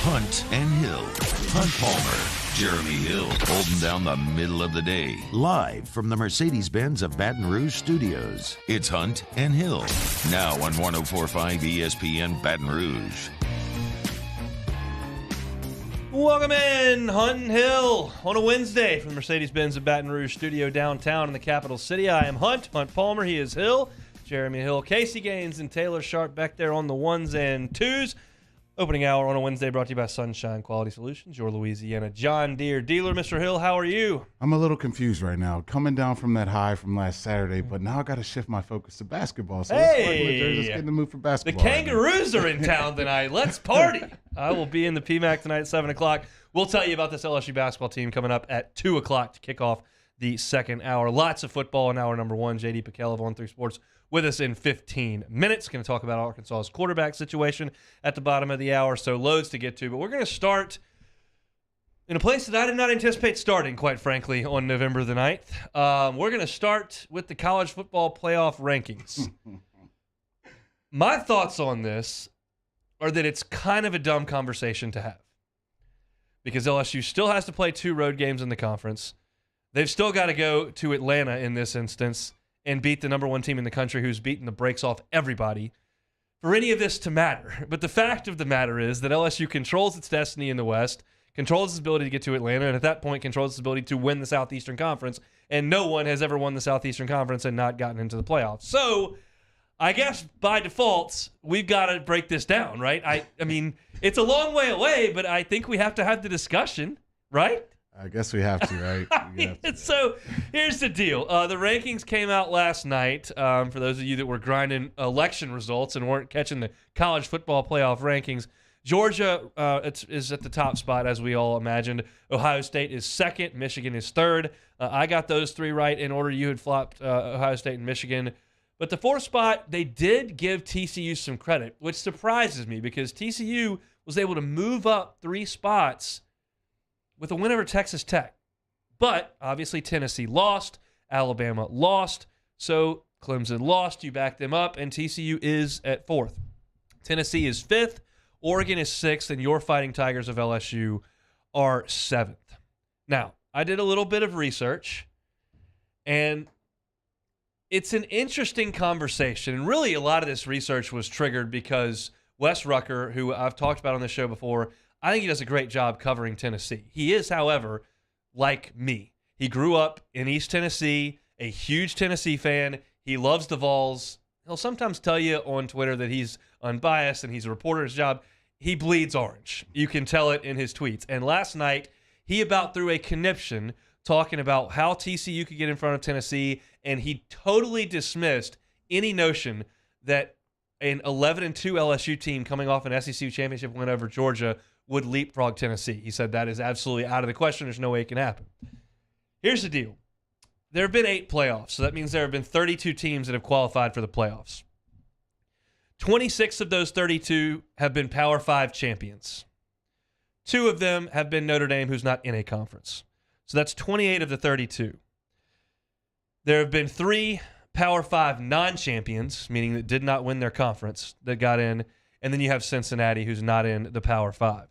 Hunt and Hill. Hunt Palmer, Jeremy Hill, holding down the middle of the day. Live from the Mercedes-Benz of Baton Rouge studios. It's Hunt and Hill. Now on 104.5 ESPN Baton Rouge. Welcome in, Hunt and Hill, on a Wednesday from the Mercedes-Benz of Baton Rouge studio downtown in the capital city. I am Hunt Palmer. He is Hill, Jeremy Hill, Casey Gaines, and Taylor Sharp back there on the ones and twos. Opening hour on a Wednesday brought to you by Sunshine Quality Solutions, your Louisiana John Deere dealer. Mr. Hill, how are you? I'm a little confused right now. Coming down from that high from last Saturday, but now I got to shift my focus to basketball. So let's get in the mood for The basketball. Kangaroos are in town tonight. Let's party. I will be in the PMAC tonight at 7 o'clock. We'll tell you about this LSU basketball team coming up at 2 o'clock to kick off the second hour. Lots of football in hour number one. JD Picquel of On3 Sports with us in 15 minutes. Going to talk about Arkansas's quarterback situation at the bottom of the hour. So loads to get to. But we're going to start in a place that I did not anticipate starting, quite frankly, on November the 9th. We're going to start with the college football playoff rankings. My thoughts on this are that it's kind of a dumb conversation to have because LSU still has to play 2 road games in the conference. They've still got to go to Atlanta in this instance and beat the number one team in the country who's beaten the brakes off everybody for any of this to matter. But the fact of the matter is that LSU controls its destiny in the West, controls its ability to get to Atlanta, and at that point controls its ability to win the Southeastern Conference, and no one has ever won the Southeastern Conference and not gotten into the playoffs. So I guess by default, we've got to break this down, right? I mean, it's a long way away, but I think we have to have the discussion, right? I guess we have to, right? So here's the deal. The rankings came out last night. For those of you that were grinding election results and weren't catching the college football playoff rankings, Georgia is at the top spot, as we all imagined. Ohio State is second. Michigan is third. I got those 3 right in order. You had flopped Ohio State and Michigan. But the 4th spot, they did give TCU some credit, which surprises me because TCU was able to move up 3 spots with a win over Texas Tech. But obviously Tennessee lost, Alabama lost, so Clemson lost, you back them up, and TCU is at 4th. Tennessee is 5th, Oregon is 6th, and your Fighting Tigers of LSU are 7th. Now, I did a little bit of research, and it's an interesting conversation. And really, a lot of this research was triggered because Wes Rucker, who I've talked about on this show before, I think he does a great job covering Tennessee. He is, however, like me. He grew up in East Tennessee, a huge Tennessee fan. He loves the Vols. He'll sometimes tell you on Twitter that he's unbiased and he's a reporter at his job. He bleeds orange. You can tell it in his tweets. And last night, he about threw a conniption talking about how TCU could get in front of Tennessee, and he totally dismissed any notion that an 11-2 LSU team coming off an SEC championship win over Georgia would leapfrog Tennessee. He said that is absolutely out of the question. There's no way it can happen. Here's the deal. There have been 8 playoffs, so that means there have been 32 teams that have qualified for the playoffs. 26 of those 32 have been Power 5 champions. 2 of them have been Notre Dame, who's not in a conference. So that's 28 of the 32. There have been 3 Power 5 non-champions, meaning that did not win their conference, that got in, and then you have Cincinnati, who's not in the Power 5.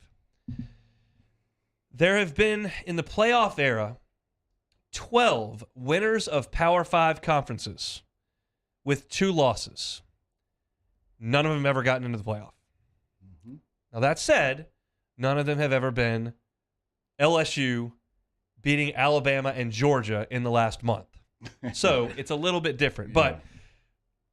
There have been, in the playoff era, 12 winners of Power 5 conferences with 2 losses. None of them ever gotten into the playoff. Mm-hmm. Now, that said, none of them have ever been LSU beating Alabama and Georgia in the last month. So it's a little bit different. Yeah. But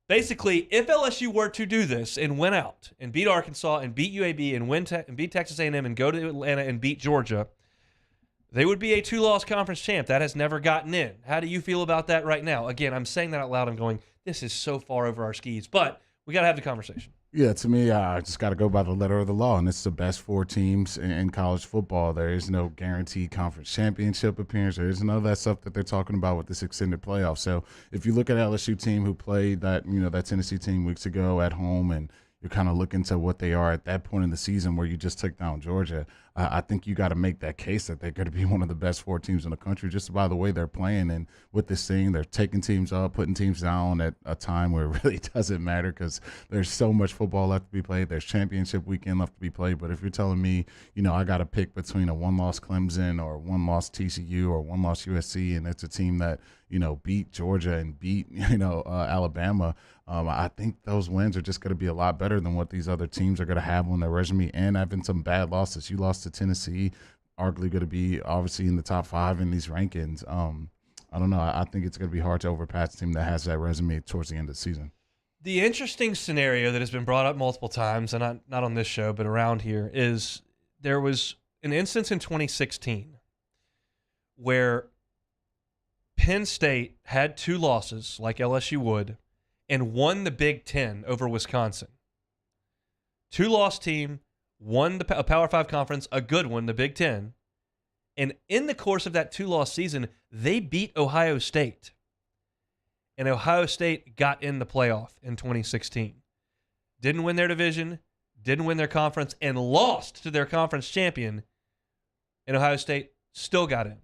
basically, if LSU were to do this and win out and beat Arkansas and beat UAB and beat Texas A&M and go to Atlanta and beat Georgia, they would be a 2-loss conference champ. That has never gotten in. How do you feel about that right now? Again, I'm saying that out loud. I'm going, this is so far over our skis. But we got to have the conversation. Yeah, to me, I just got to go by the letter of the law, and it's the best 4 teams in college football. There is no guaranteed conference championship appearance. There is none of that stuff that they're talking about with this extended playoff. So if you look at LSU team who played that Tennessee team weeks ago at home, and you're kind of looking to what they are at that point in the season where you just took down Georgia. I think you got to make that case that they're going to be one of the best 4 teams in the country just by the way they're playing. And with this thing, they're taking teams up, putting teams down at a time where it really doesn't matter because there's so much football left to be played. There's championship weekend left to be played. But if you're telling me, I got to pick between a 1-loss Clemson or 1-loss TCU or 1-loss USC, and it's a team that, beat Georgia and beat, Alabama, I think those wins are just going to be a lot better than what these other teams are going to have on their resume, and having some bad losses. You lost to Tennessee, arguably going to be obviously in the top 5 in these rankings. I don't know. I think it's going to be hard to overpass a team that has that resume towards the end of the season. The interesting scenario that has been brought up multiple times, and not on this show, but around here, is there was an instance in 2016 where Penn State had 2 losses, like LSU would, and won the Big Ten over Wisconsin. 2-loss team, won a Power 5 conference, a good one, the Big Ten. And in the course of that 2-loss season, they beat Ohio State. And Ohio State got in the playoff in 2016. Didn't win their division, didn't win their conference, and lost to their conference champion. And Ohio State still got in.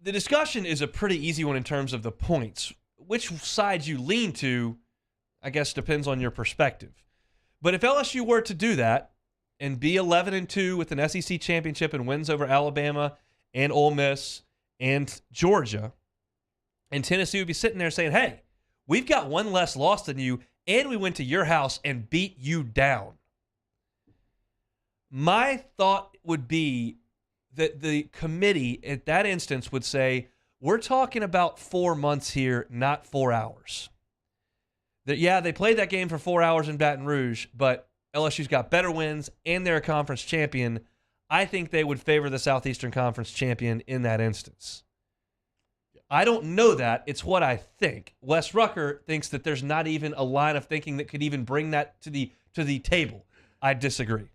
The discussion is a pretty easy one in terms of the points. Which side you lean to, I guess, depends on your perspective. But if LSU were to do that and be 11-2 with an SEC championship and wins over Alabama and Ole Miss and Georgia, and Tennessee would be sitting there saying, hey, we've got 1 less loss than you, and we went to your house and beat you down. My thought would be that the committee at that instance would say, we're talking about 4 months here, not 4 hours. They played that game for 4 hours in Baton Rouge, but LSU's got better wins and they're a conference champion. I think they would favor the Southeastern Conference champion in that instance. I don't know that. It's what I think. Wes Rucker thinks that there's not even a line of thinking that could even bring that to the table. I disagree.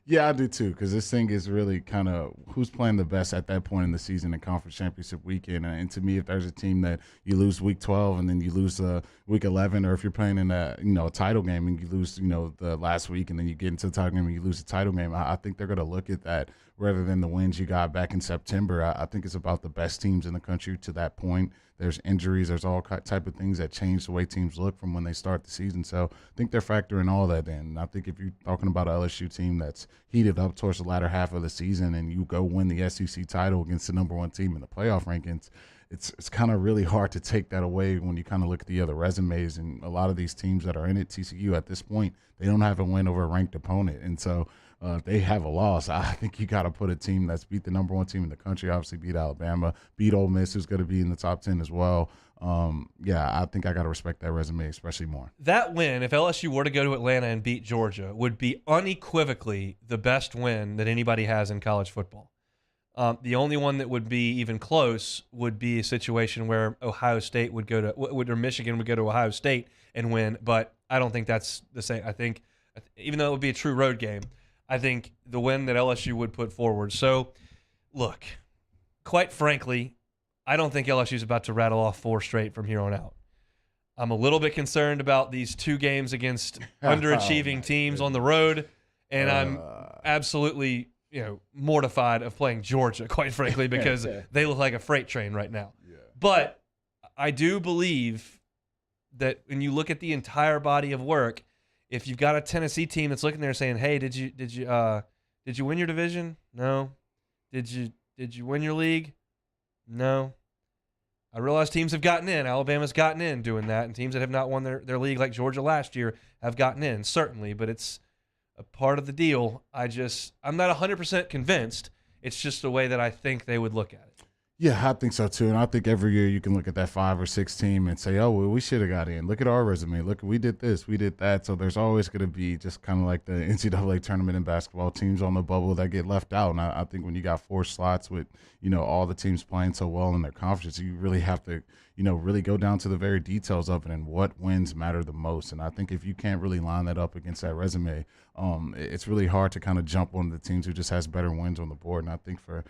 Yeah, I do too, because this thing is really kind of who's playing the best at that point in the season in conference championship weekend. And to me, if there's a team that you lose week 12 and then you lose week 11, or if you're playing in a title game and you lose the last week and then you get into the title game and you lose the title game, I think they're going to look at that rather than the wins you got back in September. I think it's about the best teams in the country to that point. There's injuries. There's all type of things that change the way teams look from when they start the season. So I think they're factoring all that in. And I think if you're talking about an LSU team that's heated up towards the latter half of the season and you go win the SEC title against the number 1 team in the playoff rankings, it's kind of really hard to take that away when you kind of look at the other resumes. And a lot of these teams that are in it, TCU at this point, they don't have a win over a ranked opponent. And so they have a loss. I think you got to put a team that's beat the number 1 team in the country, obviously beat Alabama, beat Ole Miss, who's going to be in the top 10 as well. I think I got to respect that resume especially more. That win, if LSU were to go to Atlanta and beat Georgia, would be unequivocally the best win that anybody has in college football. The only one that would be even close would be a situation where Ohio State would go to, or Michigan would go to Ohio State and win, but I don't think that's the same. I think, even though it would be a true road game, I think the win that LSU would put forward. So, look, quite frankly, I don't think LSU is about to rattle off 4 straight from here on out. I'm a little bit concerned about these 2 games against underachieving teams on the road, and I'm absolutely mortified of playing Georgia, quite frankly, because they look like a freight train right now. Yeah. But I do believe that when you look at the entire body of work, if you've got a Tennessee team that's looking there saying, "Hey, did you win your division? No. Did you win your league? No." I realize teams have gotten in. Alabama's gotten in doing that, and teams that have not won their league like Georgia last year have gotten in, certainly, but it's a part of the deal. I'm not 100% convinced. It's just the way that I think they would look at it. Yeah, I think so too. And I think every year you can look at that 5 or 6 team and say, oh, well, we should have got in. Look at our resume. Look, we did this, we did that. So there's always going to be just kind of like the NCAA tournament in basketball, teams on the bubble that get left out. And I think when you got 4 slots with, all the teams playing so well in their conferences, you really have to, really go down to the very details of it and what wins matter the most. And I think if you can't really line that up against that resume, it's really hard to kind of jump on the teams who just has better wins on the board. And I think for,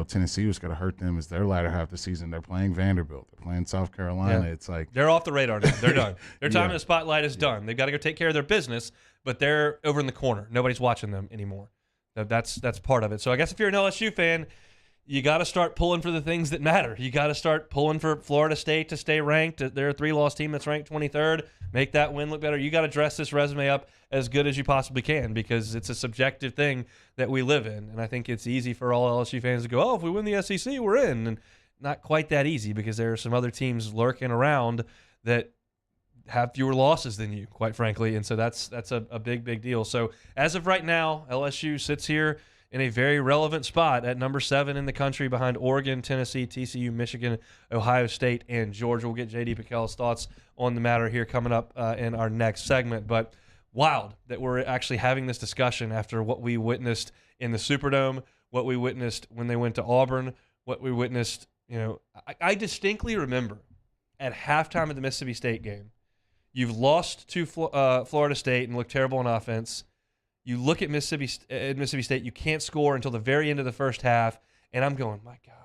Tennessee, what's going to hurt them is their latter half of the season. They're playing Vanderbilt. They're playing South Carolina. Yeah. It's like they're off the radar now. They're done. Their time in the spotlight is done. They've got to go take care of their business, but they're over in the corner. Nobody's watching them anymore. That's part of it. So I guess if you're an LSU fan, you got to start pulling for the things that matter. You got to start pulling for Florida State to stay ranked. They're a 3-loss team that's ranked 23rd. Make that win look better. You got to dress this resume up as good as you possibly can because it's a subjective thing that we live in. And I think it's easy for all LSU fans to go, oh, if we win the SEC, we're in. And not quite that easy because there are some other teams lurking around that have fewer losses than you, quite frankly. And so that's a big, big deal. So as of right now, LSU sits here in a very relevant spot at number 7 in the country behind Oregon, Tennessee, TCU, Michigan, Ohio State, and Georgia. We'll get JD Picquel's thoughts on the matter here coming up in our next segment. But wild that we're actually having this discussion after what we witnessed in the Superdome, what we witnessed when they went to Auburn, what we witnessed. I distinctly remember at halftime of the Mississippi State game, you've lost to Florida State and look terrible on offense. You look at Mississippi State, you can't score until the very end of the first half, and I'm going, my God.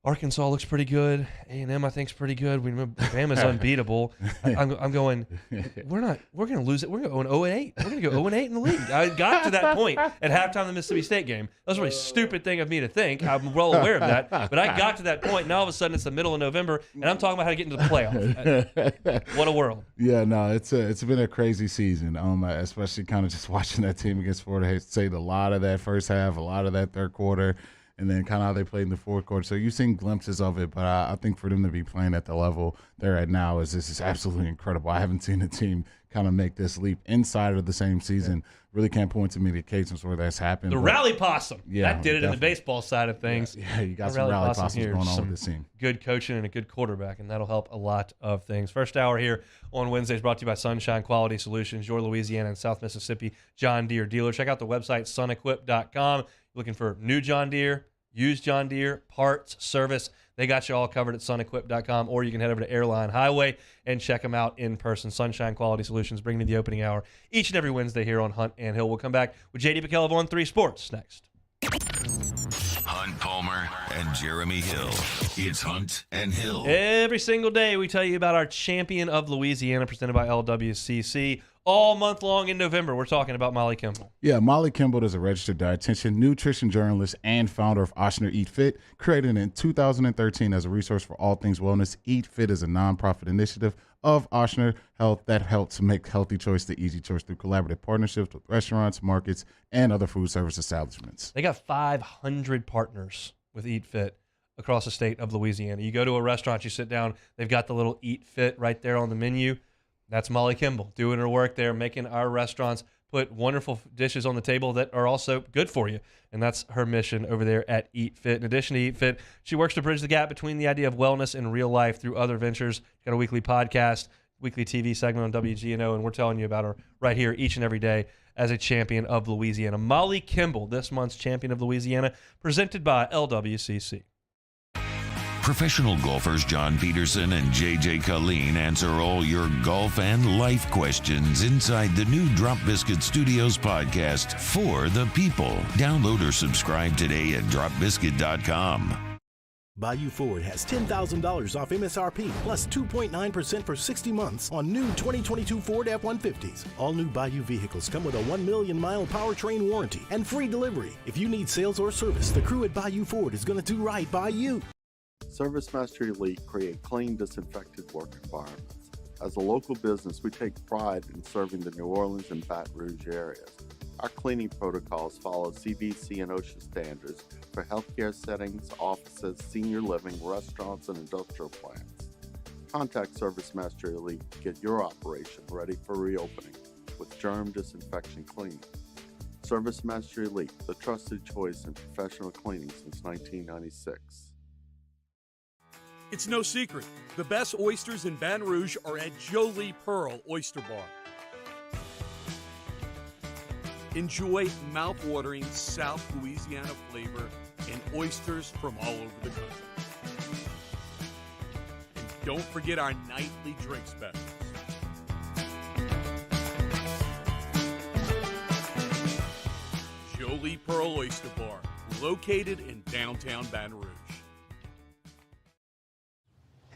Arkansas looks pretty good. A&M, I think, is pretty good. Bama's unbeatable. I'm going, we're going to lose it. We're going to go 0-8. We're going to go 0-8 in the league. I got to that point at halftime of the Mississippi State game. That was a really stupid thing of me to think. I'm well aware of that. But I got to that point. Now all of a sudden it's the middle of November, and I'm talking about how to get into the playoff. What a world. Yeah, no, it's been a crazy season, especially kind of just watching that team against Florida State. A lot of that first half, a lot of that third quarter, and then kind of how they played in the fourth quarter. So you've seen glimpses of it, but I think for them to be playing at the level they're at now this is absolutely incredible. I haven't seen a team kind of make this leap inside of the same season. Yeah. Really can't point to many occasions where that's happened. The rally possum. Yeah, that did it definitely. In the baseball side of things. Yeah, you got some rally possums going on with this team. Good coaching and a good quarterback, and that'll help a lot of things. First hour here on Wednesdays brought to you by Sunshine Quality Solutions, your Louisiana and South Mississippi John Deere dealer. Check out the website, sunequip.com. Looking for new John Deere, used John Deere, parts, service. They got you all covered at sunequip.com, or you can head over to Airline Highway and check them out in person. Sunshine Quality Solutions bringing you the opening hour each and every Wednesday here on Hunt and Hill. We'll come back with JD Picquel of On 3 Sports next. Hunt Palmer and Jeremy Hill. It's Hunt and Hill. Every single day we tell you about our champion of Louisiana presented by LWCC. All month long in November, we're talking about Molly Kimball. Yeah, Molly Kimball is a registered dietitian, nutrition journalist, and founder of Ochsner Eat Fit. Created in 2013 as a resource for all things wellness, Eat Fit is a nonprofit initiative of Ochsner Health that helps make healthy choice the easy choice through collaborative partnerships with restaurants, markets, and other food service establishments. They got 500 partners with Eat Fit across the state of Louisiana. You go to a restaurant, you sit down, they've got the little Eat Fit right there on the menu. That's Molly Kimball doing her work there, making our restaurants put wonderful dishes on the table that are also good for you. And that's her mission over there at Eat Fit. In addition to Eat Fit, she works to bridge the gap between the idea of wellness and real life through other ventures. Got a weekly podcast, weekly TV segment on WGNO, and we're telling you about her right here each and every day as a champion of Louisiana. Molly Kimball, this month's champion of Louisiana, presented by LWCC. Professional golfers John Peterson and JJ Colleen answer all your golf and life questions inside the new Drop Biscuit Studios podcast for the people. Download or subscribe today at dropbiscuit.com. Bayou Ford has $10,000 off MSRP plus 2.9% for 60 months on new 2022 Ford F-150s. All new Bayou vehicles come with a 1 million mile powertrain warranty and free delivery. If you need sales or service, the crew at Bayou Ford is going to do right by you. ServiceMaster Elite create clean, disinfected work environments. As a local business, we take pride in serving the New Orleans and Baton Rouge areas. Our cleaning protocols follow CDC and OSHA standards for healthcare settings, offices, senior living, restaurants, and industrial plants. Contact ServiceMaster Elite to get your operation ready for reopening with germ disinfection cleaning. ServiceMaster Elite, the trusted choice in professional cleaning since 1996. It's no secret. The best oysters in Baton Rouge are at Jolie Pearl Oyster Bar. Enjoy mouth-watering South Louisiana flavor and oysters from all over the country. And don't forget our nightly drink specials. Jolie Pearl Oyster Bar, located in downtown Baton Rouge.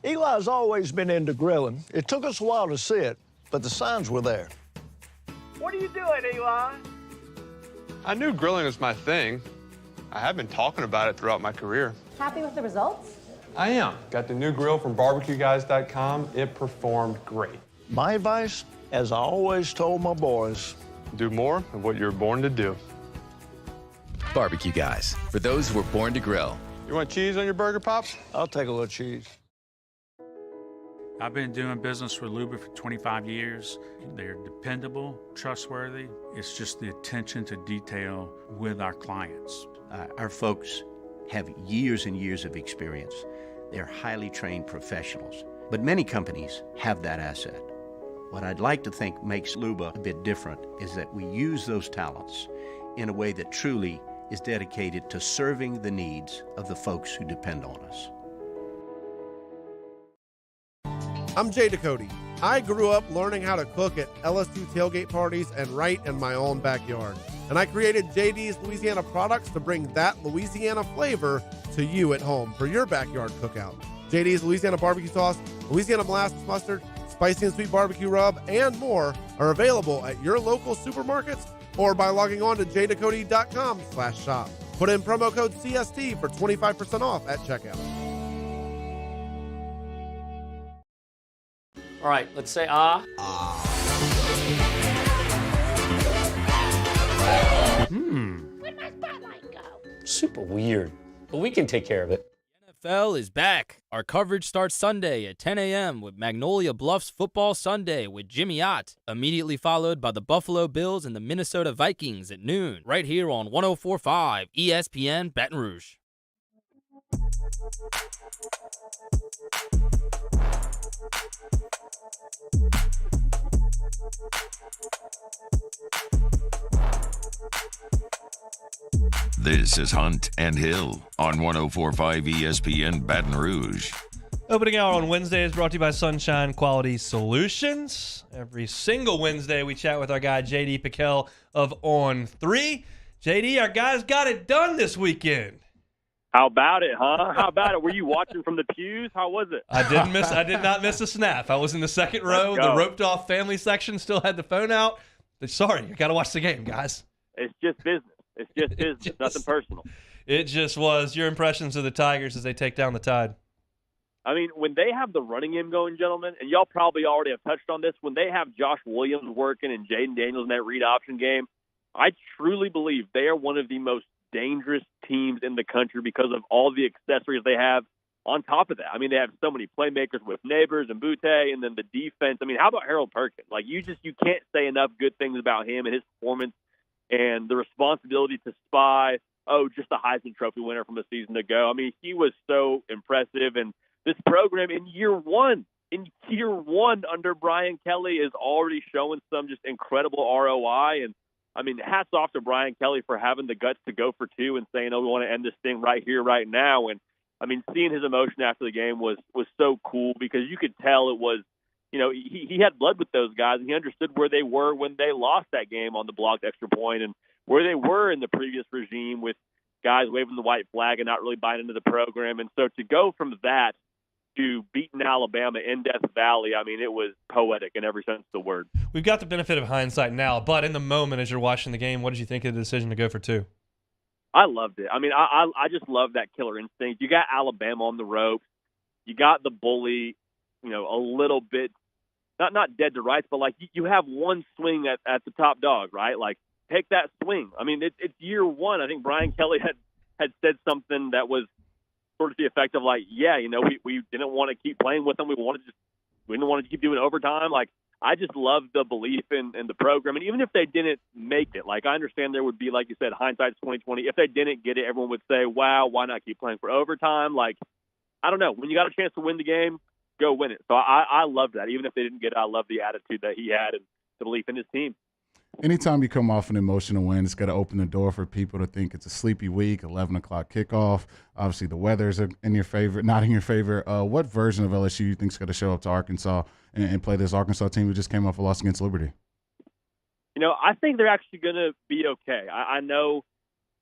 Eli's always been into grilling. It took us a while to see it, but the signs were there. What are you doing, Eli? I knew grilling was my thing. I have been talking about it throughout my career. Happy with the results? I am. Got the new grill from barbecueguys.com. It performed great. My advice, as I always told my boys, do more of what you're born to do. Barbecue Guys, for those who were born to grill. You want cheese on your burger, Pops? I'll take a little cheese. I've been doing business with Luba for 25 years. They're dependable, trustworthy. It's just the attention to detail with our clients. Our folks have years and years of experience. They're highly trained professionals, but many companies have that asset. What I'd like to think makes Luba a bit different is that we use those talents in a way that truly is dedicated to serving the needs of the folks who depend on us. I'm JD Picquel. I grew up learning how to cook at LSU tailgate parties and right in my own backyard. And I created JD's Louisiana products to bring that Louisiana flavor to you at home for your backyard cookout. JD's Louisiana barbecue sauce, Louisiana molasses mustard, spicy and sweet barbecue rub, and more are available at your local supermarkets or by logging on to jdcody.com/shop. Put in promo code CST for 25% off at checkout. All right, let's say ah. Where'd my spotlight go? Super weird, but we can take care of it. NFL is back. Our coverage starts Sunday at 10 a.m. with Magnolia Bluffs Football Sunday with Jimmy Ott, immediately followed by the Buffalo Bills and the Minnesota Vikings at noon, right here on 104.5 ESPN Baton Rouge. This is Hunt and Hill on 104.5 ESPN Baton Rouge. Opening hour on Wednesday is brought to you by Sunshine Quality Solutions. Every single Wednesday, we chat with our guy, JD Picquel of On 3. JD, our guys got it done this weekend. How about it, huh? How about it? Were you watching from the pews? How was it? I did not miss a snap. I was in the second row. The roped-off family section still had the phone out. But sorry, you got to watch the game, guys. It's just business. It's just business, nothing personal. It just was. Your impressions of the Tigers as they take down the Tide? I mean, when they have the running game going, gentlemen, and y'all probably already have touched on this, when they have Josh Williams working and Jaden Daniels in that read option game, I truly believe they are one of the most dangerous teams in the country because of all the accessories they have on top of that. I mean, they have so many playmakers with Neighbors and Butte, and then the defense. I mean, how about Harold Perkins? Like, you can't say enough good things about him and his performance and the responsibility to spy, just a Heisman Trophy winner from a season ago. I mean, he was so impressive. And this program in year one under Brian Kelly is already showing some just incredible ROI. And, I mean, hats off to Brian Kelly for having the guts to go for two and saying, we want to end this thing right here, right now. And, I mean, seeing his emotion after the game was so cool because you could tell it was, he had blood with those guys, and he understood where they were when they lost that game on the blocked extra point and where they were in the previous regime with guys waving the white flag and not really buying into the program. And so to go from that to beating Alabama in Death Valley, I mean, it was poetic in every sense of the word. We've got the benefit of hindsight now, but in the moment as you're watching the game, what did you think of the decision to go for two? I loved it. I mean, I just love that killer instinct. You got Alabama on the ropes. You got the bully, a little bit, not dead to rights, but like you have one swing at the top dog, right? Like, take that swing. I mean, it's year one. I think Brian Kelly had said something that was sort of the effect of like, we didn't want to keep playing with them. We didn't want to keep doing overtime. Like, I just love the belief in the program. And even if they didn't make it, like, I understand there would be, like you said, hindsight's 20/20. If they didn't get it, everyone would say, wow, why not keep playing for overtime? Like, I don't know. When you got a chance to win the game, go win it. So I love that. Even if they didn't get it, I love the attitude that he had and the belief in his team. Anytime you come off an emotional win, it's got to open the door for people to think it's a sleepy week, 11 o'clock kickoff. Obviously, the weather's in your favor, not in your favor. What version of LSU you think is going to show up to Arkansas and play this Arkansas team who just came off a loss against Liberty? I think they're actually going to be okay. I know,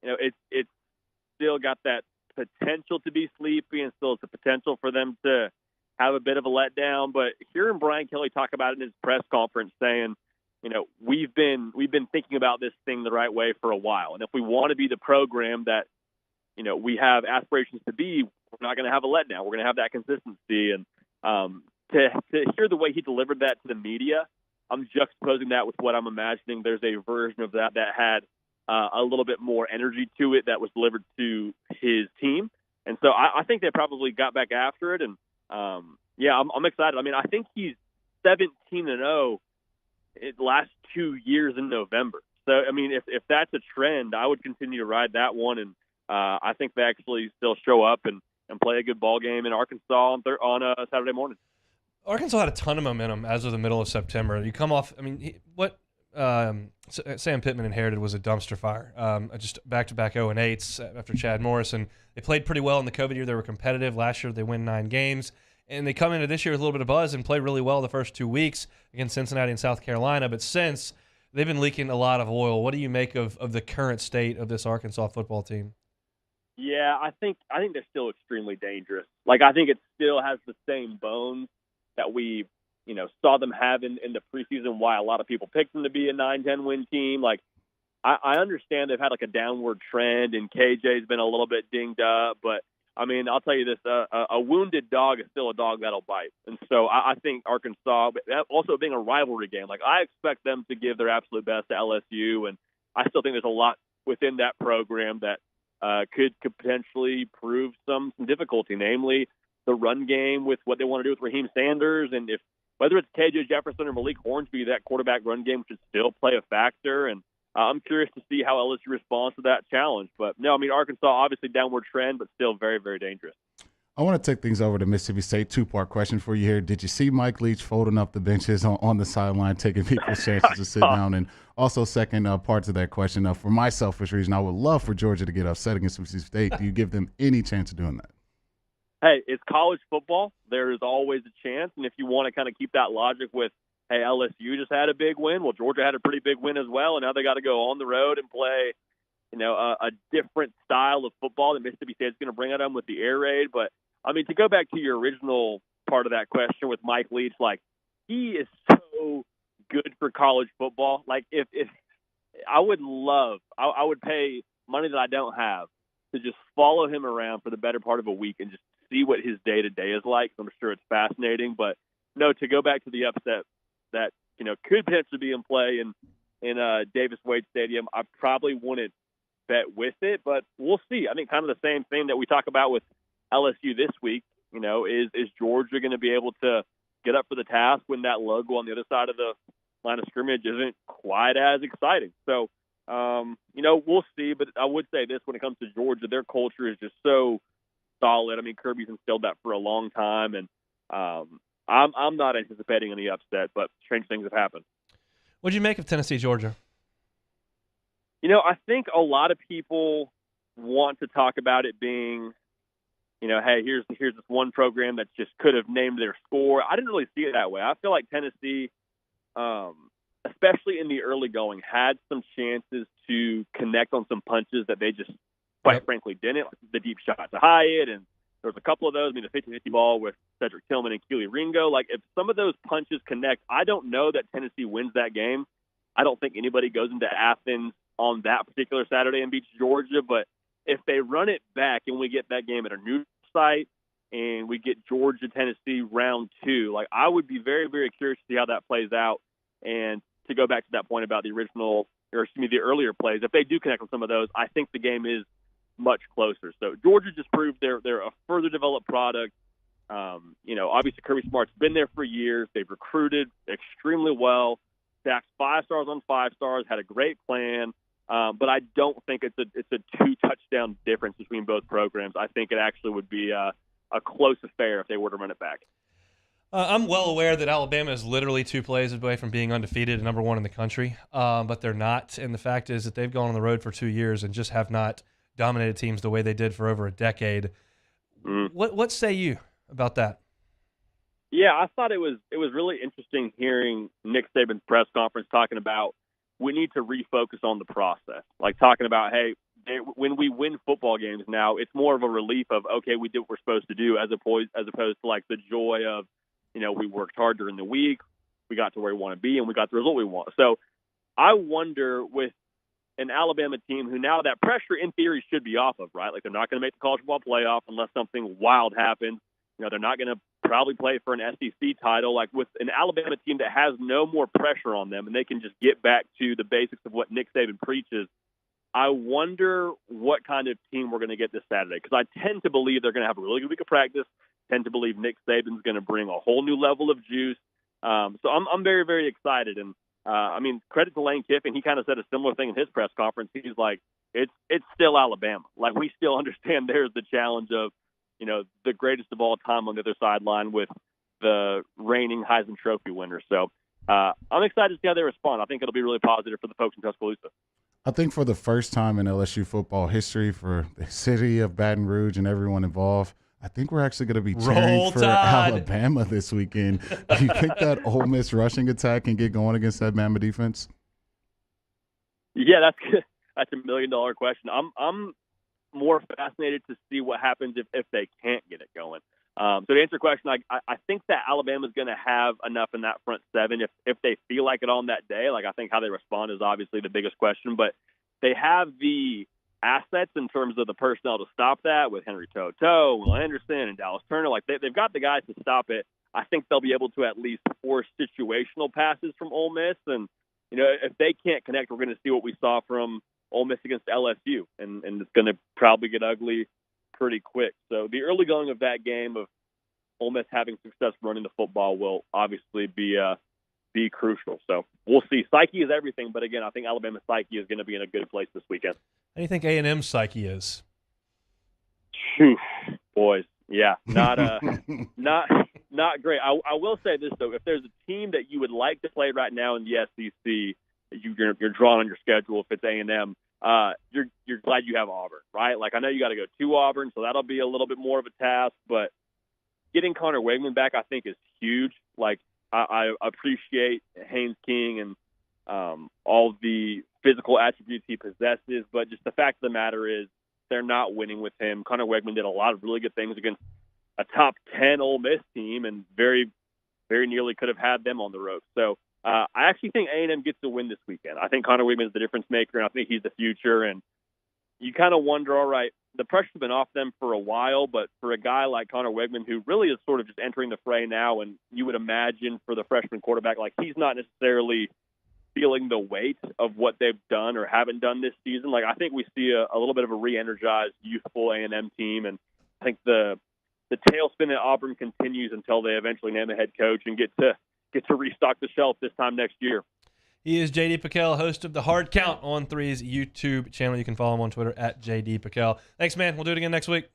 it's still got that potential to be sleepy and still it's a potential for them to have a bit of a letdown. But hearing Brian Kelly talk about it in his press conference, saying, we've been thinking about this thing the right way for a while, and if we want to be the program that we have aspirations to be, we're not going to have a letdown. We're going to have that consistency. And to hear the way he delivered that to the media, I'm juxtaposing that with what I'm imagining. There's a version of that had a little bit more energy to it that was delivered to his team. And so I think they probably got back after it. And, I'm excited. I mean, I think he's 17-0 in the last 2 years in November. So, I mean, if that's a trend, I would continue to ride that one. And I think they actually still show up and play a good ball game in Arkansas on Saturday morning. Arkansas had a ton of momentum as of the middle of September. You come off, what Sam Pittman inherited was a dumpster fire. Just back-to-back 0-8s after Chad Morris, and they played pretty well in the COVID year. They were competitive. Last year they win 9 games, and they come into this year with a little bit of buzz and played really well the first 2 weeks against Cincinnati and South Carolina. But since, they've been leaking a lot of oil. What do you make of the current state of this Arkansas football team? Yeah, I think they're still extremely dangerous. Like, I think it still has the same bones that we, saw them have in the preseason, why a lot of people picked them to be a 9-10 win team. Like, I understand they've had like a downward trend, and KJ's been a little bit dinged up, but I mean, I'll tell you this, a wounded dog is still a dog that'll bite. And so I think Arkansas, also being a rivalry game, like, I expect them to give their absolute best to LSU, and I still think there's a lot within that program that could potentially prove some difficulty, namely the run game with what they want to do with Raheem Sanders. And whether it's KJ Jefferson or Malik Hornsby, that quarterback run game should still play a factor. And I'm curious to see how LSU responds to that challenge. But no, I mean, Arkansas, obviously downward trend, but still very, very dangerous. I want to take things over to Mississippi State. 2-part question for you here. Did you see Mike Leach folding up the benches on the sideline, taking people's chances to sit down? And also, second part to that question, for my selfish reason, I would love for Georgia to get upset against Mississippi State. Do you give them any chance of doing that? Hey, it's college football. There is always a chance. And if you want to kind of keep that logic with, hey, LSU just had a big win. Well, Georgia had a pretty big win as well, and now they got to go on the road and play, a different style of football that Mississippi State's going to bring at them with the air raid. But, I mean, to go back to your original part of that question with Mike Leach, like, he is so good for college football. Like, if I would pay money that I don't have to just follow him around for the better part of a week and just see what his day-to-day is like. I'm sure it's fascinating. But, no, to go back to the upset that, could potentially be in play in Davis Wade Stadium, I probably wouldn't bet with it, but we'll see. I think kind of the same thing that we talk about with LSU this week, is Georgia going to be able to get up for the task when that logo on the other side of the line of scrimmage isn't quite as exciting? So, we'll see, but I would say this when it comes to Georgia, their culture is just so solid. I mean, Kirby's instilled that for a long time, and I'm not anticipating any upset, but strange things have happened. What did you make of Tennessee, Georgia? I think a lot of people want to talk about it being, hey, here's this one program that just could have named their score. I didn't really see it that way. I feel like Tennessee, especially in the early going, had some chances to connect on some punches that they just, quite frankly, didn't. Like the deep shot to Hyatt, and there was a couple of those. I mean, the 50-50 ball with Cedric Tillman and Keely Ringo. Like, if some of those punches connect, I don't know that Tennessee wins that game. I don't think anybody goes into Athens on that particular Saturday and beats Georgia. But if they run it back and we get that game at a neutral site and we get Georgia-Tennessee round 2, like, I would be very, very curious to see how that plays out. And to go back to that point about the earlier plays, if they do connect on some of those, I think the game is much closer. So Georgia just proved they're a further developed product. Obviously Kirby Smart's been there for years. They've recruited extremely well. Stacked 5 stars on 5 stars, had a great plan. But I don't think it's a 2-touchdown difference between both programs. I think it actually would be a close affair if they were to run it back. I'm well aware that Alabama is literally 2 plays away from being undefeated and #1 in the country, but they're not. And the fact is that they've gone on the road for 2 years and just have not dominated teams the way they did for over a decade. What say you about that? Yeah, I thought it was really interesting hearing Nick Saban's press conference talking about we need to refocus on the process. Like, talking about, hey, when we win football games now, it's more of a relief of, okay, we did what we're supposed to do, as opposed to like the joy of, we worked hard during the week, we got to where we want to be, and we got the result we want. So I wonder with an Alabama team who now that pressure in theory should be off of, right? Like they're not going to make the college football playoff unless something wild happens. They're not going to probably play for an SEC title. Like with an Alabama team that has no more pressure on them and they can just get back to the basics of what Nick Saban preaches, I wonder what kind of team we're going to get this Saturday, because I tend to believe they're going to have a really good week of practice, tend to believe Nick Saban's going to bring a whole new level of juice. So I'm very, very excited. And credit to Lane Kiffin. He kind of said a similar thing in his press conference. He's like, it's still Alabama. Like, we still understand there's the challenge of, the greatest of all time on the other sideline with the reigning Heisman Trophy winner. So I'm excited to see how they respond. I think it'll be really positive for the folks in Tuscaloosa. I think for the first time in LSU football history, for the city of Baton Rouge and everyone involved, I think we're actually going to be cheering for Alabama this weekend. Do you think that Ole Miss rushing attack can get going against that Bama defense? Yeah, that's $1 million question. I'm more fascinated to see what happens if they can't get it going. So to answer your question, I think that Alabama's going to have enough in that front seven if they feel like it on that day. Like, I think how they respond is obviously the biggest question, but they have the assets in terms of the personnel to stop that with Henry To'oTo'o, Will Anderson, and Dallas Turner. Like, they've got the guys to stop it. I think they'll be able to at least force situational passes from Ole Miss. And, if they can't connect, we're going to see what we saw from Ole Miss against LSU, and it's going to probably get ugly pretty quick. So the early going of that game of Ole Miss having success running the football will obviously be crucial. So we'll see. Psyche is everything, but again, I think Alabama's psyche is going to be in a good place this weekend. How do you think A&M's psyche is? Boys, yeah, not great. I will say this though: if there's a team that you would like to play right now in the SEC, you're drawing on your schedule. If it's A&M. You're glad you have Auburn, right? Like, I know you got to go to Auburn, so that'll be a little bit more of a task, but getting Connor Wegman back, I think, is huge. Like, I appreciate Haynes King and all the physical attributes he possesses, but just the fact of the matter is they're not winning with him. Connor Wegman did a lot of really good things against a top 10 Ole Miss team and very, very nearly could have had them on the ropes. So, I actually think A&M gets the win this weekend. I think Connor Wegman is the difference maker, and I think he's the future. And you kind of wonder, all right, the pressure's been off them for a while, but for a guy like Connor Wegman, who really is sort of just entering the fray now, and you would imagine for the freshman quarterback, like, he's not necessarily feeling the weight of what they've done or haven't done this season. Like, I think we see a little bit of a re-energized, youthful A&M team, and I think the tailspin at Auburn continues until they eventually name a head coach and get to restock the shelf this time next year. He is JD Picquel, host of the Hard Count on 3's YouTube channel. You can follow him on Twitter at JD Picquel. Thanks, man. We'll do it again next week.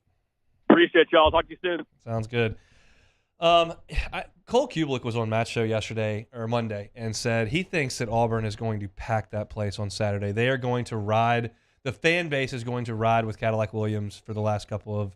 Appreciate y'all. Talk to you soon. Sounds good. Cole Kubelik was on Matt's show Monday and said he thinks that Auburn is going to pack that place on Saturday. They are going to ride. The fan base is going to ride with Cadillac Williams for the last couple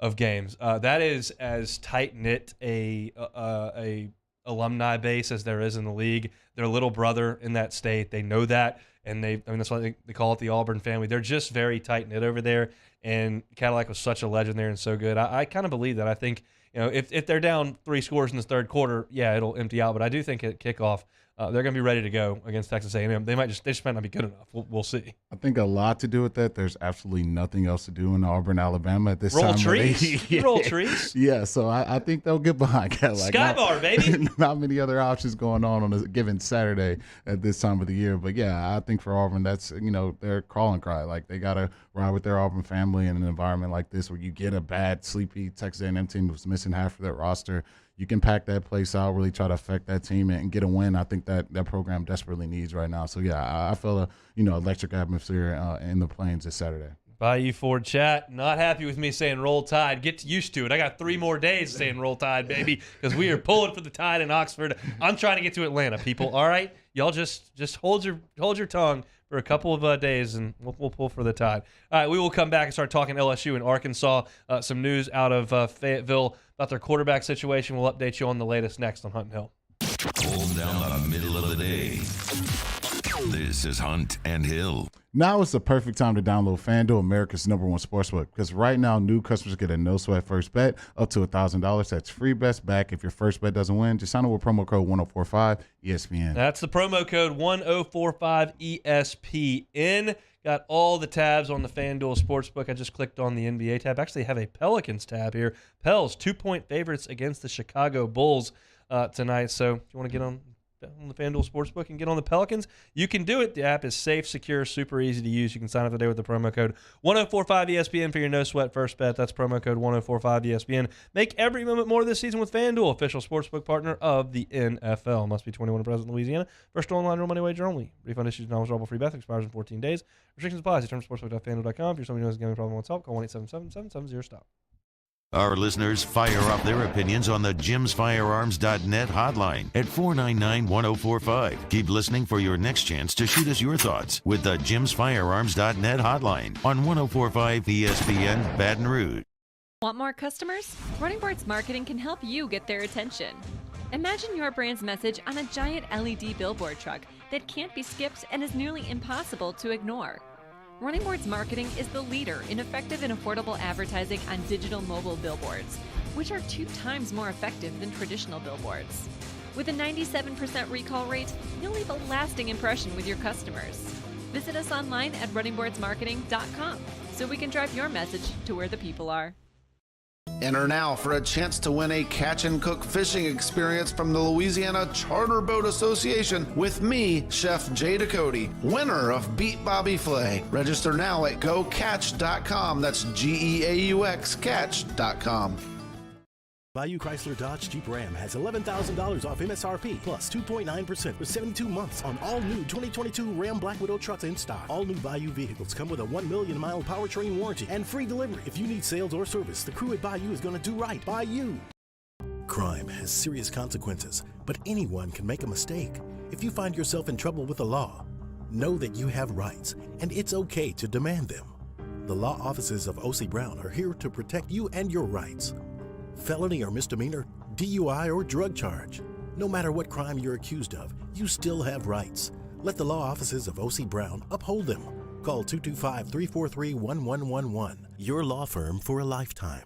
of games. That is as tight-knit a alumni base as there is in the league. Their little brother in that state, they know that, and that's why they call it the Auburn family. They're just very tight-knit over there, and Cadillac was such a legend there and so good. I kind of believe that. I think, if they're down 3 scores in the third quarter, yeah, it'll empty out, but I do think at kickoff, they're going to be ready to go against Texas A&M. They just might not be good enough. We'll see. I think a lot to do with that. There's absolutely nothing else to do in Auburn, Alabama at this time. Roll trees. Yeah. Roll trees. Yeah, so I think they'll get behind Cadillac. Skybar, baby. Not many other options going on a given Saturday at this time of the year. But, yeah, I think for Auburn, that's, their call and cry. Like, they got to ride with their Auburn family in an environment like this where you get a bad, sleepy Texas A&M team who's missing half of their roster. You can pack that place out, really try to affect that team and get a win. I think that program desperately needs right now. So, yeah, I feel electric atmosphere in the Plains this Saturday. Bayou Ford chat, not happy with me saying Roll Tide. Get used to it. I got 3 more days saying Roll Tide, baby, because we are pulling for the Tide in Oxford. I'm trying to get to Atlanta, people. All right? Y'all just hold your tongue for a couple of days, and we'll pull for the Tide. All right, we will come back and start talking LSU and Arkansas. Some news out of Fayetteville about their quarterback situation. We'll update you on the latest next on Hunt and Hill. Hold down the middle of the day. This is Hunt and Hill. Now is the perfect time to download FanDuel, America's #1 sportsbook, because right now new customers get a no-sweat first bet up to $1,000. That's free bets back if your first bet doesn't win. Just sign up with promo code 1045 ESPN. That's the promo code 1045 ESPN. Got all the tabs on the FanDuel Sportsbook. I just clicked on the NBA tab. Actually, have a Pelicans tab here. Pels, 2-point favorites against the Chicago Bulls tonight. So if you want to get on the FanDuel Sportsbook and get on the Pelicans, you can do it. The app is safe, secure, super easy to use. You can sign up today with the promo code 1045 ESPN for your no-sweat first bet. That's promo code 1045 ESPN. Make every moment more this season with FanDuel, official sportsbook partner of the NFL. Must be 21 and present in Louisiana. First online real money wager only. Refund issues non-withdrawable free bet expires in 14 days. Restrictions apply. See terms sportsbook.fanduel.com. If you're somebody who has a gambling problem, wants help, call 1-877-770-STOP. Our listeners fire up their opinions on the jimsfirearms.net hotline at 499-1045. Keep listening for your next chance to shoot us your thoughts with the jimsfirearms.net hotline on 1045 ESPN Baton Rouge. Want more customers? Running Boards Marketing can help you get their attention. Imagine your brand's message on a giant LED billboard truck that can't be skipped and is nearly impossible to ignore. Running Boards Marketing is the leader in effective and affordable advertising on digital mobile billboards, which are 2 times more effective than traditional billboards. With a 97% recall rate, you'll leave a lasting impression with your customers. Visit us online at runningboardsmarketing.com so we can drive your message to where the people are. Enter now for a chance to win a catch and cook fishing experience from the Louisiana Charter Boat Association with me, Chef JD Picquel, winner of Beat Bobby Flay. Register now at gocatch.com. That's GEAUX catch.com. Bayou Chrysler Dodge Jeep Ram has $11,000 off MSRP plus 2.9% for 72 months on all new 2022 Ram Black Widow trucks in stock. All new Bayou vehicles come with a 1 million mile powertrain warranty and free delivery. If you need sales or service, the crew at Bayou is going to do right by you. Crime has serious consequences, but anyone can make a mistake. If you find yourself in trouble with the law, know that you have rights and it's okay to demand them. The law offices of O.C. Brown are here to protect you and your rights. Felony or misdemeanor, DUI or drug charge. No matter what crime you're accused of, you still have rights. Let the law offices of O.C. Brown uphold them. Call 225-343-1111. Your law firm for a lifetime.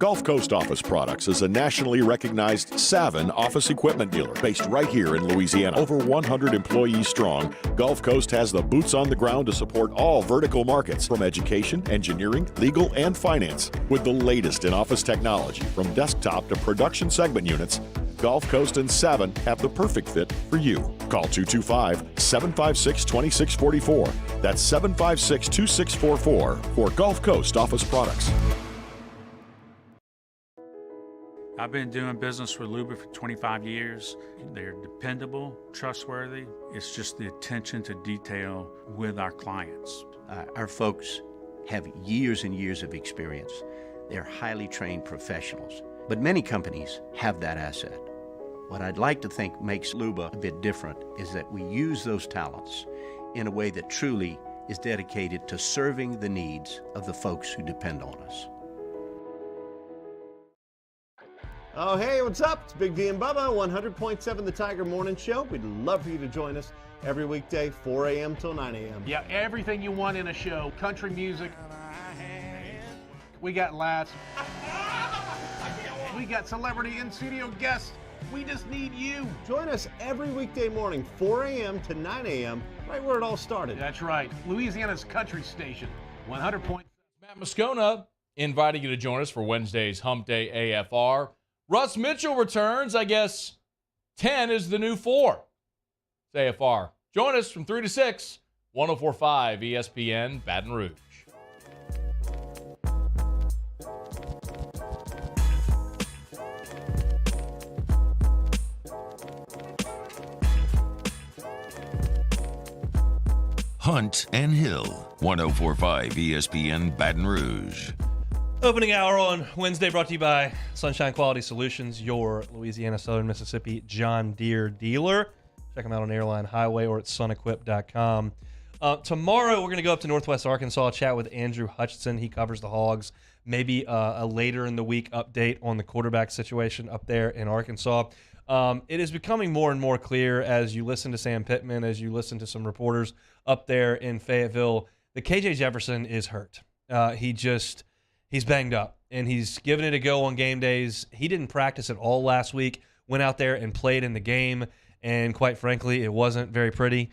Gulf Coast Office Products is a nationally recognized Savin office equipment dealer based right here in Louisiana. Over 100 employees strong, Gulf Coast has the boots on the ground to support all vertical markets, from education, engineering, legal, and finance. With the latest in office technology, from desktop to production segment units, Gulf Coast and Savin have the perfect fit for you. Call 225-756-2644. That's 756-2644 for Gulf Coast Office Products. I've been doing business with Luba for 25 years. They're dependable, trustworthy. It's just the attention to detail with our clients. Our folks have years and years of experience. They're highly trained professionals, but many companies have that asset. What I'd like to think makes Luba a bit different is that we use those talents in a way that truly is dedicated to serving the needs of the folks who depend on us. Oh, hey, what's up? It's Big D and Bubba, 100.7 The Tiger Morning Show. We'd love for you to join us every weekday, 4 a.m. till 9 a.m. Yeah, everything you want in a show. Country music. We got laughs. We got celebrity in-studio guests. We just need you. Join us every weekday morning, 4 a.m. to 9 a.m., right where it all started. That's right. Louisiana's country station, 100.7. Matt Moscona inviting you to join us for Wednesday's Hump Day AFR. Russ Mitchell returns. I guess 10 is the new 4. It's AFR. Join us from 3 to 6, 104.5 ESPN Baton Rouge. Hunt and Hill, 104.5 ESPN Baton Rouge. Opening hour on Wednesday brought to you by Sunshine Quality Solutions, your Louisiana, Southern Mississippi John Deere dealer. Check them out on Airline Highway or at sunequip.com. Tomorrow, we're going to go up to Northwest Arkansas, chat with Andrew Hutchinson. He covers the Hogs. Maybe a later in the week update on the quarterback situation up there in Arkansas. It is becoming more and more clear as you listen to Sam Pittman, as you listen to some reporters up there in Fayetteville, that KJ Jefferson is hurt. He's banged up, and he's given it a go on game days. He didn't practice at all last week, went out there and played in the game, and quite frankly, it wasn't very pretty.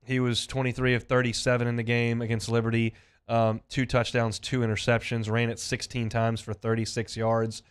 He was 23 of 37 in the game against Liberty, 2 touchdowns, 2 interceptions, ran it 16 times for 36 yards.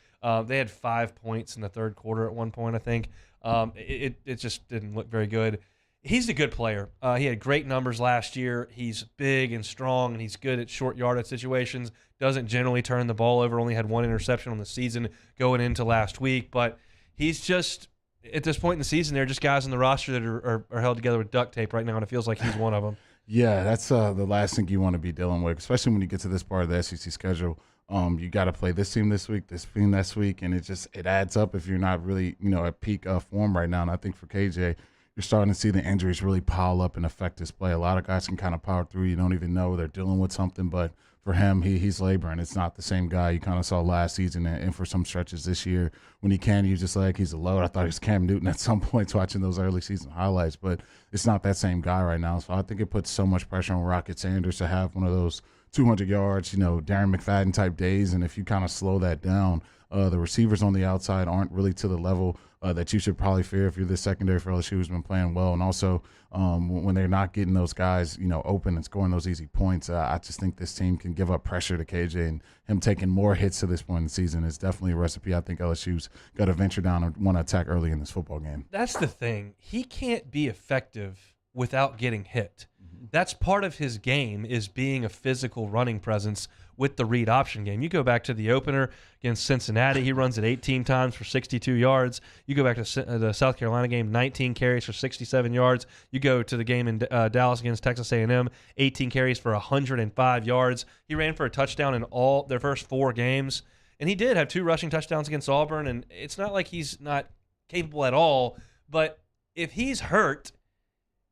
They had 5 points in the third quarter at one point, I think. It just didn't look very good. He's a good player. He had great numbers last year. He's big and strong, and he's good at short yardage situations. Doesn't generally turn the ball over. Only had 1 interception on the season going into last week. But he's just, at this point in the season, there are just guys on the roster that are held together with duct tape right now, and it feels like he's one of them. Yeah, that's the last thing you want to be dealing with, especially when you get to this part of the SEC schedule. You got to play this team this week, this team next week, and it adds up if you're not really at peak form right now. And I think for KJ, you're starting to see the injuries really pile up and affect his play. A lot of guys can kind of power through. You don't even know they're dealing with something, but for him, he's laboring. It's not the same guy you kind of saw last season and for some stretches this year when he can use just like he's a load. I thought he was Cam Newton at some points watching those early season highlights, but it's not that same guy right now. So I think it puts so much pressure on Rocket Sanders to have one of those 200 yards, Darren McFadden type days. And if you kind of slow that down, the receivers on the outside aren't really to the level that you should probably fear if you're the secondary for LSU who's been playing well. And also when they're not getting those guys, open and scoring those easy points, I just think this team can give up pressure to KJ, and him taking more hits to this point in the season is definitely a recipe I think LSU's got to venture down and want to attack early in this football game. That's the thing. He can't be effective without getting hit. That's part of his game, is being a physical running presence with the read option game. You go back to the opener against Cincinnati, he runs it 18 times for 62 yards. You go back to the South Carolina game, 19 carries for 67 yards. You go to the game in Dallas against Texas A&M, 18 carries for 105 yards. He ran for a touchdown in all their first 4 games, and he did have 2 rushing touchdowns against Auburn, and it's not like he's not capable at all, but if he's hurt,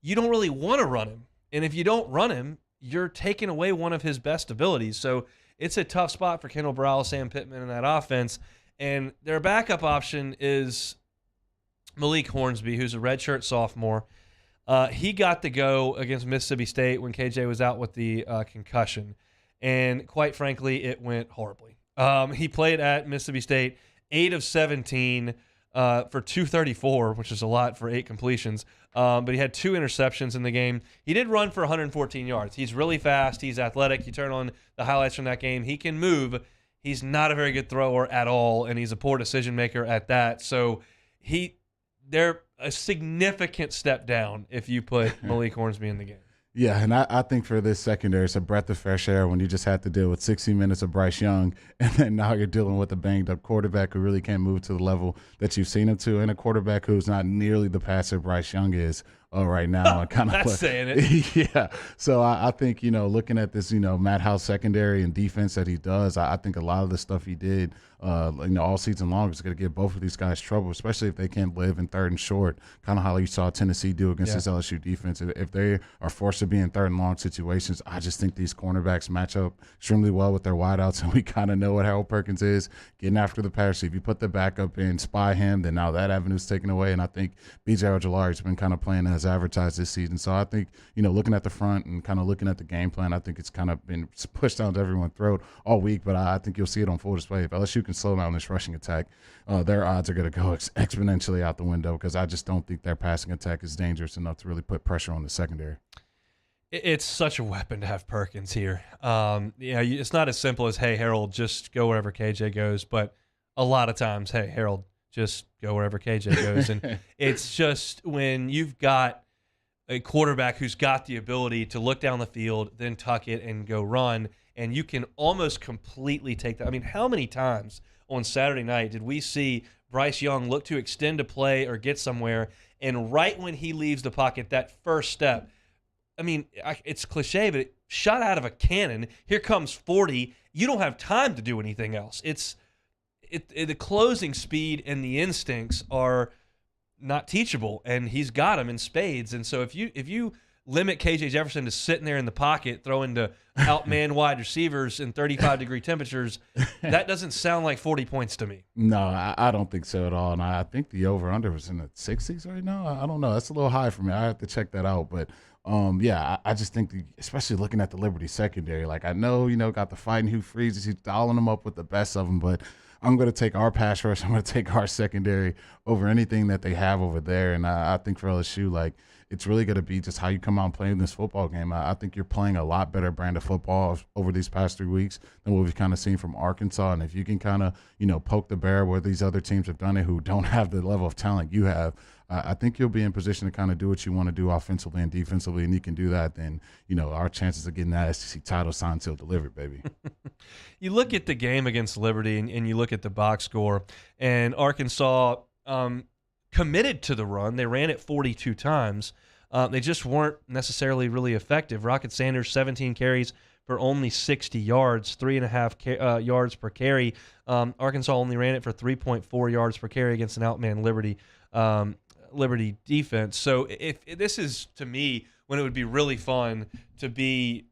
you don't really want to run him. And if you don't run him, you're taking away one of his best abilities. So it's a tough spot for Kendall Brown, Sam Pittman in that offense. And their backup option is Malik Hornsby, who's a redshirt sophomore. He got the go against Mississippi State when KJ was out with the concussion. And quite frankly, it went horribly. He played at Mississippi State, 8 of 17 for 234, which is a lot for 8 completions. But he had 2 interceptions in the game. He did run for 114 yards. He's really fast. He's athletic. You turn on the highlights from that game, he can move. He's not a very good thrower at all, and he's a poor decision maker at that. So they're a significant step down if you put Malik Hornsby in the game. Yeah, and I think for this secondary, it's a breath of fresh air when you just had to deal with 60 minutes of Bryce Young, and then now you're dealing with a banged-up quarterback who really can't move to the level that you've seen him to, and a quarterback who's not nearly the passer Bryce Young is right now. That's saying it. Yeah. So I think, looking at this, Matt House secondary and defense that he does, I think a lot of the stuff he did, all season long is going to give both of these guys trouble, especially if they can't live in third and short, kind of how you saw Tennessee do against this LSU defense. If they are forced to be in third and long situations, I just think these cornerbacks match up extremely well with their wideouts, and we kind of know what Harold Perkins is, getting after the passer. If you put the backup in, spy him, then now that avenue's taken away, and I think B.J. Ojolari's been kind of playing as advertised this season. So I think, looking at the front and kind of looking at the game plan, I think it's kind of been pushed down to everyone's throat all week, but I think you'll see it on full display. If LSU can slow down this rushing attack, their odds are going to go exponentially out the window, because I just don't think their passing attack is dangerous enough to really put pressure on the secondary. It's such a weapon to have Perkins here. It's not as simple as, hey, Harold, just go wherever KJ goes, but a lot of times, hey, Harold, just go wherever KJ goes. And it's just when you've got a quarterback who's got the ability to look down the field, then tuck it and go run, and you can almost completely take that. I mean, how many times on Saturday night did we see Bryce Young look to extend a play or get somewhere, and right when he leaves the pocket, that first step, I mean, it's cliche, but it shot out of a cannon. Here comes 40. You don't have time to do anything else. The closing speed and the instincts are not teachable, and he's got them in spades. And so if you limit KJ Jefferson to sitting there in the pocket throwing to outman wide receivers in 35-degree temperatures, that doesn't sound like 40 points to me. No, I don't think so at all. And I think the over-under was in the 60s right now. I don't know. That's a little high for me. I have to check that out. But, I just think, especially looking at the Liberty secondary, like I know, got the fighting Hugh Freeze. He's dialing them up with the best of them. But I'm going to take our pass rush. I'm going to take our secondary over anything that they have over there. And I think for LSU, like, it's really going to be just how you come out and play in this football game. I think you're playing a lot better brand of football over these past 3 weeks than what we've kind of seen from Arkansas. And if you can kind of, poke the bear where these other teams have done it who don't have the level of talent you have, I think you'll be in position to kind of do what you want to do offensively and defensively, and you can do that, then, our chances of getting that SEC title signed, sealed, delivered, baby. You look at the game against Liberty and you look at the box score, and Arkansas committed to the run. They ran it 42 times. They just weren't necessarily really effective. Rocket Sanders, 17 carries for only 60 yards, 3.5 yards per carry. Arkansas only ran it for 3.4 yards per carry against an outman Liberty defense. So if this is, to me, when it would be really fun to be,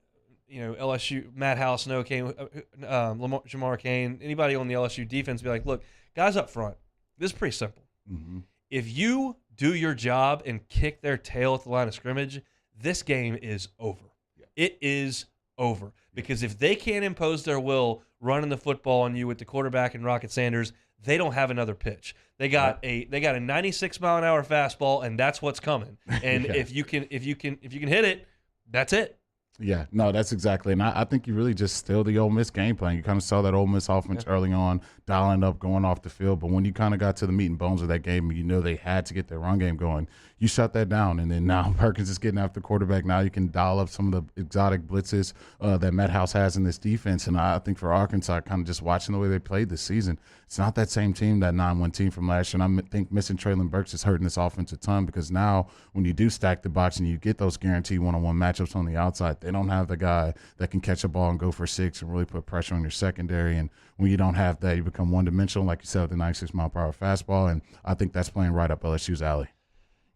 LSU, Matt House, Noah Kane, Jamar Kane, anybody on the LSU defense, be like, look, guys up front, this is pretty simple. Mm-hmm. If you do your job and kick their tail at the line of scrimmage, this game is over. Yeah. It is over. Because if they can't impose their will running the football on you with the quarterback and Rocket Sanders, they don't have another pitch. They got a 96-mile-an-hour fastball, and that's what's coming. And if you can hit it, that's it. Yeah, no, that's exactly. And I think you really just still the Ole Miss game plan. You kind of saw that Ole Miss offense early on, dialing up, going off the field. But when you kind of got to the meat and bones of that game, they had to get their run game going. You shut that down. And then now Perkins is getting after the quarterback. Now you can dial up some of the exotic blitzes that Matt House has in this defense. And I think for Arkansas, kind of just watching the way they played this season, it's not that same team, that 9-1 team from last year. And I think missing Traylon Burks is hurting this offense a ton, because now when you do stack the box and you get those guaranteed one-on-one matchups on the outside, they don't have the guy that can catch a ball and go for 6 and really put pressure on your secondary. And when you don't have that, you become one-dimensional, like you said, with the 96-mile-per-hour fastball. And I think that's playing right up LSU's alley.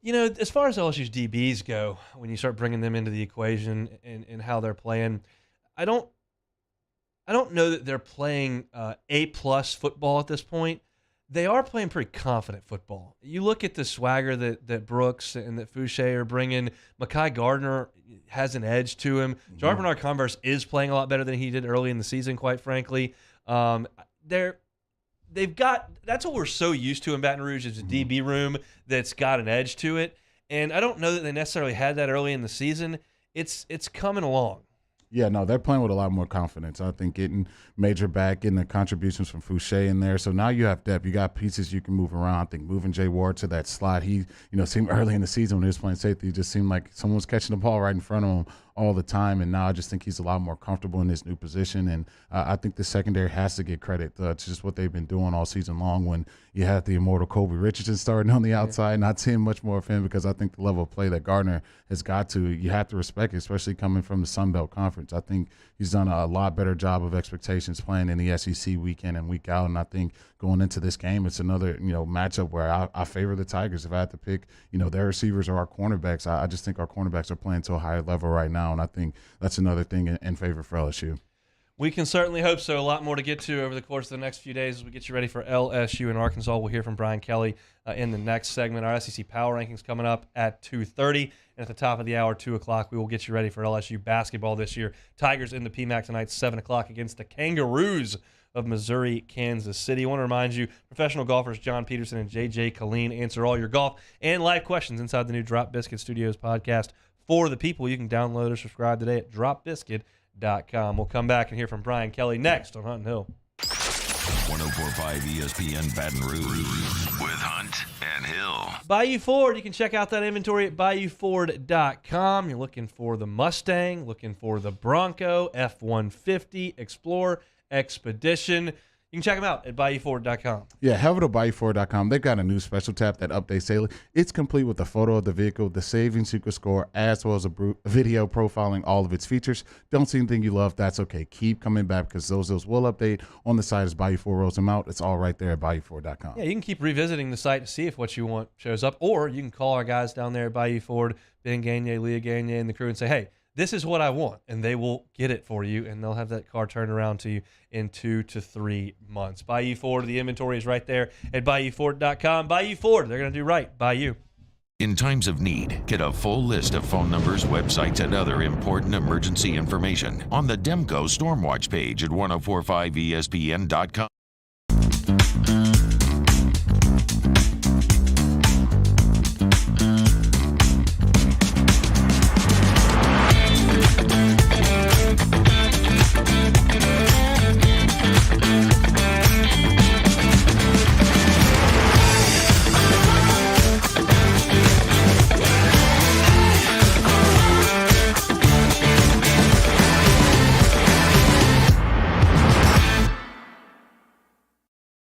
As far as LSU's DBs go, when you start bringing them into the equation and how they're playing, I don't know that they're playing A-plus football at this point. They are playing pretty confident football. You look at the swagger that Brooks and that Fouché are bringing. Mekhi Gardner has an edge to him. Mm-hmm. Jordan Bernard Converse is playing a lot better than he did early in the season, quite frankly. They've got – that's what we're so used to in Baton Rouge, is a DB room that's got an edge to it. And I don't know that they necessarily had that early in the season. It's coming along. Yeah, no, they're playing with a lot more confidence. I think getting Major back, getting the contributions from Fouché in there. So now you have depth. You got pieces you can move around. I think moving Jay Ward to that slot, he, seemed early in the season when he was playing safety, it just seemed like someone was catching the ball right in front of him all the time. And now I just think he's a lot more comfortable in his new position. And I think the secondary has to get credit. It's just what they've been doing all season long. When you have the immortal Kobe Richardson starting on the outside, not seeing much more of him, because I think the level of play that Gardner has got to, you have to respect it, especially coming from the Sun Belt Conference. I think he's done a lot better job of expectations playing in the SEC week in and week out. And I think going into this game, it's another, matchup where I favor the Tigers. If I had to pick, their receivers or our cornerbacks, I just think our cornerbacks are playing to a higher level right now. And I think that's another thing in favor for LSU. We can certainly hope so. A lot more to get to over the course of the next few days as we get you ready for LSU and Arkansas. We'll hear from Brian Kelly in the next segment. Our SEC Power Rankings coming up at 2:30. And at the top of the hour, 2 o'clock, we will get you ready for LSU basketball this year. Tigers in the PMAC tonight, 7 o'clock against the Kangaroos of Missouri, Kansas City. I want to remind you, professional golfers John Peterson and J.J. Colleen answer all your golf and live questions inside the new Drop Biscuit Studios podcast for the people. You can download or subscribe today at dropbiscuit.com. We'll come back and hear from Brian Kelly next on Hunt and Hill. 104.5 ESPN Baton Rouge with Hunt and Hill. Bayou Ford, you can check out that inventory at BayouFord.com. You're looking for the Mustang, looking for the Bronco, F-150, Explorer, Expedition. You can check them out at BayouFord.com. Yeah, head over to BayouFord.com. They've got a new special tab that updates daily. It's complete with a photo of the vehicle, the saving secret score, as well as a video profiling all of its features. Don't see anything you love, that's okay. Keep coming back because those will update on the site as Bayou Ford rolls them out. It's all right there at BayouFord.com. Yeah, you can keep revisiting the site to see if what you want shows up, or you can call our guys down there at Bayou Ford, Ben Gagne, Leah Gagne, and the crew and say, hey, this is what I want, and they will get it for you, and they'll have that car turned around to you in 2 to 3 months. Bayou Ford, the inventory is right there at BayouFord.com. Bayou Ford, they're going to do right by you. In times of need, get a full list of phone numbers, websites, and other important emergency information on the Demco Stormwatch page at 1045ESPN.com.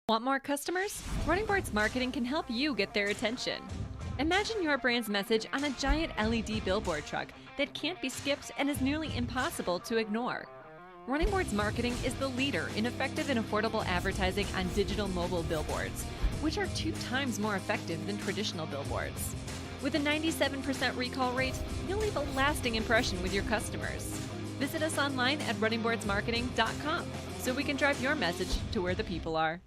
Want more customers? Running Boards Marketing can help you get their attention. Imagine your brand's message on a giant LED billboard truck that can't be skipped and is nearly impossible to ignore. Running Boards Marketing is the leader in effective and affordable advertising on digital mobile billboards, which are 2 times more effective than traditional billboards. With a 97% recall rate, you'll leave a lasting impression with your customers. Visit us online at runningboardsmarketing.com so we can drive your message to where the people are.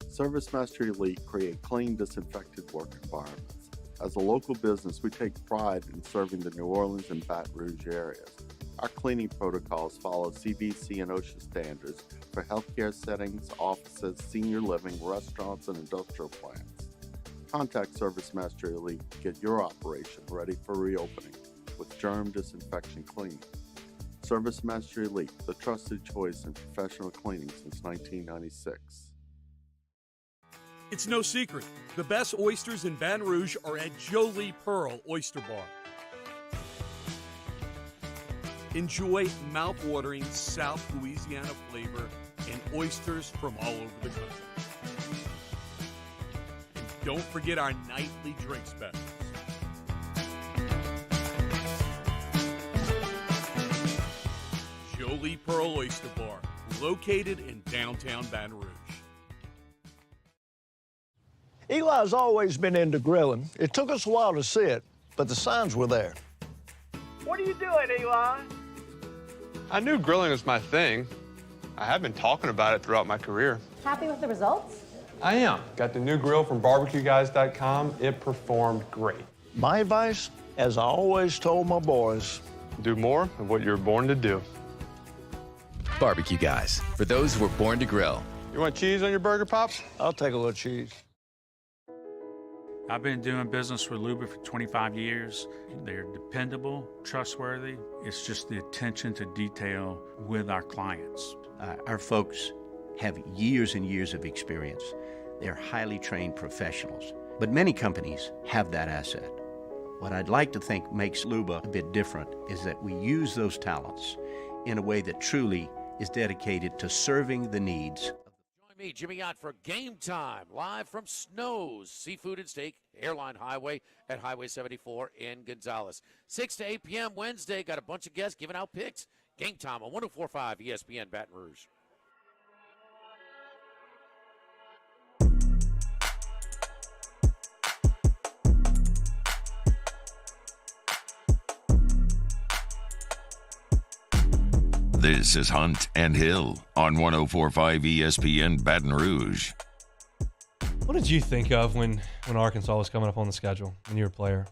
ServiceMaster Elite create clean, disinfected work environments. As a local business, we take pride in serving the New Orleans and Baton Rouge areas. Our cleaning protocols follow CDC and OSHA standards for healthcare settings, offices, senior living, restaurants, and industrial plants. Contact ServiceMaster Elite to get your operation ready for reopening with germ disinfection cleaning. ServiceMaster Elite, the trusted choice in professional cleaning since 1996. It's no secret. The best oysters in Baton Rouge are at Jolie Pearl Oyster Bar. Enjoy mouth-watering South Louisiana flavor and oysters from all over the country. And don't forget our nightly drink specials. Jolie Pearl Oyster Bar, located in downtown Baton Rouge. Eli's always been into grilling. It took us a while to see it, but the signs were there. What are you doing, Eli? I knew grilling was my thing. I have been talking about it throughout my career. Happy with the results? I am. Got the new grill from barbecueguys.com. It performed great. My advice, as I always told my boys, do more of what you're born to do. Barbecue Guys, for those who were born to grill. You want cheese on your burger, Pops? I'll take a little cheese. I've been doing business with Luba for 25 years. They're dependable, trustworthy. It's just the attention to detail with our clients. Our folks have years and years of experience. They're highly trained professionals, but many companies have that asset. What I'd like to think makes Luba a bit different is that we use those talents in a way that truly is dedicated to serving the needs. Join me, Jimmy Ott, for Game Time, live from Snow's Seafood and Steak, Airline Highway at Highway 74 in Gonzales. 6 to 8 p.m. Wednesday, got a bunch of guests giving out picks. Game Time on 104.5 ESPN Baton Rouge. This is Hunt and Hill on 104.5 ESPN Baton Rouge. What did you think of when Arkansas was coming up on the schedule when you were a player?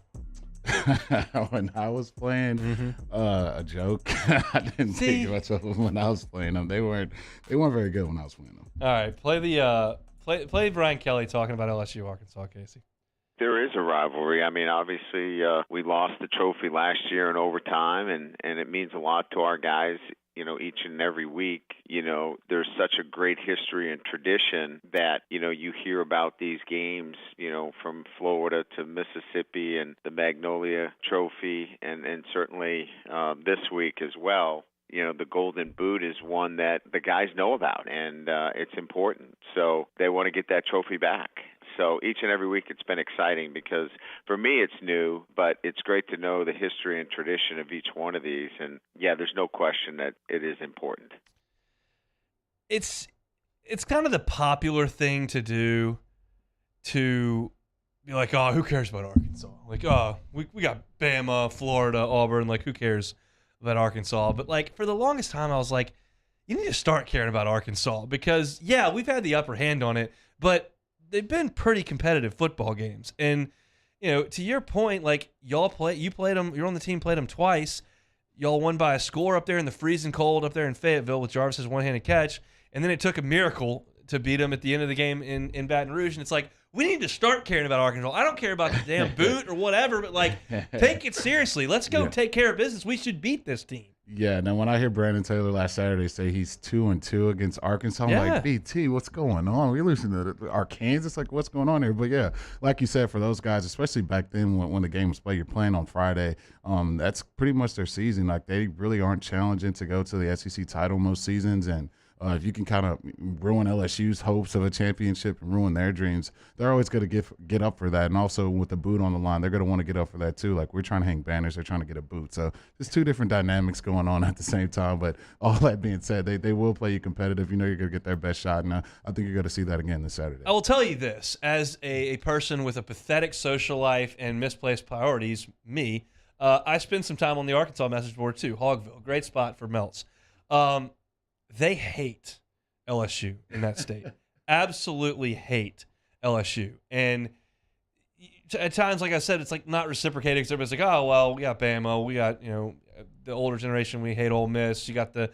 When I was playing, a joke. I didn't think much of them when I was playing them. They weren't very good when I was playing them. All right, play Brian Kelly talking about LSU Arkansas, Casey. There is a rivalry. I mean, obviously, we lost the trophy last year in overtime, and it means a lot to our guys. You know, each and every week, you know, there's such a great history and tradition that, you know, you hear about these games, you know, from Florida to Mississippi and the Magnolia Trophy and certainly this week as well. the Golden Boot is one that the guys know about, and it's important. So they want to get that trophy back. So each and every week it's been exciting because for me it's new, but it's great to know the history and tradition of each one of these. And, yeah, there's no question that it is important. It's kind of the popular thing to do to be like, oh, who cares about Arkansas? Like, oh, we got Bama, Florida, Auburn. Like, who cares about Arkansas? But, like, for the longest time I was like, you need to start caring about Arkansas because, yeah, we've had the upper hand on it, but they've been pretty competitive football games. And, to your point, like, you played them, you're on the team, played them twice. Y'all won by a score up there in the freezing cold up there in Fayetteville with Jarvis's one-handed catch. And then it took a miracle to beat them at the end of the game in Baton Rouge. And it's like, we need to start caring about Arkansas. I don't care about the damn boot or whatever, but, like, take it seriously. Let's go take care of business. We should beat this team. Yeah, now when I hear Brandon Taylor last Saturday say he's 2-2 against Arkansas, I'm like, BT, what's going on? We're losing to Arkansas. Like, what's going on here? But yeah, like you said, for those guys, especially back then when the game was played, you're playing on Friday. That's pretty much their season. Like, they really aren't challenging to go to the SEC title most seasons, and if you can kind of ruin LSU's hopes of a championship and ruin their dreams, they're always going to get up for that. And also with the boot on the line, they're going to want to get up for that too. Like, we're trying to hang banners, they're trying to get a boot. So there's two different dynamics going on at the same time. But all that being said, they will play you competitive. You know you're going to get their best shot. And I think you're going to see that again this Saturday. I will tell you this, as a person with a pathetic social life and misplaced priorities, I spend some time on the Arkansas message board too. Hogville, great spot for melts. They hate LSU in that state. Absolutely hate LSU. And at times, like I said, it's like not reciprocated because everybody's like, oh, well, we got Bama. We got, the older generation. We hate Ole Miss. You got the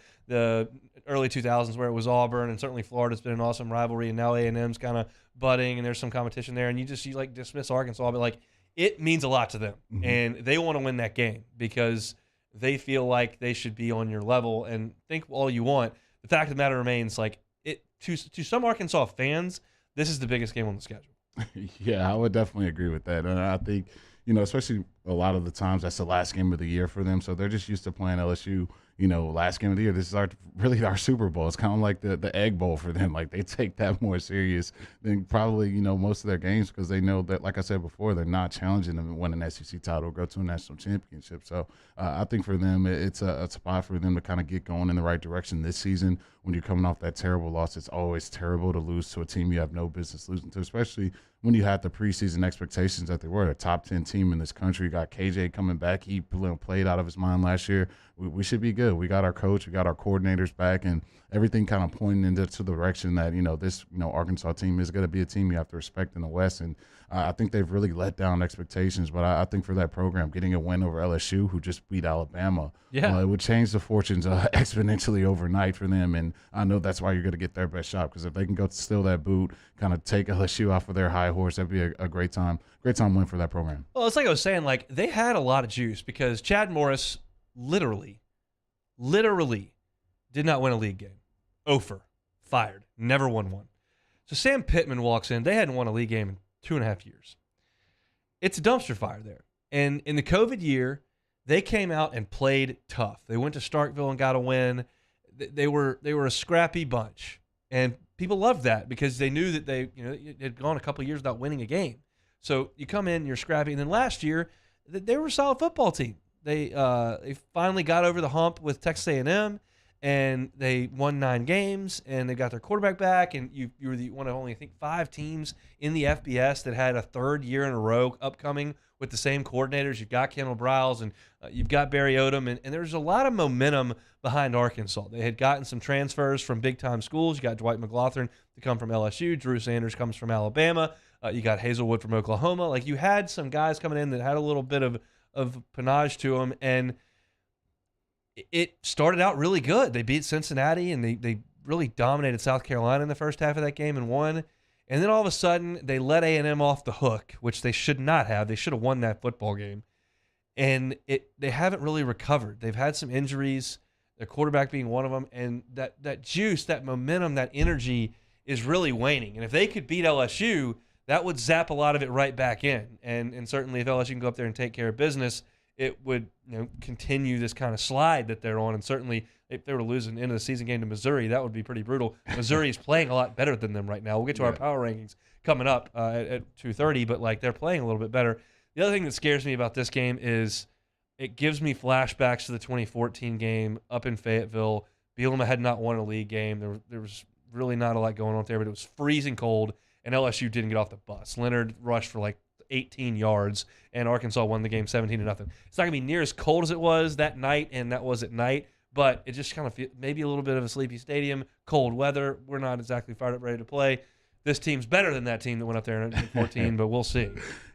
early 2000s where it was Auburn, and certainly Florida's been an awesome rivalry, and now A&M's kind of budding, and there's some competition there. And you dismiss Arkansas, but, like, it means a lot to them. Mm-hmm. And they want to win that game because they feel like they should be on your level. And think all you want. The fact of the matter remains, like, to some Arkansas fans, this is the biggest game on the schedule. Yeah, I would definitely agree with that. And I think, especially a lot of the times that's the last game of the year for them. So they're just used to playing LSU, last game of the year. This is really our Super Bowl. It's kind of like the Egg Bowl for them. Like, they take that more serious than probably, most of their games because they know that, like I said before, they're not challenging them to win an SEC title or go to a national championship. So I think for them, it's a spot for them to kind of get going in the right direction this season. When you're coming off that terrible loss, it's always terrible to lose to a team you have no business losing to, especially when you had the preseason expectations that they were a top 10 team in this country. You got KJ coming back. He played out of his mind last year. We should be good. We got our coach. We got our coordinators back, and everything kind of pointing into the direction that, this, Arkansas team is going to be a team you have to respect in the West. And I think they've really let down expectations. But I think for that program, getting a win over LSU, who just beat Alabama, it would change the fortunes exponentially overnight for them. And I know that's why you're going to get their best shot, because if they can go steal that boot, kind of take LSU off of their high horse, that'd be a great time win for that program. Well, it's like I was saying, like, they had a lot of juice because Chad Morris literally did not win a league game. Ofer, fired, never won one. So Sam Pittman walks in. They hadn't won a league game in 2.5 years. It's a dumpster fire there. And in the COVID year, they came out and played tough. They went to Starkville and got a win. They were a scrappy bunch. And people loved that because they knew that they had gone a couple of years without winning a game. So you come in, you're scrappy. And then last year, they were a solid football team. They finally got over the hump with Texas A&M, and they won 9 games, and they got their quarterback back. And you were one of only, I think, 5 teams in the FBS that had a third year in a row upcoming with the same coordinators. You've got Kendall Briles, and you've got Barry Odom, and there's a lot of momentum behind Arkansas. They had gotten some transfers from big-time schools. You got Dwight McLaughlin to come from LSU. Drew Sanders comes from Alabama. You got Hazelwood from Oklahoma. Like, you had some guys coming in that had a little bit of panache to them, and it started out really good. They beat Cincinnati, and they really dominated South Carolina in the first half of that game and won. And then all of a sudden, they let A&M off the hook, which they should not have. They should have won that football game. And they haven't really recovered. They've had some injuries, their quarterback being one of them, and that juice, that momentum, that energy is really waning. And if they could beat LSU, that would zap a lot of it right back in. And certainly if LSU can go up there and take care of business, it would continue this kind of slide that they're on. And certainly if they were losing into the season game to Missouri, that would be pretty brutal. Missouri is playing a lot better than them right now. We'll get to our power rankings coming up at 2:30, but like they're playing a little bit better. The other thing that scares me about this game is it gives me flashbacks to the 2014 game up in Fayetteville. Bielema had not won a league game. There was really not a lot going on there, but it was freezing cold, and LSU didn't get off the bus. Leonard rushed for like 18 yards, and Arkansas won the game 17-0. It's not going to be near as cold as it was that night, and that was at night, but it just kind of maybe a little bit of a sleepy stadium, cold weather. We're not exactly fired up, ready to play. This team's better than that team that went up there in 2014, but we'll see.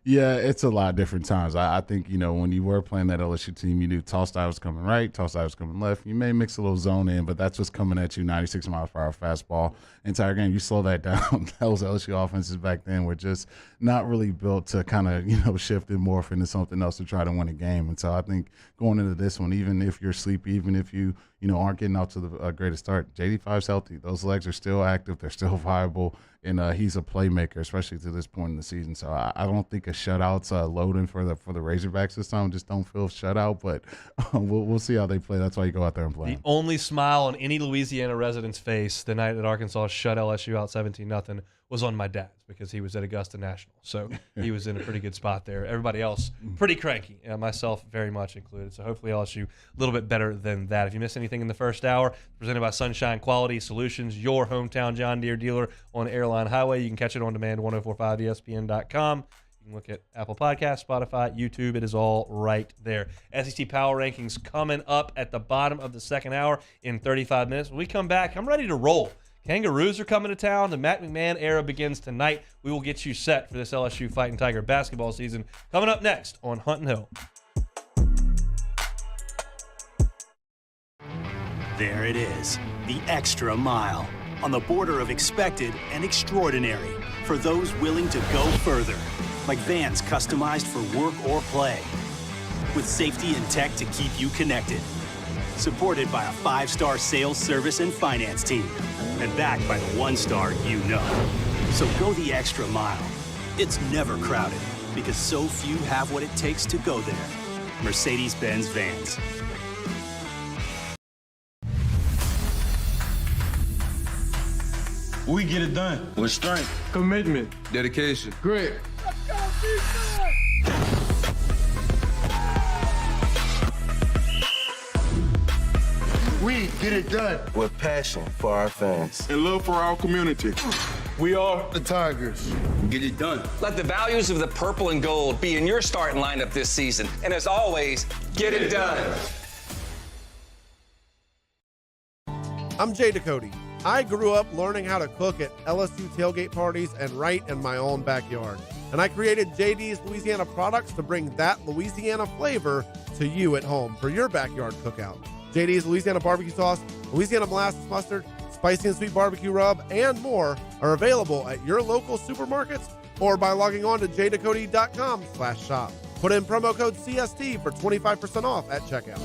Yeah, it's a lot of different times. I think, when you were playing that LSU team, you knew toss style was coming right, toss style was coming left. You may mix a little zone in, but that's what's coming at you, 96 miles per hour fastball. Entire game, you slow that down. Those LSU offenses back then were just not really built to kind of, shift and morph into something else to try to win a game. And so I think going into this one, even if you're sleepy, even if you, aren't getting out to the greatest start, JD5's healthy. Those legs are still active. They're still viable. And he's a playmaker, especially to this point in the season. So I don't think a shutout's loading for the Razorbacks this time. Just don't feel shut out, but we'll see how they play. That's why you go out there and play. The only smile on any Louisiana resident's face the night that Arkansas shut LSU out 17-0 was on my dad's, because he was at Augusta National. So he was in a pretty good spot there. Everybody else pretty cranky, myself very much included. So hopefully LSU a little bit better than that. If you missed anything in the first hour, presented by Sunshine Quality Solutions, your hometown John Deere dealer on Airline Highway. You can catch it on demand, 1045ESPN.com. You can look at Apple Podcasts, Spotify, YouTube. It is all right there. SEC Power Rankings coming up at the bottom of the second hour in 35 minutes. When we come back, I'm ready to roll. Kangaroos are coming to town. The Matt McMahon era begins tonight. We will get you set for this LSU Fighting Tiger basketball season. Coming up next on Huntin' Hill. There it is, the extra mile, on the border of expected and extraordinary, for those willing to go further, like vans customized for work or play, with safety and tech to keep you connected, supported by a 5-star sales, service, and finance team, and backed by the 1-star you know. So go the extra mile. It's never crowded, because so few have what it takes to go there. Mercedes-Benz Vans. We get it done with strength, commitment, dedication, grit. We get it done with passion for our fans and love for our community. We are the Tigers. Get it done. Let the values of the purple and gold be in your starting lineup this season. And as always, get it done. I'm JD Picquel. I grew up learning how to cook at LSU tailgate parties and right in my own backyard. And I created JD's Louisiana products to bring that Louisiana flavor to you at home for your backyard cookout. JD's Louisiana barbecue sauce, Louisiana molasses mustard, spicy and sweet barbecue rub, and more are available at your local supermarkets or by logging on to jdcody.com/shop. Put in promo code CST for 25% off at checkout.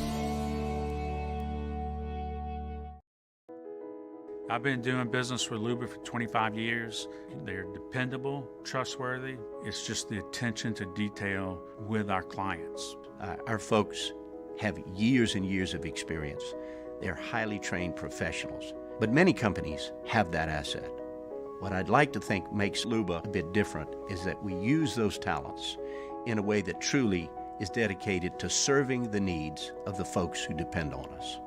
I've been doing business with Luba for 25 years. They're dependable, trustworthy. It's just the attention to detail with our clients. Our folks have years and years of experience. They're highly trained professionals. But many companies have that asset. What I'd like to think makes Luba a bit different is that we use those talents in a way that truly is dedicated to serving the needs of the folks who depend on us.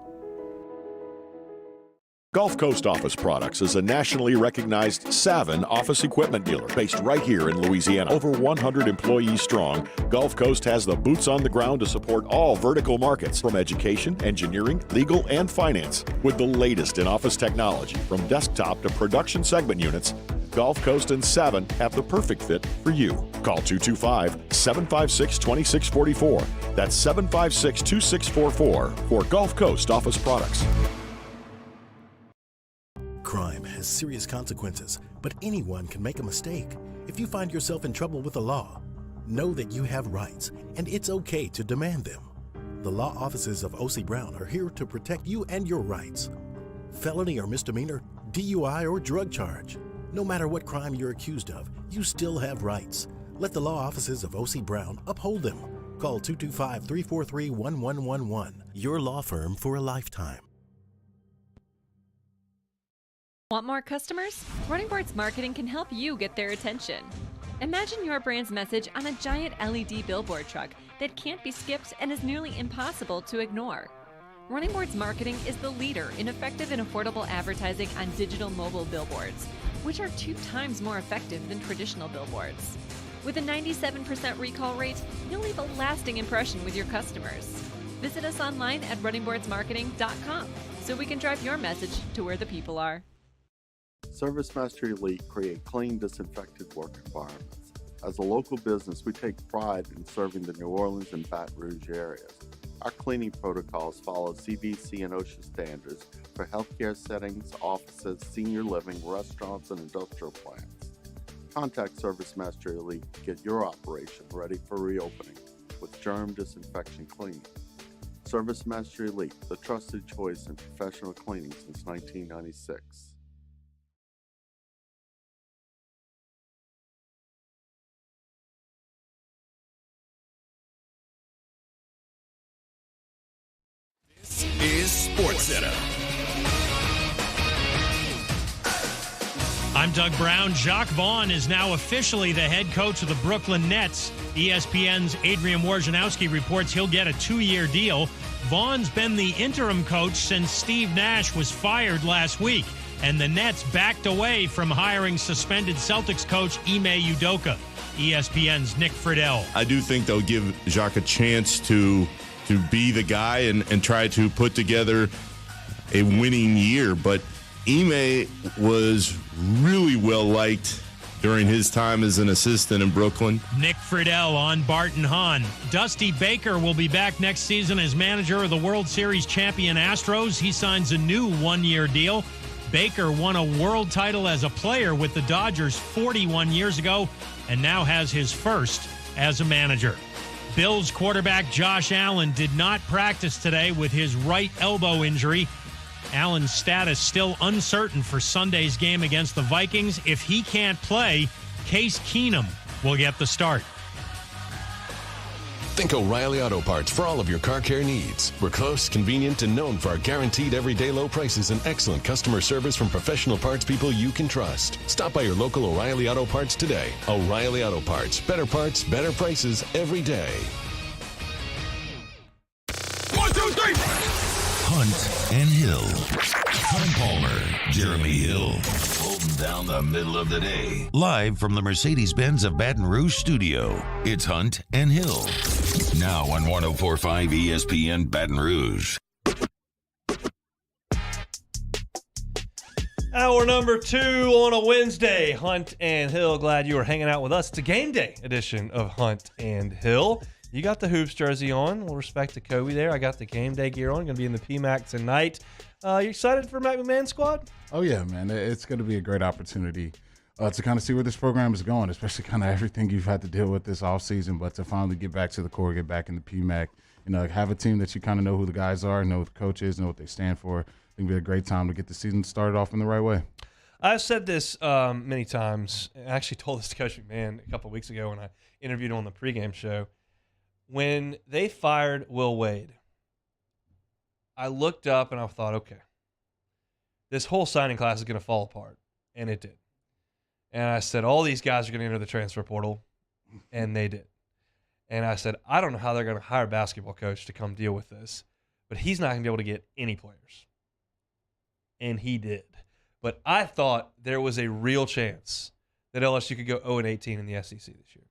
Gulf Coast Office Products is a nationally recognized Savin office equipment dealer based right here in Louisiana. Over 100 employees strong, Gulf Coast has the boots on the ground to support all vertical markets, from education, engineering, legal, and finance. With the latest in office technology, from desktop to production segment units, Gulf Coast and Savin have the perfect fit for you. Call 225-756-2644. That's 756-2644 for Gulf Coast Office Products. Crime has serious consequences, but anyone can make a mistake. If you find yourself in trouble with the law, know that you have rights, and it's okay to demand them. The law offices of O.C. Brown are here to protect you and your rights. Felony or misdemeanor, DUI or drug charge. No matter what crime you're accused of, you still have rights. Let the law offices of O.C. Brown uphold them. Call 225-343-1111. Your law firm for a lifetime. Want more customers? Running Boards Marketing can help you get their attention. Imagine your brand's message on a giant LED billboard truck that can't be skipped and is nearly impossible to ignore. Running Boards Marketing is the leader in effective and affordable advertising on digital mobile billboards, which are 2 times more effective than traditional billboards. With a 97% recall rate, you'll leave a lasting impression with your customers. Visit us online at runningboardsmarketing.com so we can drive your message to where the people are. ServiceMaster Elite create clean, disinfected work environments. As a local business, we take pride in serving the New Orleans and Baton Rouge areas. Our cleaning protocols follow CDC and OSHA standards for healthcare settings, offices, senior living, restaurants, and industrial plants. Contact ServiceMaster Elite to get your operation ready for reopening with germ disinfection cleaning. ServiceMaster Elite, the trusted choice in professional cleaning since 1996. Is SportsCenter. I'm Doug Brown. Jacques Vaughn is now officially the head coach of the Brooklyn Nets. ESPN's Adrian Wojnarowski reports he'll get a 2-year deal. Vaughn's been the interim coach since Steve Nash was fired last week, and the Nets backed away from hiring suspended Celtics coach Ime Udoka. ESPN's Nick Friedel. I do think they'll give Jacques a chance to be the guy and try to put together a winning year. But Ime was really well liked during his time as an assistant in Brooklyn. Nick Friedel on Barton Hahn. Dusty Baker will be back next season as manager of the World Series champion Astros. He signs a new 1-year deal. Baker won a world title as a player with the Dodgers 41 years ago and now has his first as a manager. Bills quarterback Josh Allen did not practice today with his right elbow injury. Allen's status still uncertain for Sunday's game against the Vikings. If he can't play, Case Keenum will get the start. Think O'Reilly Auto Parts for all of your car care needs. We're close, convenient, and known for our guaranteed everyday low prices and excellent customer service from professional parts people you can trust. Stop by your local O'Reilly Auto Parts today. O'Reilly Auto Parts. Better parts, better prices every day. 1, 2, 3! Hunt and Hill. Hunt Palmer, Jeremy Hill, holding down the middle of the day. Live from the Mercedes-Benz of Baton Rouge studio, it's Hunt and Hill. Now on 104.5 ESPN Baton Rouge. Hour number 2 on a Wednesday. Hunt and Hill, glad you are hanging out with us. It's a game day edition of Hunt and Hill. You got the Hoops jersey on. We'll respect to Kobe there. I got the game day gear on. Going to be in the PMAC tonight. You excited for Mac McMahon's squad? Oh, yeah, man. It's going to be a great opportunity to kind of see where this program is going, especially kind of everything you've had to deal with this offseason. But to finally get back to the core, get back in the PMAC, have a team that you kind of know who the guys are, know what the coach is, know what they stand for. I think it'll be a great time to get the season started off in the right way. I've said this many times. I actually told this to Coach McMahon a couple of weeks ago when I interviewed him on the pregame show. When they fired Will Wade, I looked up and I thought, okay, this whole signing class is going to fall apart. And it did. And I said, all these guys are going to enter the transfer portal. And they did. And I said, I don't know how they're going to hire a basketball coach to come deal with this, but he's not going to be able to get any players. And he did. But I thought there was a real chance that LSU could go 0-18 in the SEC this year.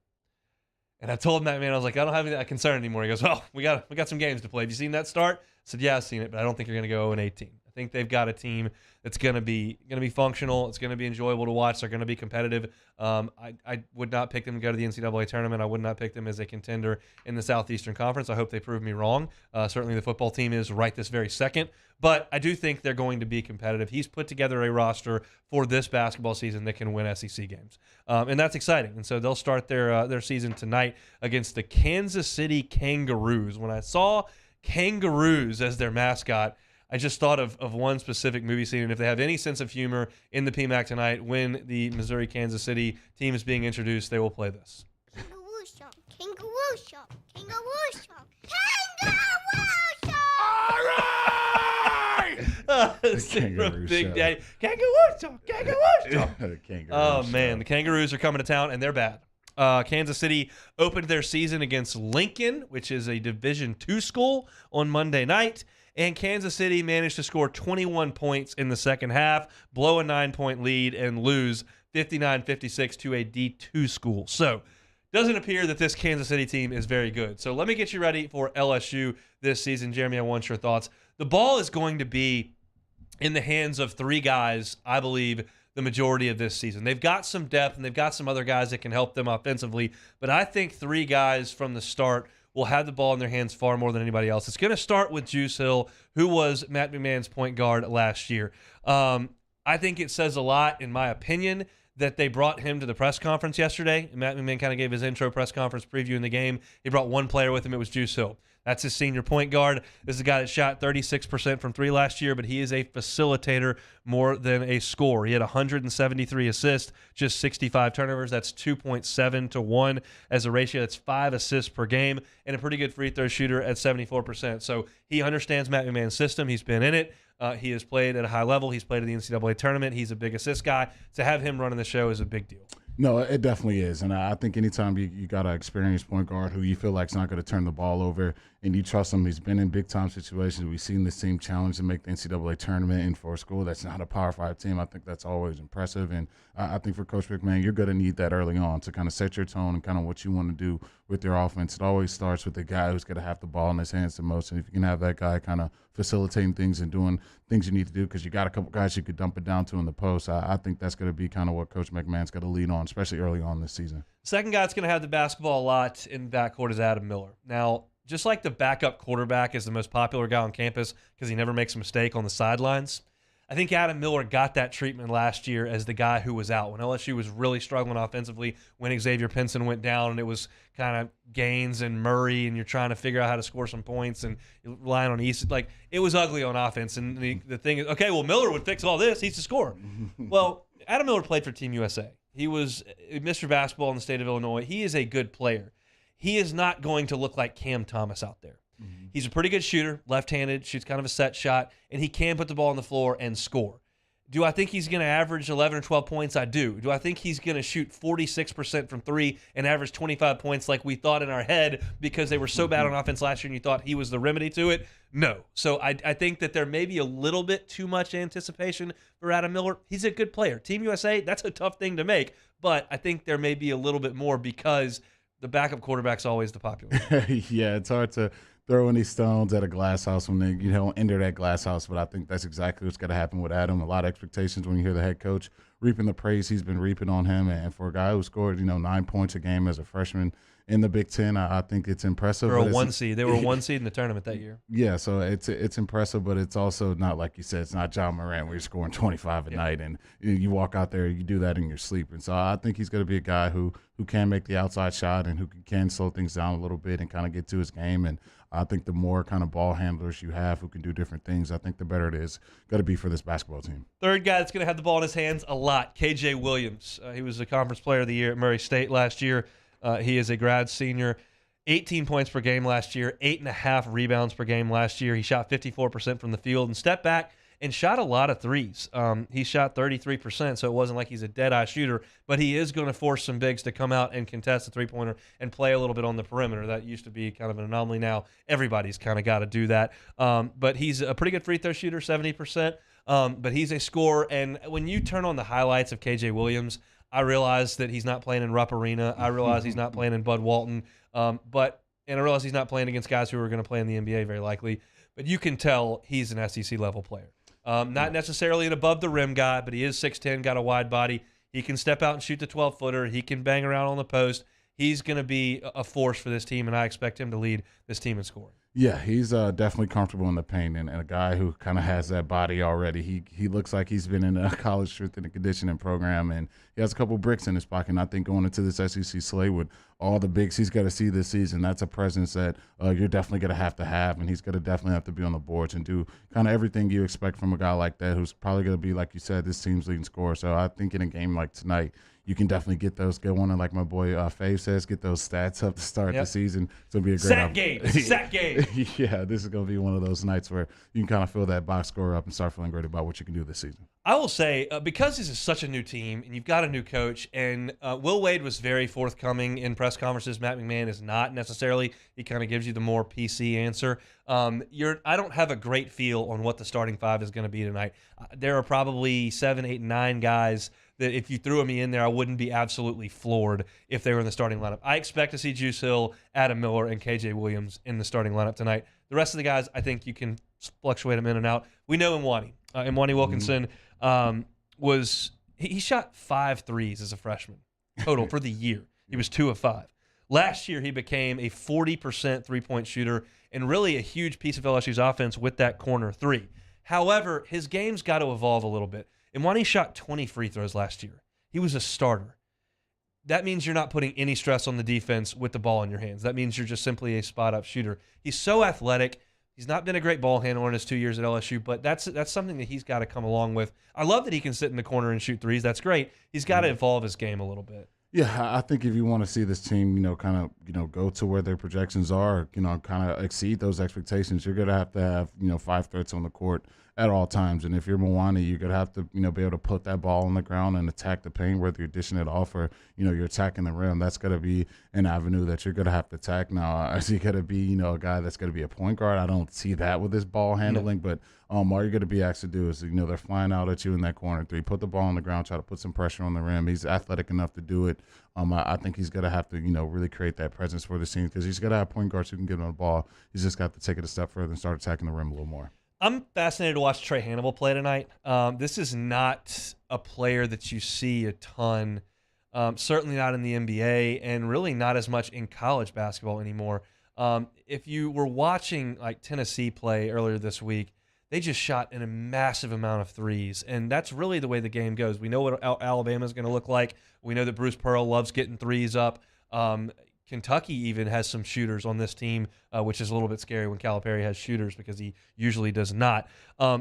And I told Matt, man, I was like, I don't have that concern anymore. He goes, oh, we got some games to play. Have you seen that start? I said, yeah, I've seen it, but I don't think you're going to go 0-18. I think they've got a team that's going to be functional. It's going to be enjoyable to watch. They're going to be competitive. I would not pick them to go to the NCAA tournament. I would not pick them as a contender in the Southeastern Conference. I hope they prove me wrong. Certainly the football team is right this very second. But I do think they're going to be competitive. He's put together a roster for this basketball season that can win SEC games. And that's exciting. And so they'll start their season tonight against the Kansas City Kangaroos. When I saw kangaroos as their mascot, I just thought of one specific movie scene, and if they have any sense of humor in the PMAC tonight, when the Missouri-Kansas City team is being introduced, they will play this. Kangaroo shop, kangaroo shop, kangaroo shop, kangaroo shop! All right! From Big Daddy. Kangaroo talk. Oh, man. The Kangaroos are coming to town, and they're bad. Kansas City opened their season against Lincoln, which is a Division II school, on Monday night. And Kansas City managed to score 21 points in the second half, blow a 9-point lead, and lose 59-56 to a D2 school. So, doesn't appear that this Kansas City team is very good. So, let me get you ready for LSU this season. Jeremy, I want your thoughts. The ball is going to be in the hands of three guys, I believe, the majority of this season. They've got some depth, and they've got some other guys that can help them offensively. But I think three guys from the start will have the ball in their hands far more than anybody else. It's going to start with Juice Hill, who was Matt McMahon's point guard last year. I think it says a lot, in my opinion, that they brought him to the press conference yesterday. Matt McMahon kind of gave his intro press conference previewing the game. He brought one player with him. It was Juice Hill. That's his senior point guard. This is a guy that shot 36% from three last year, but he is a facilitator more than a scorer. He had 173 assists, just 65 turnovers. That's 2.7 to 1 as a ratio. That's 5 assists per game, and a pretty good free throw shooter at 74%. So he understands Matt McMahon's system. He's been in it. He has played at a high level. He's played at the NCAA tournament. He's a big assist guy. To have him running the show is a big deal. No, it definitely is. And I think anytime you got an experienced point guard who you feel like is not going to turn the ball over and you trust him, he's been in big-time situations. We've seen this team challenge to make the NCAA tournament, and for a school that's not a Power 5 team, I think that's always impressive. And I think for Coach McMahon, you're going to need that early on to kind of set your tone and kind of what you want to do with your offense. It always starts with the guy who's going to have the ball in his hands the most. And if you can have that guy kind of facilitating things and doing things you need to do because you got a couple guys you could dump it down to in the post, I think that's going to be kind of what Coach McMahon's going to lead on, especially early on this season. Second guy that's going to have the basketball a lot in the backcourt is Adam Miller. Now, just like the backup quarterback is the most popular guy on campus because he never makes a mistake on the sidelines, I think Adam Miller got that treatment last year as the guy who was out. When LSU was really struggling offensively, when Xavier Pinson went down and it was kind of Gaines and Murray and you're trying to figure out how to score some points and relying on East. Like, it was ugly on offense. And the thing is, okay, well, Miller would fix all this. He's the scorer. Well, Adam Miller played for Team USA. He was Mr. Basketball in the state of Illinois. He is a good player. He is not going to look like Cam Thomas out there. He's a pretty good shooter, left-handed, shoots kind of a set shot, and he can put the ball on the floor and score. Do I think he's going to average 11 or 12 points? I do. Do I think he's going to shoot 46% from three and average 25 points like we thought in our head because they were so bad on offense last year and you thought he was the remedy to it? No. So I think that there may be a little bit too much anticipation for Adam Miller. He's a good player. Team USA, that's a tough thing to make, but I think there may be a little bit more because the backup quarterback's always the popular one. Yeah, it's hard to throw any stones at a glass house when they enter that glass house, but I think that's exactly what's going to happen with Adam. A lot of expectations when you hear the head coach reaping the praise he's been reaping on him, and for a guy who scored 9 points a game as a freshman in the Big Ten, I think it's impressive. They're a 1 seed. They were a 1 seed in the tournament that year. Yeah, so it's impressive, but it's also not like you said. It's not John Morant where you're scoring 25 a night and you walk out there, you do that in your sleep. And so I think he's going to be a guy who can make the outside shot and who can slow things down a little bit and kind of get to his game. And I think the more kind of ball handlers you have who can do different things, I think the better it is going to be for this basketball team. Third guy that's going to have the ball in his hands a lot, KJ Williams. He was the Conference Player of the Year at Murray State last year. He is a grad senior. 18 points per game last year, 8.5 rebounds per game last year. He shot 54% from the field and stepped back and shot a lot of threes. He shot 33%, so it wasn't like he's a dead-eye shooter, but he is going to force some bigs to come out and contest the three-pointer and play a little bit on the perimeter. That used to be kind of an anomaly. Now everybody's kind of got to do that. But he's a pretty good free throw shooter, 70%, but he's a scorer. And when you turn on the highlights of KJ Williams, I realize that he's not playing in Rupp Arena. I realize he's not playing in Bud Walton. And I realize he's not playing against guys who are going to play in the NBA very likely. But you can tell he's an SEC-level player. Not necessarily an above-the-rim guy, but he is 6'10", got a wide body. He can step out and shoot the 12-footer. He can bang around on the post. He's going to be a force for this team, and I expect him to lead this team in scoring. Yeah, he's definitely comfortable in the paint, and a guy who kind of has that body already. He looks like he's been in a college strength and conditioning program, and he has a couple bricks in his pocket. And I think going into this SEC slate with all the bigs he's got to see this season, that's a presence that you're definitely going to have, and he's going to definitely have to be on the boards and do kind of everything you expect from a guy like that who's probably going to be, like you said, this team's leading scorer. So I think in a game like tonight, you can definitely get those good one, and like my boy Fave says, get those stats up to start the season. It's going to be a great Sack game. Yeah, this is going to be one of those nights where you can kind of fill that box score up and start feeling great about what you can do this season. I will say, because this is such a new team and you've got a new coach, and Will Wade was very forthcoming in press conferences. Matt McMahon is not necessarily. He kind of gives you the more PC answer. I don't have a great feel on what the starting five is going to be tonight. There are probably 7, 8, 9 guys that if you threw me in there, I wouldn't be absolutely floored if they were in the starting lineup. I expect to see Juice Hill, Adam Miller, and KJ Williams in the starting lineup tonight. The rest of the guys, I think you can fluctuate them in and out. We know Imwani Wilkinson he shot 5 threes as a freshman total for the year. He was 2 of 5. Last year, he became a 40% three-point shooter and really a huge piece of LSU's offense with that corner 3. However, his game's got to evolve a little bit. Imwani shot 20 free throws last year. He was a starter. That means you're not putting any stress on the defense with the ball in your hands. That means you're just simply a spot-up shooter. He's so athletic. He's not been a great ball handler in his 2 years at LSU, but that's something that he's got to come along with. I love that he can sit in the corner and shoot threes. That's great. He's got to evolve his game a little bit. Yeah, I think if you want to see this team, kind of, go to where their projections are, kind of exceed those expectations, you're going to have, 5 threats on the court at all times. And if you're Imwani, you're going to have to, be able to put that ball on the ground and attack the paint, whether you're dishing it off or, you're attacking the rim. That's going to be an avenue that you're going to have to attack. Now, is he going to be, a guy that's going to be a point guard? I don't see that with his ball handling, but all you're going to be asked to do is, they're flying out at you in that corner 3. Put the ball on the ground, try to put some pressure on the rim. He's athletic enough to do it. I think he's going to have to, really create that presence for the team because he's got to have point guards who can get on the ball. He's just got to take it a step further and start attacking the rim a little more. I'm fascinated to watch Trey Hannibal play tonight. This is not a player that you see a ton, certainly not in the NBA, and really not as much in college basketball anymore. If you were watching like Tennessee play earlier this week, they just shot a massive amount of threes, and that's really the way the game goes. We know what Alabama's going to look like. We know that Bruce Pearl loves getting threes up. Kentucky even has some shooters on this team, which is a little bit scary when Calipari has shooters because he usually does not.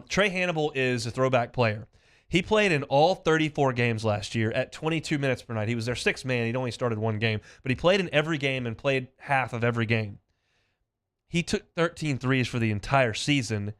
Trey Hannibal is a throwback player. He played in all 34 games last year at 22 minutes per night. He was their 6th man. He'd only started 1 game, but he played in every game and played half of every game. He took 13 threes for the entire season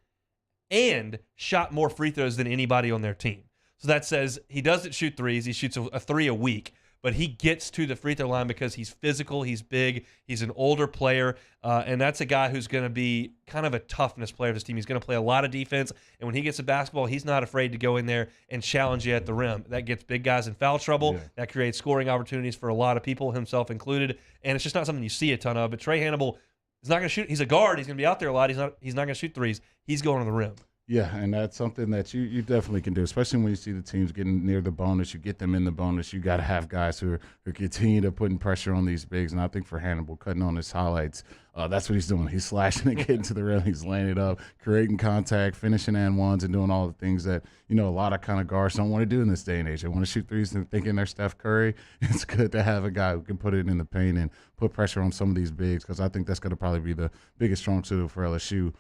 and shot more free throws than anybody on their team. So that says he doesn't shoot threes. He shoots a 3 a week. But he gets to the free throw line because he's physical, he's big, he's an older player, and that's a guy who's going to be kind of a toughness player of this team. He's going to play a lot of defense, and when he gets a basketball, he's not afraid to go in there and challenge you at the rim. That gets big guys in foul trouble. Yeah. That creates scoring opportunities for a lot of people, himself included, and it's just not something you see a ton of. But Trey Hannibal is not going to shoot. He's a guard. He's going to be out there a lot. He's not going to shoot threes. He's going to the rim. Yeah, and that's something that you definitely can do, especially when you see the teams getting near the bonus. You get them in the bonus. You got to have guys who continue to putting pressure on these bigs. And I think for Hannibal, cutting on his highlights, that's what he's doing. He's slashing and getting to the rim. He's laying it up, creating contact, finishing and ones, and doing all the things that, a lot of kind of guards don't want to do in this day and age. They want to shoot threes and thinking they're Steph Curry. It's good to have a guy who can put it in the paint and put pressure on some of these bigs because I think that's going to probably be the biggest strong suit for LSU.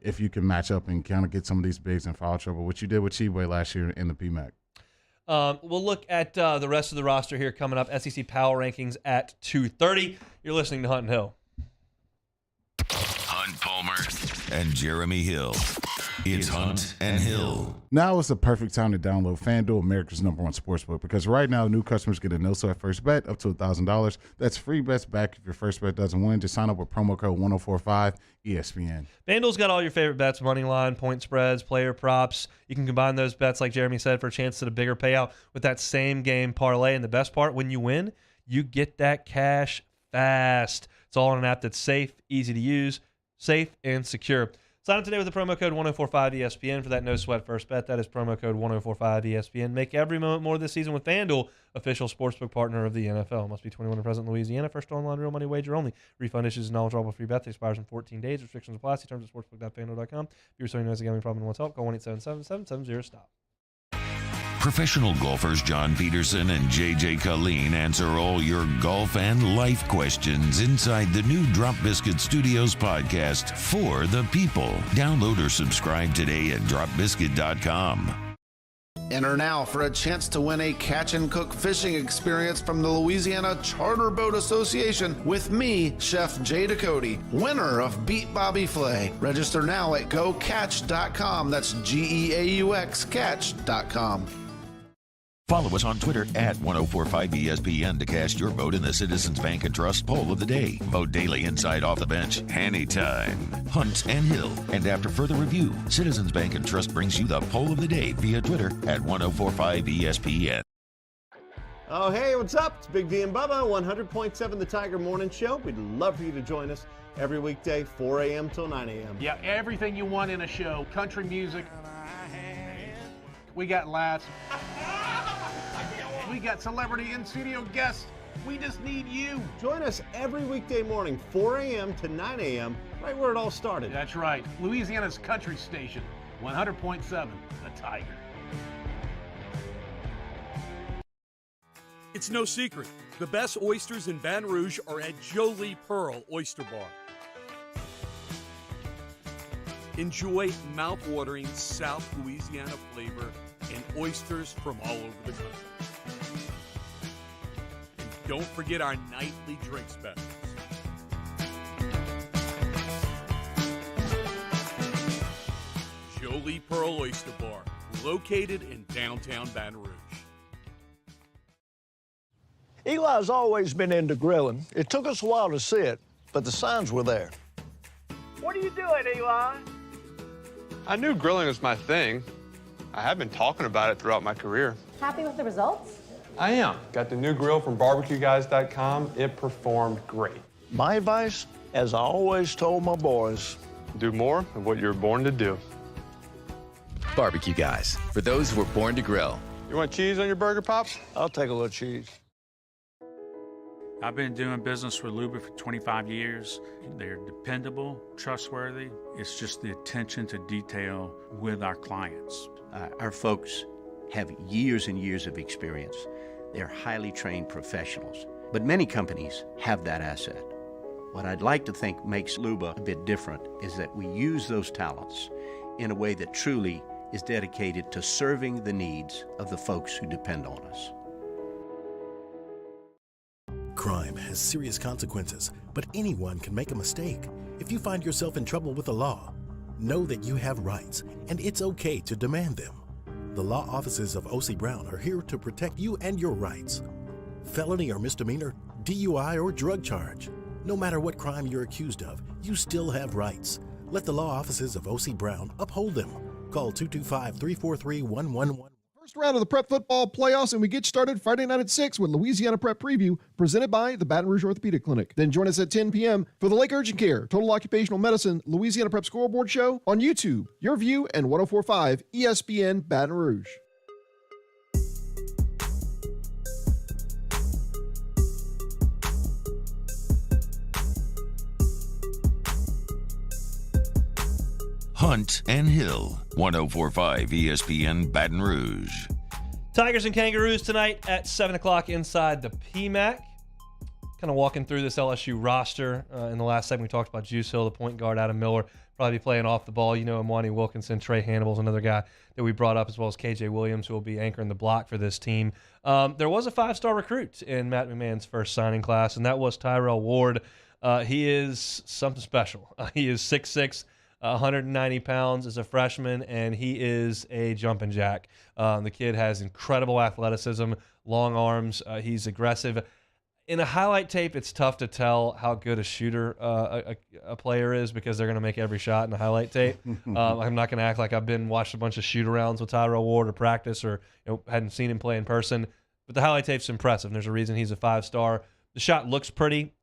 If you can match up and kind of get some of these bigs in foul trouble, which you did with Chibwe last year in the PMAC. We'll look at the rest of the roster here coming up. SEC Power Rankings at 2:30. You're listening to Hunt and Hill. Hunt Palmer and Jeremy Hill. It's Hunt and Hill. Now is the perfect time to download FanDuel, America's #1 sportsbook, because right now new customers get a no-sweat first bet up to $1,000. That's free bets back if your first bet doesn't win. Just sign up with promo code 1045 ESPN. FanDuel's got all your favorite bets: money line, point spreads, player props. You can combine those bets, like Jeremy said, for a chance at a bigger payout with that same game parlay. And the best part, when you win, you get that cash fast. It's all on an app that's safe, easy to use, safe, and secure. Sign up today with the promo code 1045ESPN for that no-sweat first bet. That is promo code 1045ESPN. Make every moment more this season with FanDuel, official sportsbook partner of the NFL. Must be 21 and present in Louisiana. First online real money wager only. Refund issues and knowledgeable free bet that expires in 14 days. Restrictions apply. See terms at sportsbook.fanduel.com. If you're someone who has a gambling problem and wants help, call 1-877-770-STOP. Professional golfers John Peterson and JJ Colleen answer all your golf and life questions inside the new Drop Biscuit Studios podcast for the people. Download or subscribe today at dropbiscuit.com. Enter now for a chance to win a catch and cook fishing experience from the Louisiana Charter Boat Association with me, Chef JD, winner of Beat Bobby Flay. Register now at gocatch.com. That's GEAUX catch.com. Follow us on Twitter at 1045ESPN to cast your vote in the Citizens Bank and Trust Poll of the Day. Vote daily inside Off the Bench, anytime. Hunt and Hill. And after further review, Citizens Bank and Trust brings you the Poll of the Day via Twitter at 1045ESPN. Oh, hey, what's up? It's Big D and Bubba, 100.7 The Tiger Morning Show. We'd love for you to join us every weekday, 4 a.m. till 9 a.m. Yeah, everything you want in a show. Country music. We got laughs. We got celebrity in-studio guests. We just need you. Join us every weekday morning, 4 a.m. to 9 a.m., right where it all started. That's right. Louisiana's country station, 100.7 The Tiger. It's no secret. The best oysters in Baton Rouge are at Jolie Pearl Oyster Bar. Enjoy mouth-watering South Louisiana flavor and oysters from all over the country. And don't forget our nightly drink specials. Jolie Pearl Oyster Bar, located in downtown Baton Rouge. Eli's always been into grilling. It took us a while to see it, but the signs were there. What are you doing, Eli? I knew grilling was my thing. I have been talking about it throughout my career. Happy with the results? I am. Got the new grill from barbecueguys.com. It performed great. My advice, as I always told my boys, do more of what you were born to do. Barbecue Guys, for those who were born to grill. You want cheese on your burger, Pops? I'll take a little cheese. I've been doing business with Luba for 25 years. They're dependable, trustworthy. It's just the attention to detail with our clients. Our folks have years and years of experience. They're highly trained professionals, but many companies have that asset. What I'd like to think makes Luba a bit different is that we use those talents in a way that truly is dedicated to serving the needs of the folks who depend on us. Crime has serious consequences, but anyone can make a mistake. If you find yourself in trouble with the law, know that you have rights, and it's okay to demand them. The law offices of O.C. Brown are here to protect you and your rights. Felony or misdemeanor, DUI or drug charge. No matter what crime you're accused of, you still have rights. Let the law offices of O.C. Brown uphold them. Call 225-343-111. First round of the Prep Football Playoffs, and we get started Friday night at 6 with Louisiana Prep Preview, presented by the Baton Rouge Orthopedic Clinic. Then join us at 10 p.m. for the Lake Urgent Care Total Occupational Medicine Louisiana Prep Scoreboard Show on YouTube, Your View, and 104.5 ESPN Baton Rouge. Hunt and Hill, 104.5 ESPN Baton Rouge. Tigers and Kangaroos tonight at 7 o'clock inside the PMAC. Kind of walking through this LSU roster. In the last segment, we talked about Juice Hill, the point guard, Adam Miller, probably be playing off the ball. You know, Imwani Wilkinson, Trey Hannibal's another guy that we brought up, as well as KJ Williams, who will be anchoring the block for this team. There was a 5-star recruit in Matt McMahon's first signing class, and that was Tyrell Ward. He is something special. He is 6'6", 190 pounds as a freshman, and he is a jumping jack. The kid has incredible athleticism, long arms. He's aggressive. In a highlight tape, it's tough to tell how good a shooter a player is because they're going to make every shot in the highlight tape. I'm not going to act like I've watched a bunch of shoot-arounds with Tyrell Ward or practice or hadn't seen him play in person. But the highlight tape's impressive. There's a reason he's a 5-star. The shot looks pretty.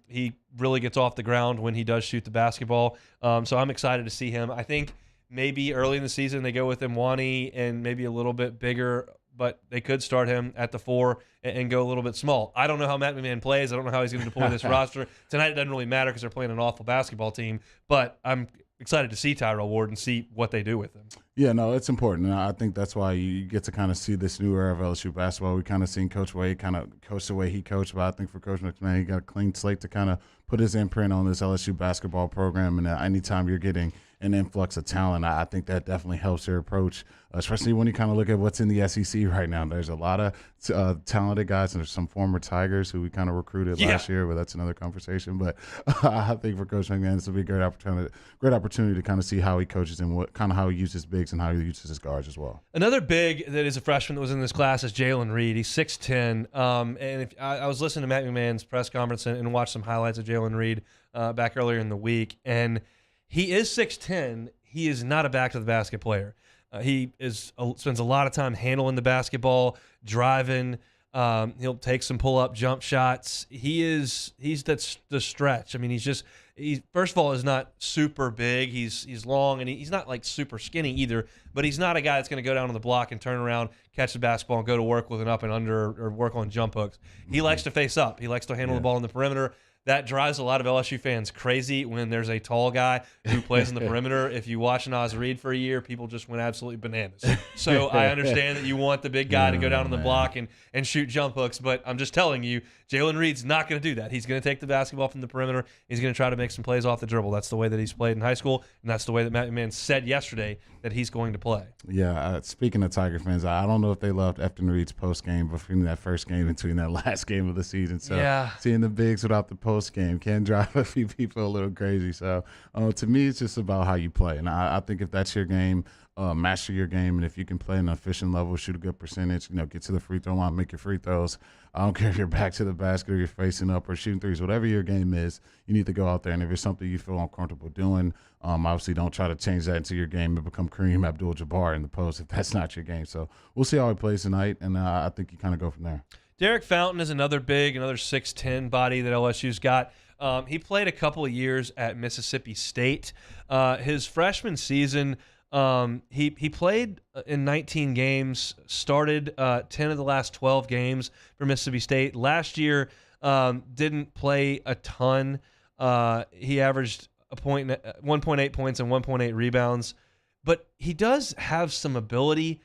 He really gets off the ground when he does shoot the basketball. So I'm excited to see him. I think maybe early in the season they go with Imwani and maybe a little bit bigger, but they could start him at the 4 and go a little bit small. I don't know how Matt McMahon plays. I don't know how he's going to deploy this roster. Tonight it doesn't really matter because they're playing an awful basketball team, but I'm excited to see Tyrell Ward and see what they do with him. Yeah, no, it's important. And I think that's why you get to kind of see this new era of LSU basketball. We kind of seen Coach Wade kind of coach the way he coached, but I think for Coach McMahon, he got a clean slate to kind of put his imprint on this LSU basketball program. And anytime you're getting an influx of talent. I think that definitely helps their approach, especially when you kind of look at what's in the SEC right now. There's a lot of talented guys, and there's some former Tigers who we kind of recruited last year, but that's another conversation. But I think for Coach McMahon, this will be a great opportunity to kind of see how he coaches and how he uses bigs and how he uses his guards as well. Another big that is a freshman that was in this class is Jalen Reed. He's 6'10". And if I was listening to Matt McMahon's press conference and watched some highlights of Jalen Reed back earlier in the week, and he is 6'10". He is not a back-to-the-basket player. He spends a lot of time handling the basketball, driving. He'll take some pull-up jump shots. He's the stretch. I mean, he first of all is not super big. He's long, and he's not like super skinny either. But he's not a guy that's going to go down on the block and turn around, catch the basketball, and go to work with an up and under or work on jump hooks. He likes to face up. He likes to handle the ball on the perimeter. That drives a lot of LSU fans crazy when there's a tall guy who plays on the perimeter. If you watch Naz Reid for a year, people just went absolutely bananas. So I understand that you want the big guy to go down on the block and shoot jump hooks, but I'm just telling you, Jalen Reed's not going to do that. He's going to take the basketball from the perimeter. He's going to try to make some plays off the dribble. That's the way that he's played in high school, and that's the way that Matt McMahon said yesterday that he's going to play. Yeah, speaking of Tiger fans, I don't know if they loved Efton Reed's post game between that first game between that last game of the season. So seeing the bigs without the post game can drive a few people a little crazy. So to me, it's just about how you play, and I think if that's your game, master your game, and if you can play at an efficient level, shoot a good percentage, get to the free throw line, make your free throws. I don't care if you're back to the basket or you're facing up or shooting threes, whatever your game is, you need to go out there. And if it's something you feel uncomfortable doing, obviously don't try to change that into your game and become Kareem Abdul-Jabbar in the post if that's not your game. So we'll see how he plays tonight, and I think you kind of go from there. Derek Fountain is another 6'10" body that LSU's got. He played a couple of years at Mississippi State. His freshman season, he played in 19 games, started 10 of the last 12 games for Mississippi State. Last year, didn't play a ton. He averaged 1.8 points and 1.8 rebounds, but he does have some ability.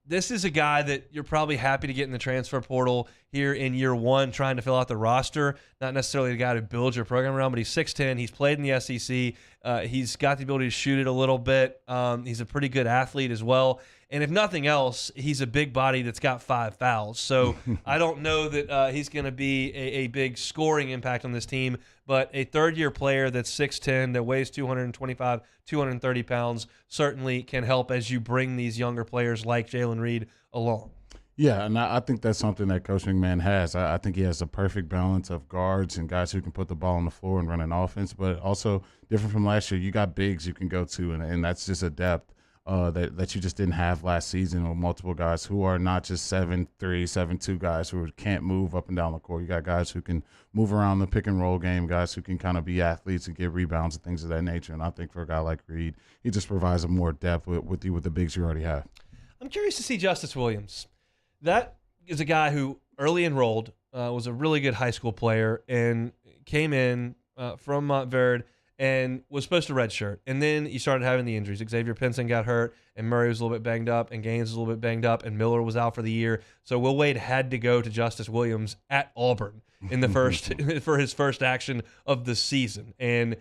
This is a guy that you're probably happy to get in the transfer portal here in year one, trying to fill out the roster. Not necessarily the guy to build your program around, but he's 6'10". He's played in the SEC. He's got the ability to shoot it a little bit. He's a pretty good athlete as well. And if nothing else, he's a big body that's got 5 fouls. So I don't know that he's going to be a big scoring impact on this team, but a third-year player that's 6'10", that weighs 225, 230 pounds, certainly can help as you bring these younger players like Jalen Reed along. Yeah, and I think that's something that Coach McMahon has. I think he has a perfect balance of guards and guys who can put the ball on the floor and run an offense, but also different from last year, you got bigs you can go to, and that's just a depth that you just didn't have last season with multiple guys who are not just 7'3", 7'2" guys who can't move up and down the court. You got guys who can move around the pick and roll game, guys who can kind of be athletes and get rebounds and things of that nature. And I think for a guy like Reed, he just provides a more depth with the bigs you already have. I'm curious to see Justice Williams. That is a guy who early enrolled, was a really good high school player, and came in from Montverde and was supposed to redshirt. And then he started having the injuries. Xavier Pinson got hurt, and Murray was a little bit banged up, and Gaines was a little bit banged up, and Miller was out for the year. So Will Wade had to go to Justice Williams at Auburn in the for his first action of the season. And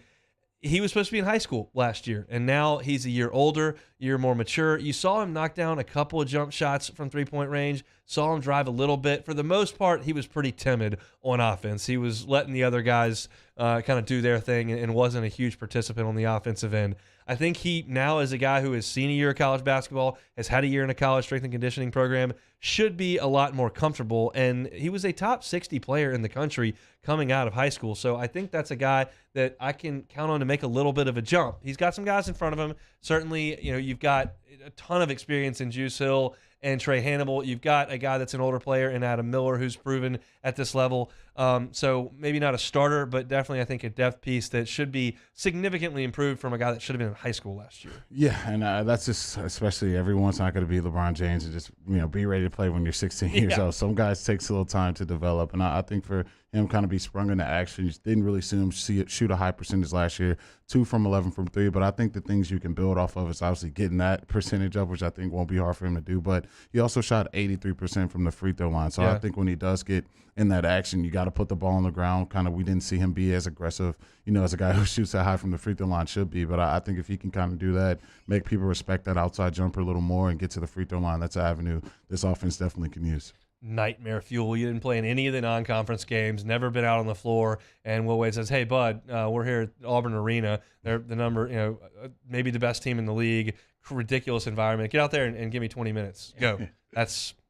he was supposed to be in high school last year, and now he's a year older, a year more mature. You saw him knock down a couple of jump shots from three-point range, saw him drive a little bit. For the most part, he was pretty timid on offense. He was letting the other guys kind of do their thing and wasn't a huge participant on the offensive end. I think he now, as a guy who has seen a year of college basketball, has had a year in a college strength and conditioning program, should be a lot more comfortable. And he was a top 60 player in the country coming out of high school. So I think that's a guy that I can count on to make a little bit of a jump. He's got some guys in front of him. Certainly, you've got a ton of experience in Juice Hill and Trey Hannibal. You've got a guy that's an older player in Adam Miller who's proven at this level. So maybe not a starter, but definitely I think a depth piece that should be significantly improved from a guy that should have been in high school last year. Yeah, and that's just, especially everyone's not going to be LeBron James and just be ready to play when you're 16 years old. Some guys takes a little time to develop, and I think for him kind of be sprung into action. You didn't really see him shoot a high percentage last year, 2 from 11 from 3. But I think the things you can build off of is obviously getting that percentage up, which I think won't be hard for him to do. But he also shot 83% from the free throw line. So I think when he does get in that action, you got to put the ball on the ground. Kind of, we didn't see him be as aggressive, as a guy who shoots that high from the free throw line should be. But I think if he can kind of do that, make people respect that outside jumper a little more and get to the free throw line, that's an avenue this offense definitely can use. Nightmare fuel. You didn't play in any of the non-conference games, never been out on the floor, and Will Wade says, hey, bud, we're here at Auburn Arena. They're the number, maybe the best team in the league, ridiculous environment. Get out there and give me 20 minutes. Go.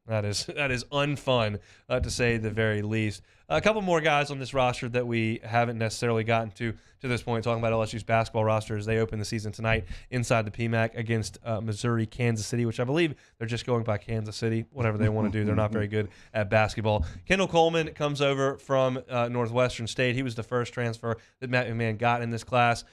That is unfun, to say the very least. A couple more guys on this roster that we haven't necessarily gotten to this point, talking about LSU's basketball roster as they open the season tonight inside the PMAC against Missouri, Kansas City, which I believe they're just going by Kansas City, whatever they want to do. They're not very good at basketball. Kendall Coleman comes over from Northwestern State. He was the first transfer that Matt McMahon got in this class.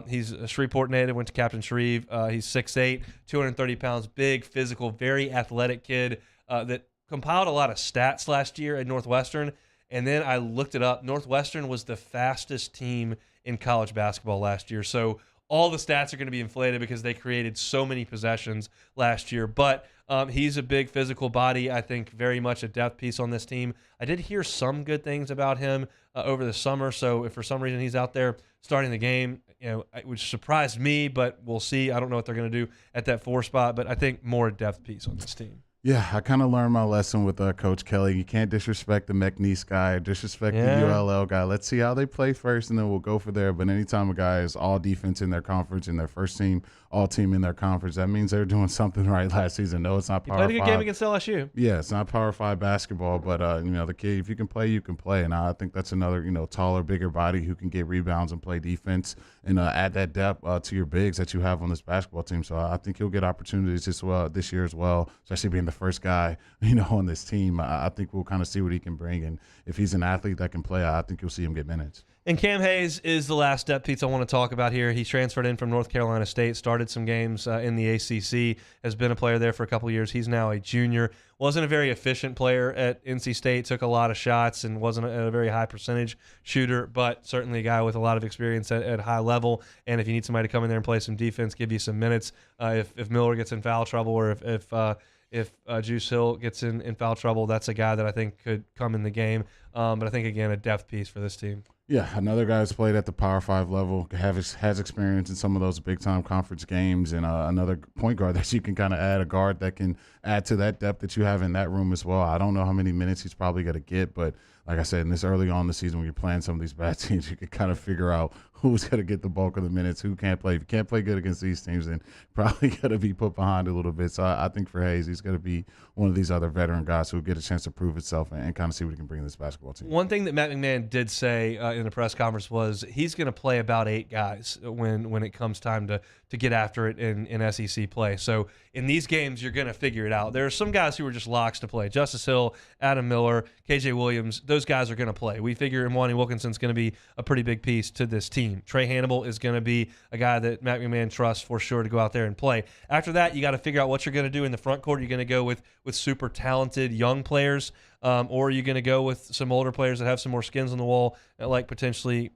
He's a Shreveport native, went to Captain Shreve. He's 6'8", 230 pounds, big, physical, very athletic kid that compiled a lot of stats last year at Northwestern. And then I looked it up. Northwestern was the fastest team in college basketball last year. So all the stats are going to be inflated because they created so many possessions last year. But he's a big physical body, I think very much a depth piece on this team. I did hear some good things about him over the summer. So if for some reason he's out there starting the game, which surprised me, but we'll see. I don't know what they're going to do at that 4 spot, but I think more depth piece on this team. Yeah, I kind of learned my lesson with Coach Kelly. You can't disrespect the McNeese guy, disrespect the ULL guy. Let's see how they play first, and then we'll go for there. But anytime a guy is all defense in their conference, in their first team, all team in their conference, that means they're doing something right last season. No, it's not Power 5. He played a good game against LSU. Yeah, it's not Power 5 basketball, but, the kid, if you can play, you can play. And I think that's another, taller, bigger body who can get rebounds and play defense and add that depth to your bigs that you have on this basketball team. So I think he'll get opportunities this year as well, especially being the first guy, on this team. I think we'll kind of see what he can bring. And if he's an athlete that can play, I think you'll see him get minutes. And Cam Hayes is the last depth piece I want to talk about here. He's transferred in from North Carolina State, started some games in the ACC, has been a player there for a couple of years. He's now a junior. Wasn't a very efficient player at NC State, took a lot of shots and wasn't a very high percentage shooter, but certainly a guy with a lot of experience at high level. And if you need somebody to come in there and play some defense, give you some minutes, if Miller gets in foul trouble or if Juice Hill gets in foul trouble, that's a guy that I think could come in the game. But I think, again, a depth piece for this team. Yeah, another guy who's played at the Power 5 level, has experience in some of those big-time conference games, and another point guard that you can kind of add, a guard that can add to that depth that you have in that room as well. I don't know how many minutes he's probably going to get, but like I said, in this early on in the season when you're playing some of these bad teams, you can kind of figure out who's going to get the bulk of the minutes, who can't play. If you can't play good against these teams, then probably going to be put behind a little bit. So I think for Hayes, he's going to be one of these other veteran guys who will get a chance to prove itself and kind of see what he can bring to this basketball team. One thing that Matt McMahon did say in the press conference was he's going to play about 8 guys when it comes time to get after it in SEC play. So in these games, you're going to figure it out. There are some guys who are just locks to play. Justice Hill, Adam Miller, KJ Williams, those guys are going to play. We figure Imwani Wilkinson's going to be a pretty big piece to this team. Trey Hannibal is going to be a guy that Matt McMahon trusts for sure to go out there and play. After that, you got to figure out what you're going to do in the front court. You're going to go with super talented young players, or are you going to go with some older players that have some more skins on the wall, like potentially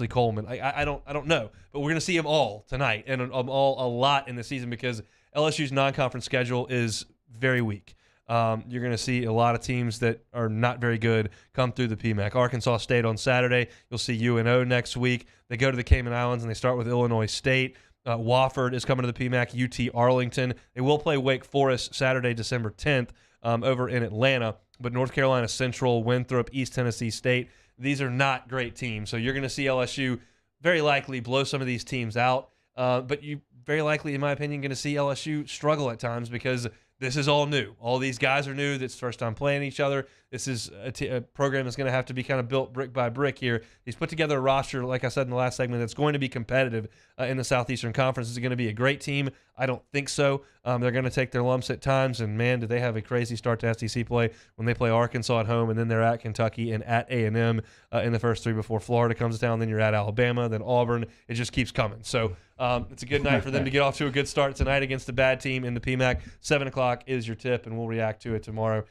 Coleman? I don't know, but we're going to see them all tonight and all a lot in the season because LSU's non-conference schedule is very weak. You're going to see a lot of teams that are not very good come through the PMAC. Arkansas State on Saturday. You'll see UNO next week. They go to the Cayman Islands and they start with Illinois State. Wofford is coming to the PMAC. UT Arlington. They will play Wake Forest Saturday, December 10th over in Atlanta. But North Carolina Central, Winthrop, East Tennessee State, these are not great teams. So you're going to see LSU very likely blow some of these teams out. But you very likely, in my opinion, going to see LSU struggle at times because this is all new. All these guys are new. It's first time playing each other. This is a program that's going to have to be kind of built brick by brick here. He's put together a roster, like I said in the last segment, that's going to be competitive in the Southeastern Conference. Is it going to be a great team? I don't think so. They're going to take their lumps at times, and man, do they have a crazy start to SEC play when they play Arkansas at home, and then they're at Kentucky and at A&M in the first 3 before Florida comes down. Then you're at Alabama, then Auburn. It just keeps coming. So it's a good night for them to get off to a good start tonight against a bad team in the PMAC. 7 o'clock is your tip, and we'll react to it tomorrow.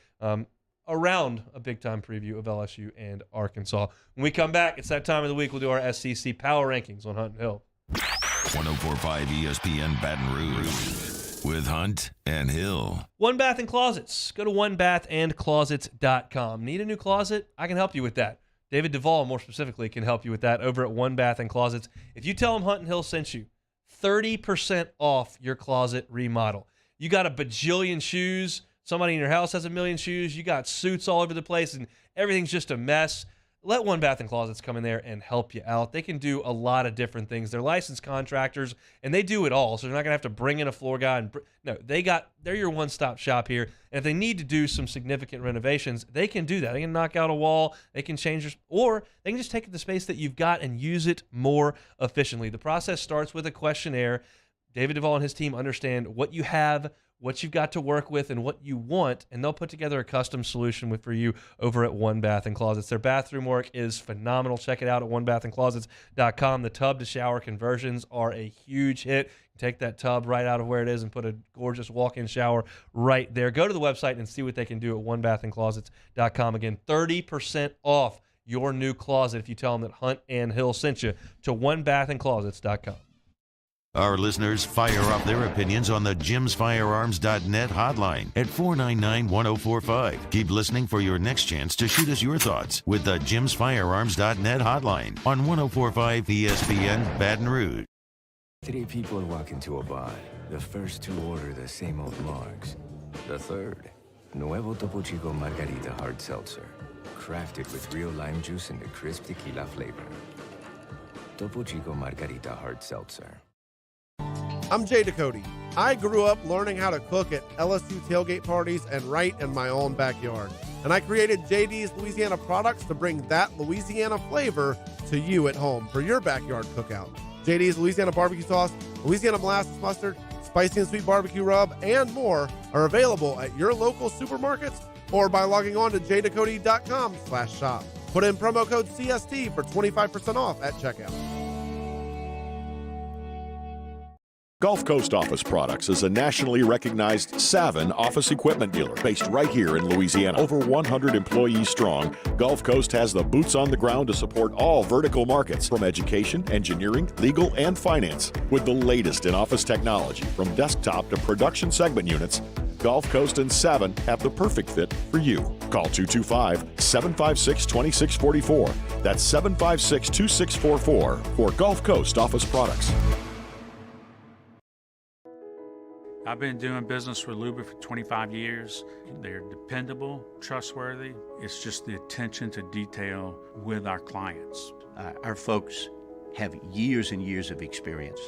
around a big-time preview of LSU and Arkansas. When we come back, it's that time of the week. We'll do our SEC Power Rankings on Hunt and Hill. 104.5 ESPN Baton Rouge with Hunt and Hill. One Bath and Closets. Go to onebathandclosets.com. Need a new closet? I can help you with that. David Duvall, more specifically, can help you with that over at One Bath and Closets. If you tell him Hunt and Hill sent you, 30% off your closet remodel. You got a bajillion shoes. Somebody in your house has a million shoes. You got suits all over the place, and everything's just a mess. Let One Bath and Closets come in there and help you out. They can do a lot of different things. They're licensed contractors, and they do it all. So they're not going to have to bring in a floor guy. They're your one-stop shop here. And if they need to do some significant renovations, they can do that. They can knock out a wall. They can change or they can just take the space that you've got and use it more efficiently. The process starts with a questionnaire. David Duvall and his team understand what you have, what you've got to work with, and what you want, and they'll put together a custom solution for you over at One Bath and Closets. Their bathroom work is phenomenal. Check it out at onebathandclosets.com. The tub-to-shower conversions are a huge hit. You take that tub right out of where it is and put a gorgeous walk-in shower right there. Go to the website and see what they can do at onebathandclosets.com. Again, 30% off your new closet if you tell them that Hunt and Hill sent you to onebathandclosets.com. Our listeners fire off their opinions on the jimsfirearms.net hotline at 499-1045. Keep listening for your next chance to shoot us your thoughts with the jimsfirearms.net hotline on 104.5 ESPN Baton Rouge. Today people walk into a bar. The first two order the same old marks. The third, Nuevo Topo Chico Margarita Hard Seltzer. Crafted with real lime juice and a crisp tequila flavor. Topo Chico Margarita Hard Seltzer. I'm JD Picquel. I grew up learning how to cook at LSU tailgate parties and right in my own backyard. And I created JD's Louisiana products to bring that Louisiana flavor to you at home for your backyard cookout. JD's Louisiana barbecue sauce, Louisiana molasses mustard, spicy and sweet barbecue rub, and more are available at your local supermarkets or by logging on to jdcody.com/shop. Put in promo code CST for 25% off at checkout. Gulf Coast Office Products is a nationally recognized Savin office equipment dealer based right here in Louisiana. Over 100 employees strong, Gulf Coast has the boots on the ground to support all vertical markets from education, engineering, legal, and finance. With the latest in office technology from desktop to production segment units, Gulf Coast and Savin have the perfect fit for you. Call 225-756-2644. That's 756-2644 for Gulf Coast Office Products. I've been doing business with Luba for 25 years. They're dependable, trustworthy. It's just the attention to detail with our clients. Our folks have years and years of experience.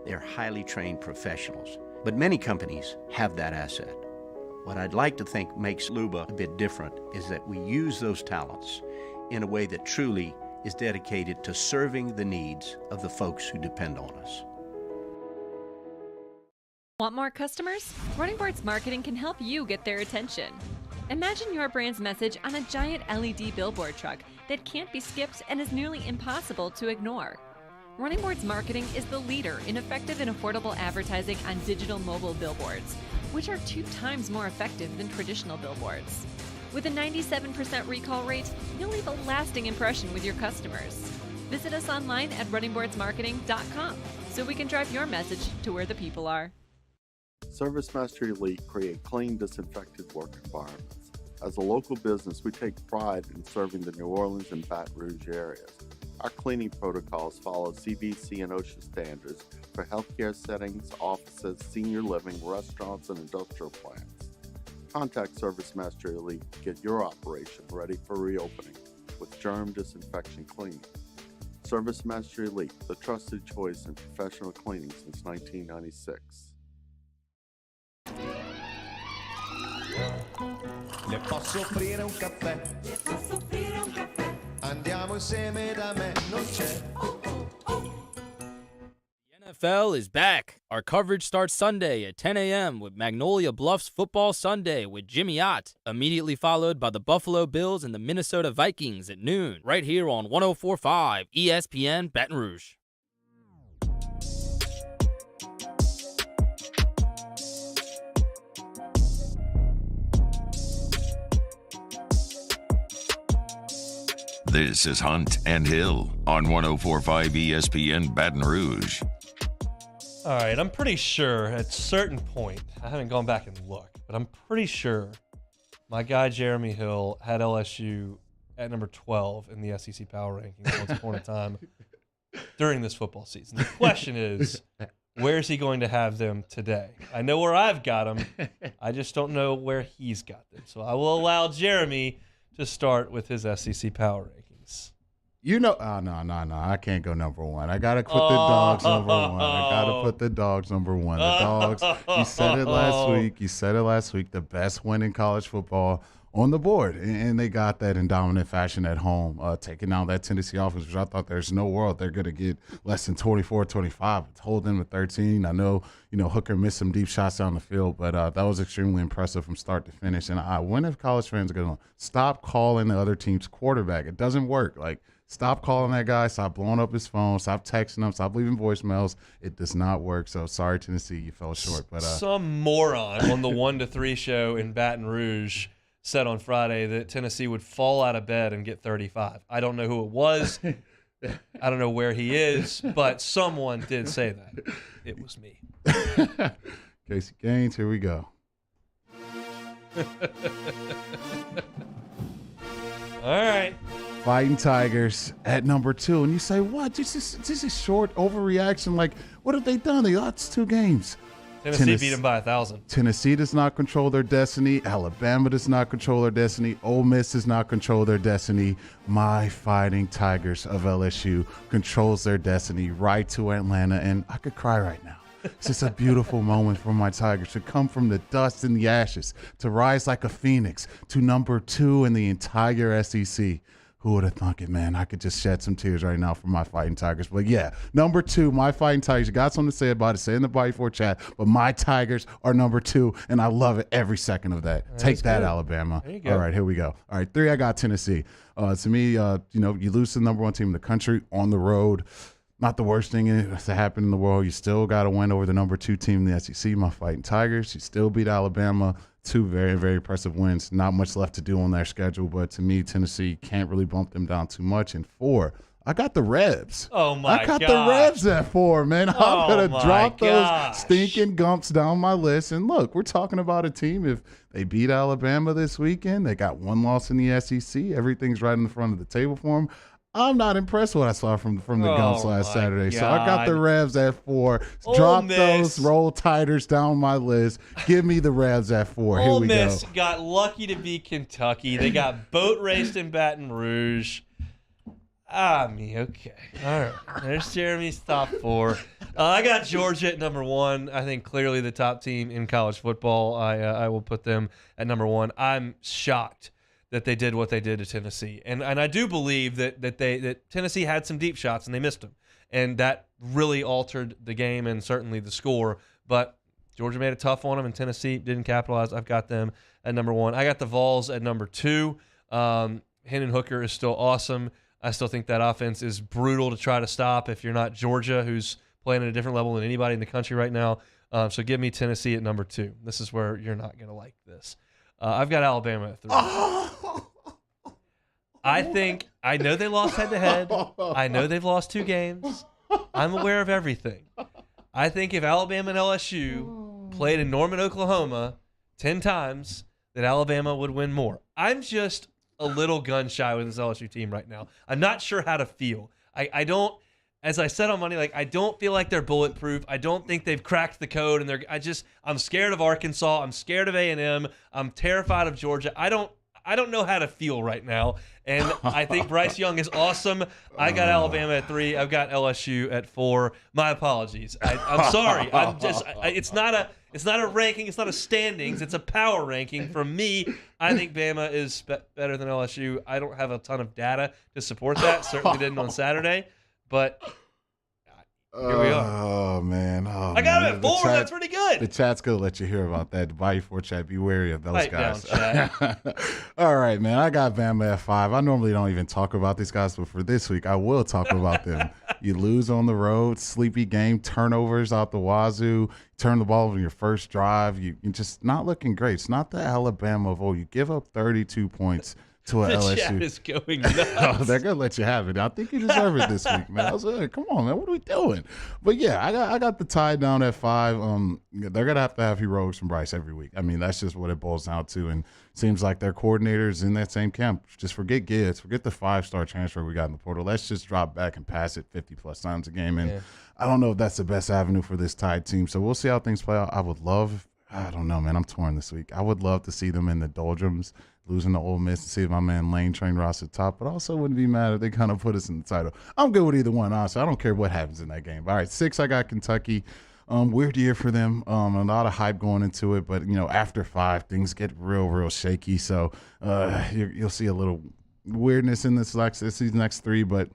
They're highly trained professionals, but many companies have that asset. What I'd like to think makes Luba a bit different is that we use those talents in a way that truly is dedicated to serving the needs of the folks who depend on us. Want more customers? Running Boards Marketing can help you get their attention. Imagine your brand's message on a giant LED billboard truck that can't be skipped and is nearly impossible to ignore. Running Boards Marketing is the leader in effective and affordable advertising on digital mobile billboards, which are 2 times more effective than traditional billboards. With a 97% recall rate, you'll leave a lasting impression with your customers. Visit us online at runningboardsmarketing.com so we can drive your message to where the people are. ServiceMaster Elite create clean, disinfected work environments. As a local business, we take pride in serving the New Orleans and Baton Rouge areas. Our cleaning protocols follow CDC and OSHA standards for healthcare settings, offices, senior living, restaurants, and industrial plants. Contact ServiceMaster Elite to get your operation ready for reopening with germ disinfection cleaning. ServiceMaster Elite, the trusted choice in professional cleaning since 1996. Le posso offrire un caffè? Le posso offrire un caffè? Andiamo insieme da me, non c'è. The NFL is back. Our coverage starts Sunday at 10 a.m. with Magnolia Bluffs Football Sunday with Jimmy Ott, immediately followed by the Buffalo Bills and the Minnesota Vikings at noon, right here on 104.5 ESPN Baton Rouge. This is Hunt and Hill on 104.5 ESPN Baton Rouge. All right, I'm pretty sure at a certain point, I haven't gone back and looked, but I'm pretty sure my guy Jeremy Hill had LSU at number 12 in the SEC Power Rankings once upon a time during this football season. The question is, where is he going to have them today? I know where I've got them. I just don't know where he's got them. So I will allow Jeremy to start with his SEC Power Rankings. No, I can't go number one. I gotta put the dogs number one. I gotta put the dogs number one. The dogs. You said it last week. The best win in college football on the board, and they got that in dominant fashion at home, taking out that Tennessee offense, which I thought there's no world they're going to get less than 24-25. It's holding with 13. I know, Hooker missed some deep shots down the field, but that was extremely impressive from start to finish. And when if college fans are going to stop calling the other team's quarterback? It doesn't work. Stop calling that guy. Stop blowing up his phone. Stop texting him. Stop leaving voicemails. It does not work. So sorry, Tennessee, you fell short. But some moron on the 1 to 3 show in Baton Rouge said on Friday that Tennessee would fall out of bed and get 35. I don't know who it was. I don't know where he is, but someone did say that. It was me. Casey Gaines, here we go. All right. Fighting Tigers at number 2. And you say, what? This is short overreaction. What have they done? They lost 2 games. Tennessee beat them by 1,000. Tennessee does not control their destiny. Alabama does not control their destiny. Ole Miss does not control their destiny. My Fighting Tigers of LSU controls their destiny right to Atlanta, and I could cry right now. It's just a beautiful moment for my Tigers to come from the dust and the ashes, to rise like a phoenix, to number 2 in the entire SEC. Who would have thunk it, man? I could just shed some tears right now for my Fighting Tigers. But yeah, number 2, my Fighting Tigers. You got something to say about it, say in the Bayou 4 chat. But my Tigers are number 2, and I love it every second of that. Take that, good. Alabama. There you go. All right, here we go. All right, 3, I got Tennessee. To me, you lose to the number 1 team in the country on the road. Not the worst thing to happen in the world. You still got to win over the number 2 team in the SEC, my Fighting Tigers. You still beat Alabama. 2 very, very impressive wins. Not much left to do on their schedule, but to me, Tennessee can't really bump them down too much. And 4, I got the Rebs. Oh, my God. I got the Rebs at 4, man. I'm going to drop those stinking gumps down my list. And look, we're talking about a team. If they beat Alabama this weekend, they got 1 loss in the SEC. Everything's right in the front of the table for them. I'm not impressed with what I saw from the Gumps last Saturday. God. So I got the Rebs at 4. Drop those Roll Tiders down my list. Give me the Rebs at 4. Here we go. Ole Miss got lucky to beat Kentucky. They got boat raced in Baton Rouge. Okay. All right. There's Jeremy's top 4. I got Georgia at number 1. I think clearly the top team in college football. I will put them at number 1. I'm shocked that they did what they did to Tennessee. And I do believe that Tennessee had some deep shots and they missed them. And that really altered the game and certainly the score. But Georgia made it tough on them and Tennessee didn't capitalize. I've got them at number 1. I got the Vols at number 2. Hendon Hooker is still awesome. I still think that offense is brutal to try to stop if you're not Georgia, who's playing at a different level than anybody in the country right now. So give me Tennessee at number 2. This is where you're not going to like this. I've got Alabama at 3. I know they lost head-to-head. I know they've lost 2 games. I'm aware of everything. I think if Alabama and LSU played in Norman, Oklahoma 10 times, that Alabama would win more. I'm just a little gun-shy with this LSU team right now. I'm not sure how to feel. I don't, as I said on Monday, I don't feel like they're bulletproof. I don't think they've cracked the code, and I'm scared of Arkansas. I'm scared of A&M. I'm terrified of Georgia. I don't know how to feel right now, and I think Bryce Young is awesome. I got Alabama at 3. I've got LSU at 4. My apologies. I'm sorry. It's not a ranking. It's not a standings. It's a power ranking. For me, I think Bama is better than LSU. I don't have a ton of data to support that. Certainly didn't on Saturday, but here we are. Oh, man. I got him at 4. That's pretty good. The chat's going to let you hear about that. The Bayou 4 chat, be wary of those Pipe guys. down, chat. All right, man. I got Bama at 5. I normally don't even talk about these guys, but for this week, I will talk about them. You lose on the road, sleepy game, turnovers out the wazoo, turn the ball over your first drive. You're just not looking great. It's not the Alabama of old. You give up 32 points to a LSU. The chat is going nuts. Oh, they're gonna let you have it. I think you deserve it this week, man. I was like, come on, man, what are we doing? But yeah, I got the Tide down at 5. They're gonna have to have heroics from Bryce every week. I mean, that's just what it boils down to. And seems like their coordinators in that same camp. Just forget Gibbs, forget the 5-star transfer we got in the portal. Let's just drop back and pass it 50+ times a game. And I don't know if that's the best avenue for this Tide team. So we'll see how things play out. I don't know, man. I'm torn this week. I would love to see them in the doldrums, losing to Ole Miss, and see if my man Lane Train Ross at top, but also wouldn't be mad if they kind of put us in the title. I'm good with either one, honestly. I don't care what happens in that game. All right, 6, I got Kentucky. Weird year for them. A lot of hype going into it, but, after 5, things get real shaky. So you'll see a little weirdness in these next 3, but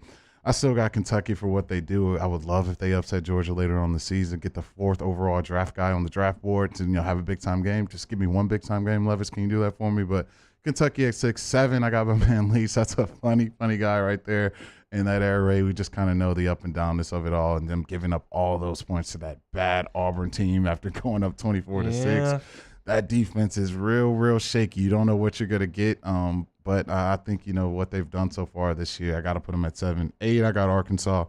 I still got Kentucky for what they do. I would love if they upset Georgia later on in the season, get the 4th overall draft guy on the draft board to have a big-time game. Just give me one big-time game. Levis, can you do that for me? But Kentucky at 6. 7, I got my man Leach. That's a funny guy right there. In that air raid, we just kind of know the up and downness of it all, and them giving up all those points to that bad Auburn team after going up 24-6. That defense is real shaky. You don't know what you're going to get. But I think, what they've done so far this year, I got to put them at 7. 8, I got Arkansas.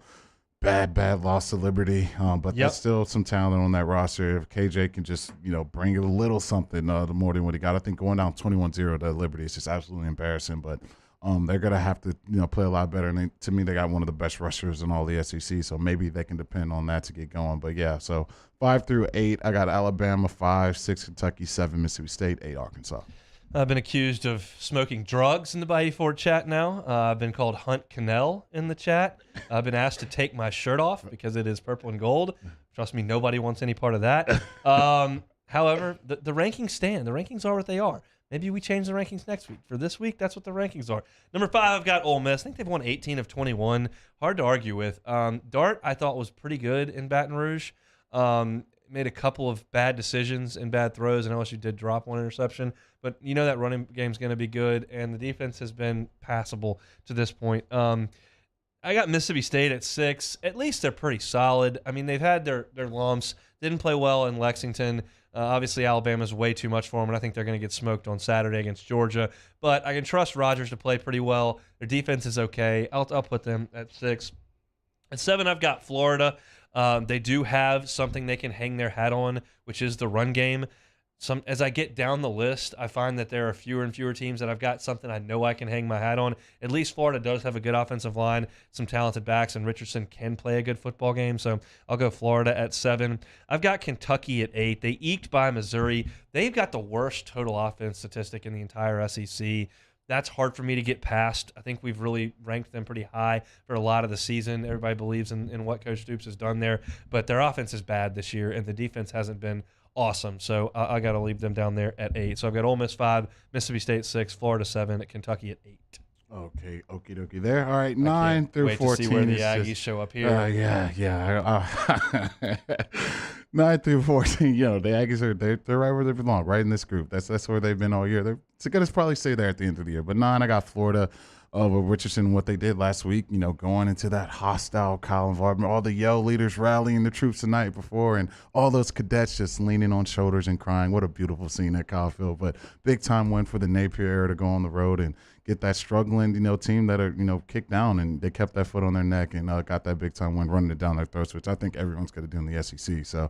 Bad loss to Liberty. But there's still some talent on that roster. If KJ can just, bring it a little something more than what he got. I think going down 21-0 to Liberty is just absolutely embarrassing. But they're going to have to, play a lot better. And to me, they got one of the best rushers in all the SEC. So maybe they can depend on that to get going. But, yeah, so 5 through 8, I got Alabama 5, 6 Kentucky, 7 Mississippi State, 8 Arkansas. I've been accused of smoking drugs in the Bayou Ford chat now. I've been called Hunt Cannell in the chat. I've been asked to take my shirt off because it is purple and gold. Trust me, nobody wants any part of that. However, the rankings stand. The rankings are what they are. Maybe we change the rankings next week. For this week, that's what the rankings are. Number 5, I've got Ole Miss. I think they've won 18 of 21. Hard to argue with. Dart, I thought, was pretty good in Baton Rouge. Made a couple of bad decisions and bad throws, and LSU did drop one interception. But that running game's going to be good, and the defense has been passable to this point. I got Mississippi State at 6. At least they're pretty solid. I mean, they've had their lumps. Didn't play well in Lexington. Obviously, Alabama's way too much for them, and I think they're going to get smoked on Saturday against Georgia. But I can trust Rodgers to play pretty well. Their defense is okay. I'll put them at 6. At 7, I've got Florida. They do have something they can hang their hat on, which is the run game. As I get down the list, I find that there are fewer and fewer teams that I've got something I know I can hang my hat on. At least Florida does have a good offensive line, some talented backs, and Richardson can play a good football game. So I'll go Florida at 7. I've got Kentucky at 8. They eked by Missouri. They've got the worst total offense statistic in the entire SEC. That's hard for me to get past. I think we've really ranked them pretty high for a lot of the season. Everybody believes in what Coach Stoops has done there. But their offense is bad this year, and the defense hasn't been awesome. So I got to leave them down there at 8. So I've got Ole Miss 5, Mississippi State 6, Florida 7, Kentucky at 8. Okay, okie dokie there. All right, 9 through 14. To see where the Aggies show up here. Yeah. 9 through 14. The Aggies they're right where they belong, right in this group. That's where they've been all year. It's going to probably stay there at the end of the year. But 9, I got Florida. With Richardson, what they did last week, going into that hostile Kyle environment, all the Yale leaders rallying the troops the night before, and all those cadets just leaning on shoulders and crying. What a beautiful scene at Kyle Field. But big time win for the Napier era to go on the road and get that struggling, team that are, kicked down, and they kept that foot on their neck and got that big time win running it down their throats, which I think everyone's going to do in the SEC. So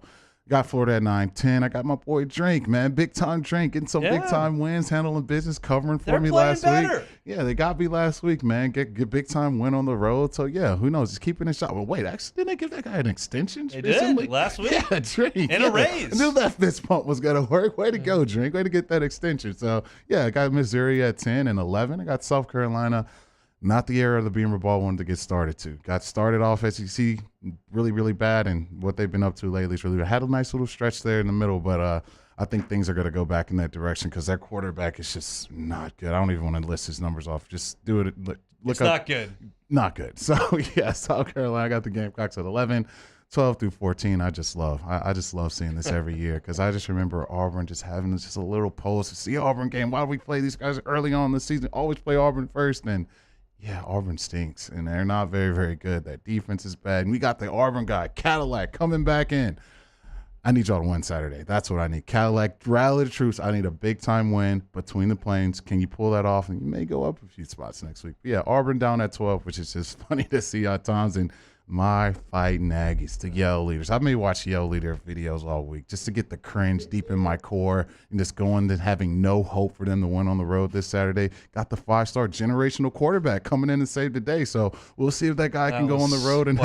got Florida at 9. 10, I got my boy Drink, man. Big time Drink, getting some big time wins, handling business, covering for me last week. Yeah, they got me last week, man. Get big time win on the road. So yeah, who knows? Just keeping it shot. Well, wait, actually, didn't they give that guy an extension? They did last week. Yeah, Drink. And a raise. I knew that fist pump was gonna work. Way to go, Drink. Way to get that extension. So yeah, I got Missouri at 10 and 11. I got South Carolina. Not the era the Beamer Ball wanted to get started to. Got started off SEC really bad, and what they've been up to lately is really bad. Had a nice little stretch there in the middle, but I think things are going to go back in that direction because their quarterback is just not good. I don't even want to list his numbers off. Just do it. Look it's up. Not good. Not good. So, yeah, South Carolina, I got the Gamecocks at 11. 12 through 14, I just love seeing this every year because I just remember Auburn just having just a little pulse. It's the Auburn game. Why do we play these guys early on in the season? Always play Auburn first, and yeah, Auburn stinks, and they're not very, very good. That defense is bad. And we got the Auburn guy, Cadillac, coming back in. I need y'all to win Saturday. That's what I need. Cadillac, rally the troops. I need a big-time win between the Plains. Can you pull that off? And you may go up a few spots next week. But yeah, Auburn down at 12, which is just funny to see at times. And my fighting Aggies, the yell leaders. I may watch yell leader videos all week just to get the cringe deep in my core and just going to having no hope for them to win on the road this Saturday. Got the 5-star generational quarterback coming in and save the day. So we'll see if that guy can go on the road and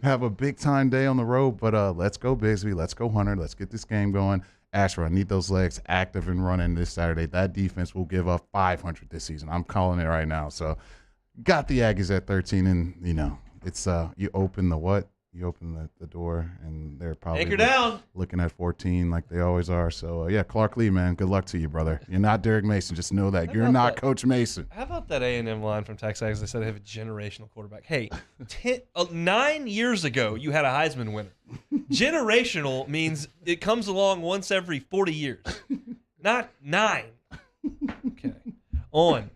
have a big-time day on the road. But let's go Bigsby. Let's go Hunter. Let's get this game going. Asher, I need those legs active and running this Saturday. That defense will give up 500 this season. I'm calling it right now. So got the Aggies at 13, and, you know, it's you open the what? You open the door, and they're probably anchor down looking at 14 like they always are. So, yeah, Clark Lee, man, good luck to you, brother. You're not Derek Mason. Just know that. You're not Coach Mason. How about that A&M line from Texas? They said they have a generational quarterback. Hey, 9 years ago, you had a Heisman winner. Generational means it comes along once every 40 years, not 9. Okay. On.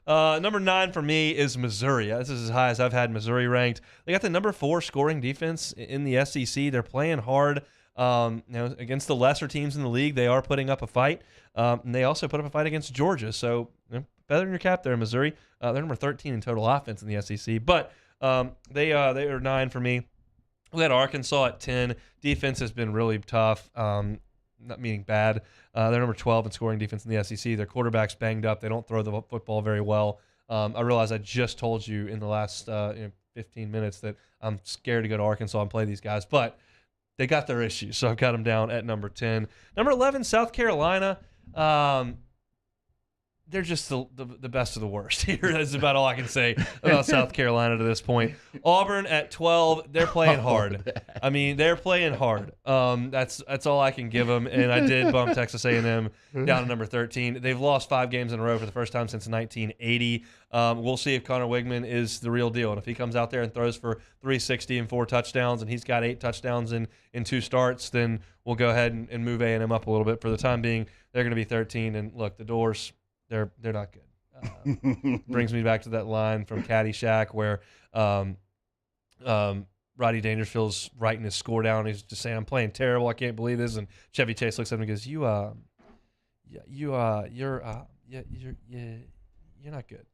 Number 9 for me is Missouri. This is as high as I've had Missouri ranked. They got the number 4 scoring defense in the SEC. They're playing hard. Against the lesser teams in the league, they are putting up a fight. And they also put up a fight against Georgia. So, feather in your cap there, Missouri. They're number 13 in total offense in the SEC. But they are 9 for me. We had Arkansas at 10. Defense has been really tough. Not meaning bad. They're number 12 in scoring defense in the SEC. Their quarterback's banged up. They don't throw the football very well. I realize I just told you in the last 15 minutes that I'm scared to go to Arkansas and play these guys, but they got their issues, so I've got them down at number 10. Number 11, South Carolina. They're just the best of the worst here. That's about all I can say about South Carolina to this point. Auburn at 12, they're playing hard. I mean, they're playing hard. That's all I can give them. And I did bump Texas A&M down to number 13. They've lost 5 games in a row for the first time since 1980. We'll see if Connor Wigman is the real deal. And if he comes out there and throws for 360 and 4 touchdowns, and he's got 8 touchdowns in 2 starts, then we'll go ahead and move A&M up a little bit. For the time being, they're going to be 13. And look, the doors, they're not good. Brings me back to that line from Caddyshack where Rodney Dangerfield's writing his score down. He's just saying, "I'm playing terrible. I can't believe this." And Chevy Chase looks at him and goes, "You're not good."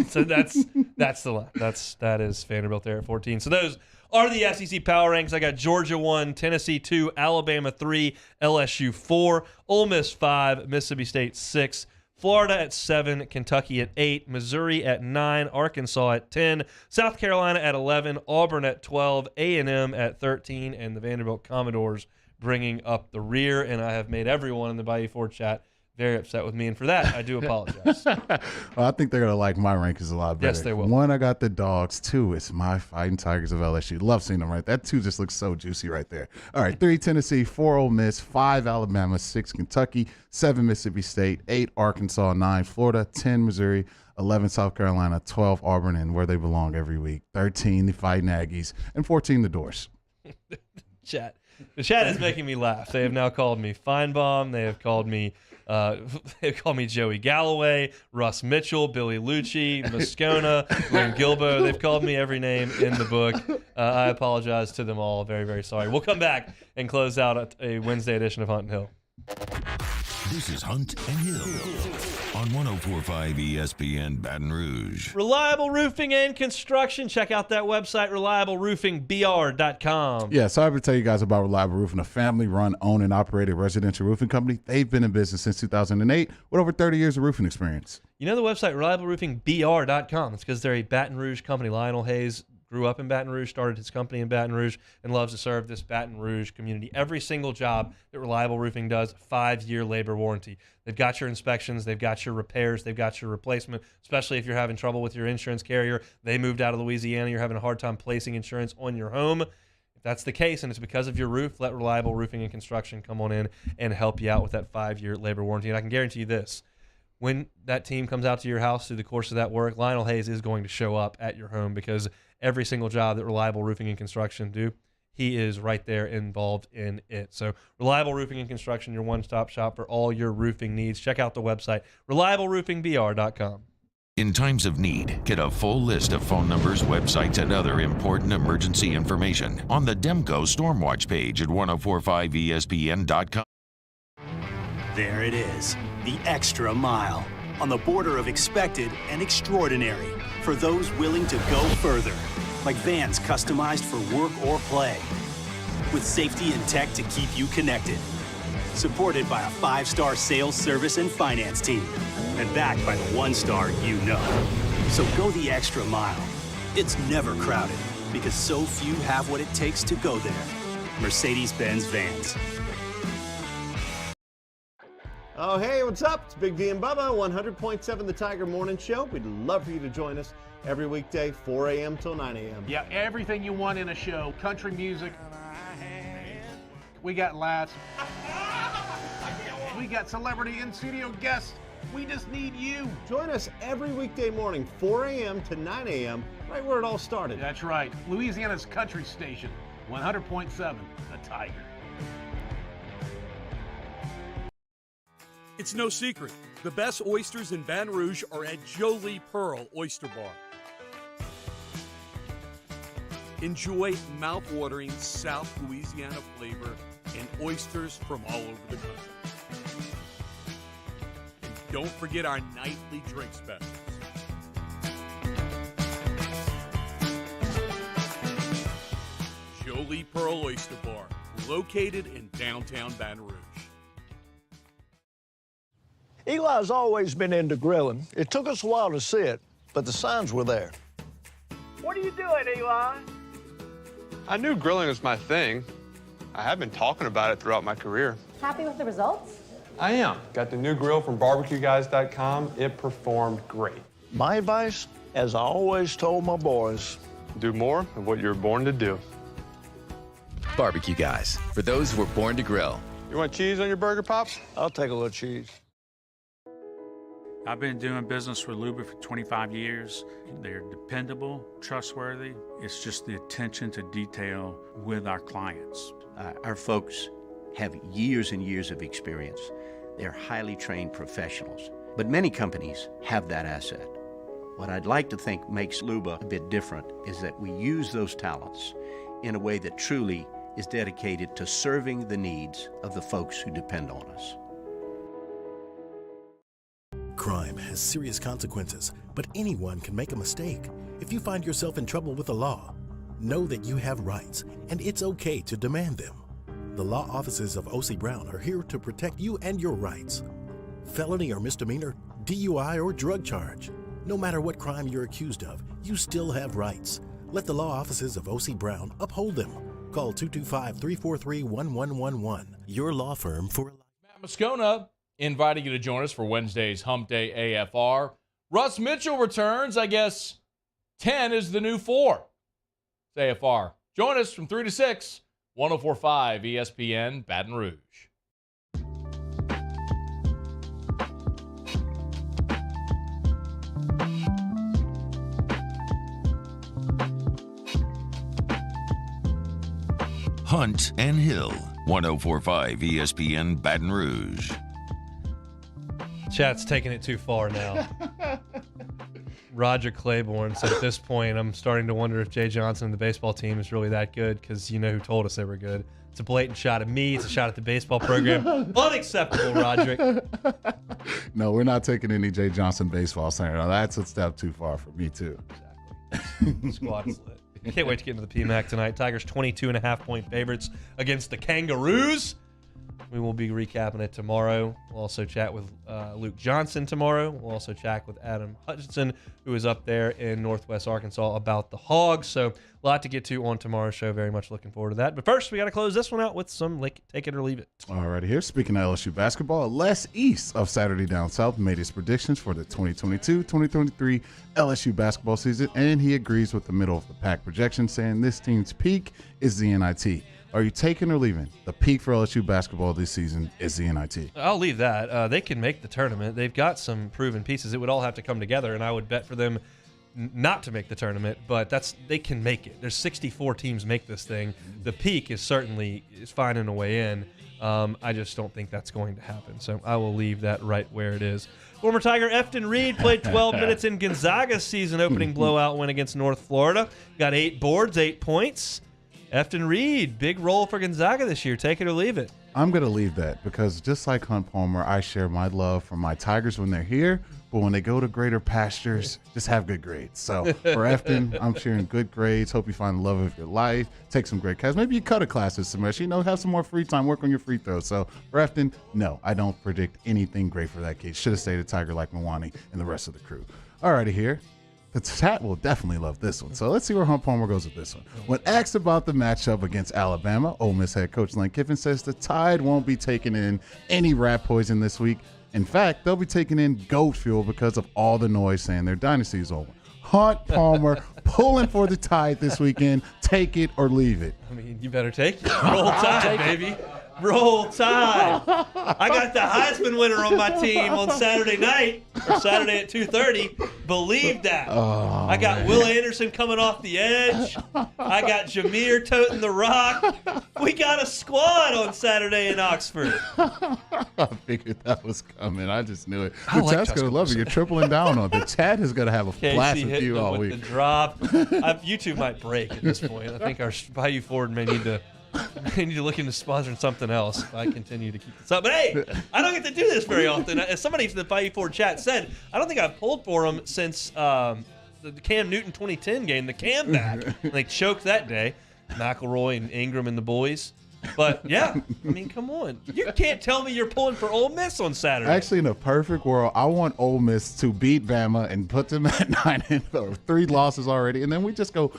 So that's the line. That is Vanderbilt there at 14. So those are the SEC power ranks. I got Georgia 1, Tennessee 2, Alabama 3, LSU 4, Ole Miss 5, Mississippi State 6, Florida at 7, Kentucky at 8, Missouri at 9, Arkansas at 10, South Carolina at 11, Auburn at 12, A&M at 13, and the Vanderbilt Commodores bringing up the rear. And I have made everyone in the Bayou Ford chat very upset with me, and for that, I do apologize. Well, I think they're going to like my rankings a lot better. Yes, they will. 1, I got the Dogs. 2, it's my Fighting Tigers of LSU. Love seeing them right. That 2 just looks so juicy right there. All right, 3, Tennessee, 4, Ole Miss, 5, Alabama, 6, Kentucky, 7, Mississippi State, 8, Arkansas, 9, Florida, 10, Missouri, 11, South Carolina, 12, Auburn, and where they belong every week, 13, the Fighting Aggies, and 14, the Doors. Chat. The chat is making me laugh. They have now called me Feinbaum. They have called me Joey Galloway, Russ Mitchell, Billy Lucci, Moscona, Lynn Gilbo. They've called me every name in the book. I apologize to them all. Very, very sorry. We'll come back and close out a Wednesday edition of Hunt and Hill. This is Hunt and Hill on 104.5 ESPN Baton Rouge. Reliable Roofing and Construction. Check out that website, reliableroofingbr.com. Yeah, so I'm going to tell you guys about Reliable Roofing, a family-run, owned, and operated residential roofing company. They've been in business since 2008 with over 30 years of roofing experience. You know the website, reliableroofingbr.com. It's because they're a Baton Rouge company. Lionel Hayes grew up in Baton Rouge, started his company in Baton Rouge, and loves to serve this Baton Rouge community. Every single job that Reliable Roofing does, 5-year labor warranty. They've got your inspections, they've got your repairs, they've got your replacement, especially if you're having trouble with your insurance carrier. They moved out of Louisiana, you're having a hard time placing insurance on your home. If that's the case and it's because of your roof, let Reliable Roofing and Construction come on in and help you out with that 5-year labor warranty. And I can guarantee you this, when that team comes out to your house through the course of that work, Lionel Hayes is going to show up at your home because every single job that Reliable Roofing and Construction do, he is right there involved in it. So Reliable Roofing and Construction, your one-stop shop for all your roofing needs. Check out the website, reliableroofingbr.com. In times of need, get a full list of phone numbers, websites, and other important emergency information on the Demco Stormwatch page at 1045ESPN.com. There it is, the extra mile, on the border of expected and extraordinary, for those willing to go further, like vans customized for work or play, with safety and tech to keep you connected, supported by a 5-star sales, service, and finance team, and backed by the 1-star you know. So go the extra mile. It's never crowded, because so few have what it takes to go there. Mercedes-Benz Vans. Oh, hey, what's up? It's Big D and Bubba, 100.7 The Tiger Morning Show. We'd love for you to join us every weekday, 4 a.m. till 9 a.m. Yeah, everything you want in a show. Country music. We got laughs. We got celebrity in-studio guests. We just need you. Join us every weekday morning, 4 a.m. to 9 a.m., right where it all started. That's right. Louisiana's country station, 100.7 The Tiger. It's no secret. The best oysters in Baton Rouge are at Jolie Pearl Oyster Bar. Enjoy mouth-watering South Louisiana flavor and oysters from all over the country. And don't forget our nightly drink specials. Jolie Pearl Oyster Bar, located in downtown Baton Rouge. Eli's always been into grilling. It took us a while to see it, but the signs were there. What are you doing, Eli? I knew grilling was my thing. I have been talking about it throughout my career. Happy with the results? I am. Got the new grill from barbecueguys.com. It performed great. My advice, as I always told my boys, do more of what you're born to do. Barbecue Guys, for those who were born to grill. You want cheese on your burger, Pops? I'll take a little cheese. I've been doing business with Luba for 25 years. They're dependable, trustworthy. It's just the attention to detail with our clients. Our folks have years and years of experience. They're highly trained professionals. But many companies have that asset. What I'd like to think makes Luba a bit different is that we use those talents in a way that truly is dedicated to serving the needs of the folks who depend on us. Crime has serious consequences, but anyone can make a mistake. If you find yourself in trouble with the law, know that you have rights, and it's okay to demand them. The law offices of O.C. Brown are here to protect you and your rights. Felony or misdemeanor, DUI or drug charge. No matter what crime you're accused of, you still have rights. Let the law offices of O.C. Brown uphold them. Call 225-343-1111. Your law firm for... Matt Moscona inviting you to join us for Wednesday's Hump Day AFR. Russ Mitchell returns. I guess 10 is the new 4. It's AFR. Join us from 3 to 6, 104.5 ESPN Baton Rouge. Hunt and Hill, 104.5 ESPN Baton Rouge. Chat's taking it too far now. Roger Claiborne said, at this point, I'm starting to wonder if Jay Johnson and the baseball team is really that good, because you know who told us they were good. It's a blatant shot at me. It's a shot at the baseball program. Unacceptable, Roderick. No, we're not taking any Jay Johnson baseball center. Now, that's a step too far for me, too. Exactly. Squad is lit. Can't wait to get into the PMAC tonight. Tigers 22.5-point favorites against the Kangaroos. We will be recapping it tomorrow. We'll also chat with Luke Johnson tomorrow. We'll also chat with Adam Hutchinson, who is up there in Northwest Arkansas, about the Hogs. So a lot to get to on tomorrow's show. Very much looking forward to that. But first, we got to close this one out with some take it or leave it. All righty, here. Speaking of LSU basketball, Les East of Saturday Down South made his predictions for the 2022-2023 LSU basketball season, and he agrees with the middle of the pack projection, saying this team's peak is the NIT. Are you taking or leaving? The peak for LSU basketball this season is the NIT. I'll leave that. They can make the tournament. They've got some proven pieces. It would all have to come together, and I would bet for them not to make the tournament, but they can make it. There's 64 teams make this thing. The peak is finding a way in. I just don't think that's going to happen. So I will leave that right where it is. Former Tiger Efton Reed played 12 minutes in Gonzaga's season opening blowout win against North Florida. Got 8 boards, 8 points. Efton Reed, big role for Gonzaga this year. Take it or leave it. I'm going to leave that because just like Hunt Palmer, I share my love for my Tigers when they're here, but when they go to greater pastures, just have good grades. So for Efton, I'm sharing good grades. Hope you find the love of your life. Take some great classes. Maybe you cut a class this semester. Have some more free time. Work on your free throws. So for Efton, no, I don't predict anything great for that kid. Should have stayed a Tiger like Mwani and the rest of the crew. All righty here. The chat will definitely love this one. So let's see where Hunt Palmer goes with this one. When asked about the matchup against Alabama, Ole Miss head coach Lane Kiffin says the Tide won't be taking in any rat poison this week. In fact, they'll be taking in goat fuel because of all the noise saying their dynasty is over. Hunt Palmer pulling for the Tide this weekend. Take it or leave it. I mean, you better take it. Roll Tide, baby. Roll Tide. I got the Heisman winner on my team on Saturday night, or Saturday at 2:30. Believe that. Oh, I got Will Anderson coming off the edge. I got Jameer toting the rock. We got a squad on Saturday in Oxford. I figured that was coming. I just knew it. I The like chat's going to love it. You're tripling down on it. The chat is going to have a blast with you all week. The drop. YouTube might break at this point. I think our Bayou Ford may need to look into sponsoring something else if I continue to keep this up. But hey, I don't get to do this very often. As somebody from the Bayou Ford chat said, I don't think I've pulled for them since the Cam Newton 2010 game, the Cam back. They choked that day. McElroy and Ingram and the boys. But yeah, I mean, come on. You can't tell me you're pulling for Ole Miss on Saturday. Actually, in a perfect world, I want Ole Miss to beat Bama and put them at 3 losses already, and then we just go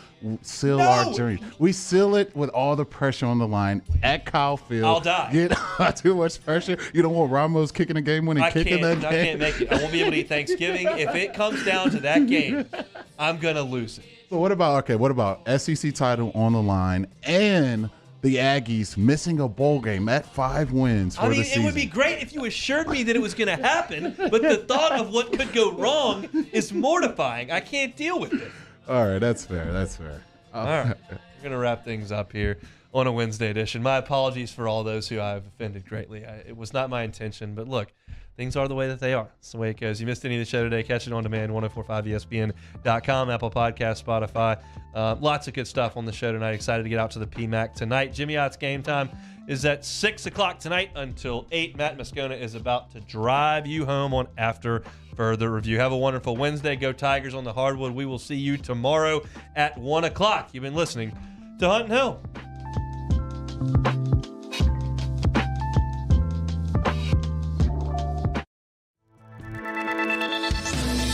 seal our journey. We seal it with all the pressure on the line at Kyle Field. I'll die. Get too much pressure. You don't want Ramos kicking a game winning kick in that game. I can't make it. I won't be able to eat Thanksgiving. If it comes down to that game, I'm gonna lose it. So what about SEC title on the line and the Aggies missing a bowl game at 5 wins for the season? It would be great if you assured me that it was going to happen, but the thought of what could go wrong is mortifying. I can't deal with it. All right, that's fair. All right, we're going to wrap things up here on a Wednesday edition. My apologies for all those who I've offended greatly. It was not my intention, but look, things are the way that they are. It's the way it goes. You missed any of the show today, catch it on demand, 1045ESPN.com, Apple Podcasts, Spotify. Lots of good stuff on the show tonight. Excited to get out to the PMAC tonight. Jimmy Ott's game time is at 6 o'clock tonight until 8. Matt Moscona is about to drive you home on After Further Review. Have a wonderful Wednesday. Go Tigers on the hardwood. We will see you tomorrow at 1 o'clock. You've been listening to Hunt and Hill.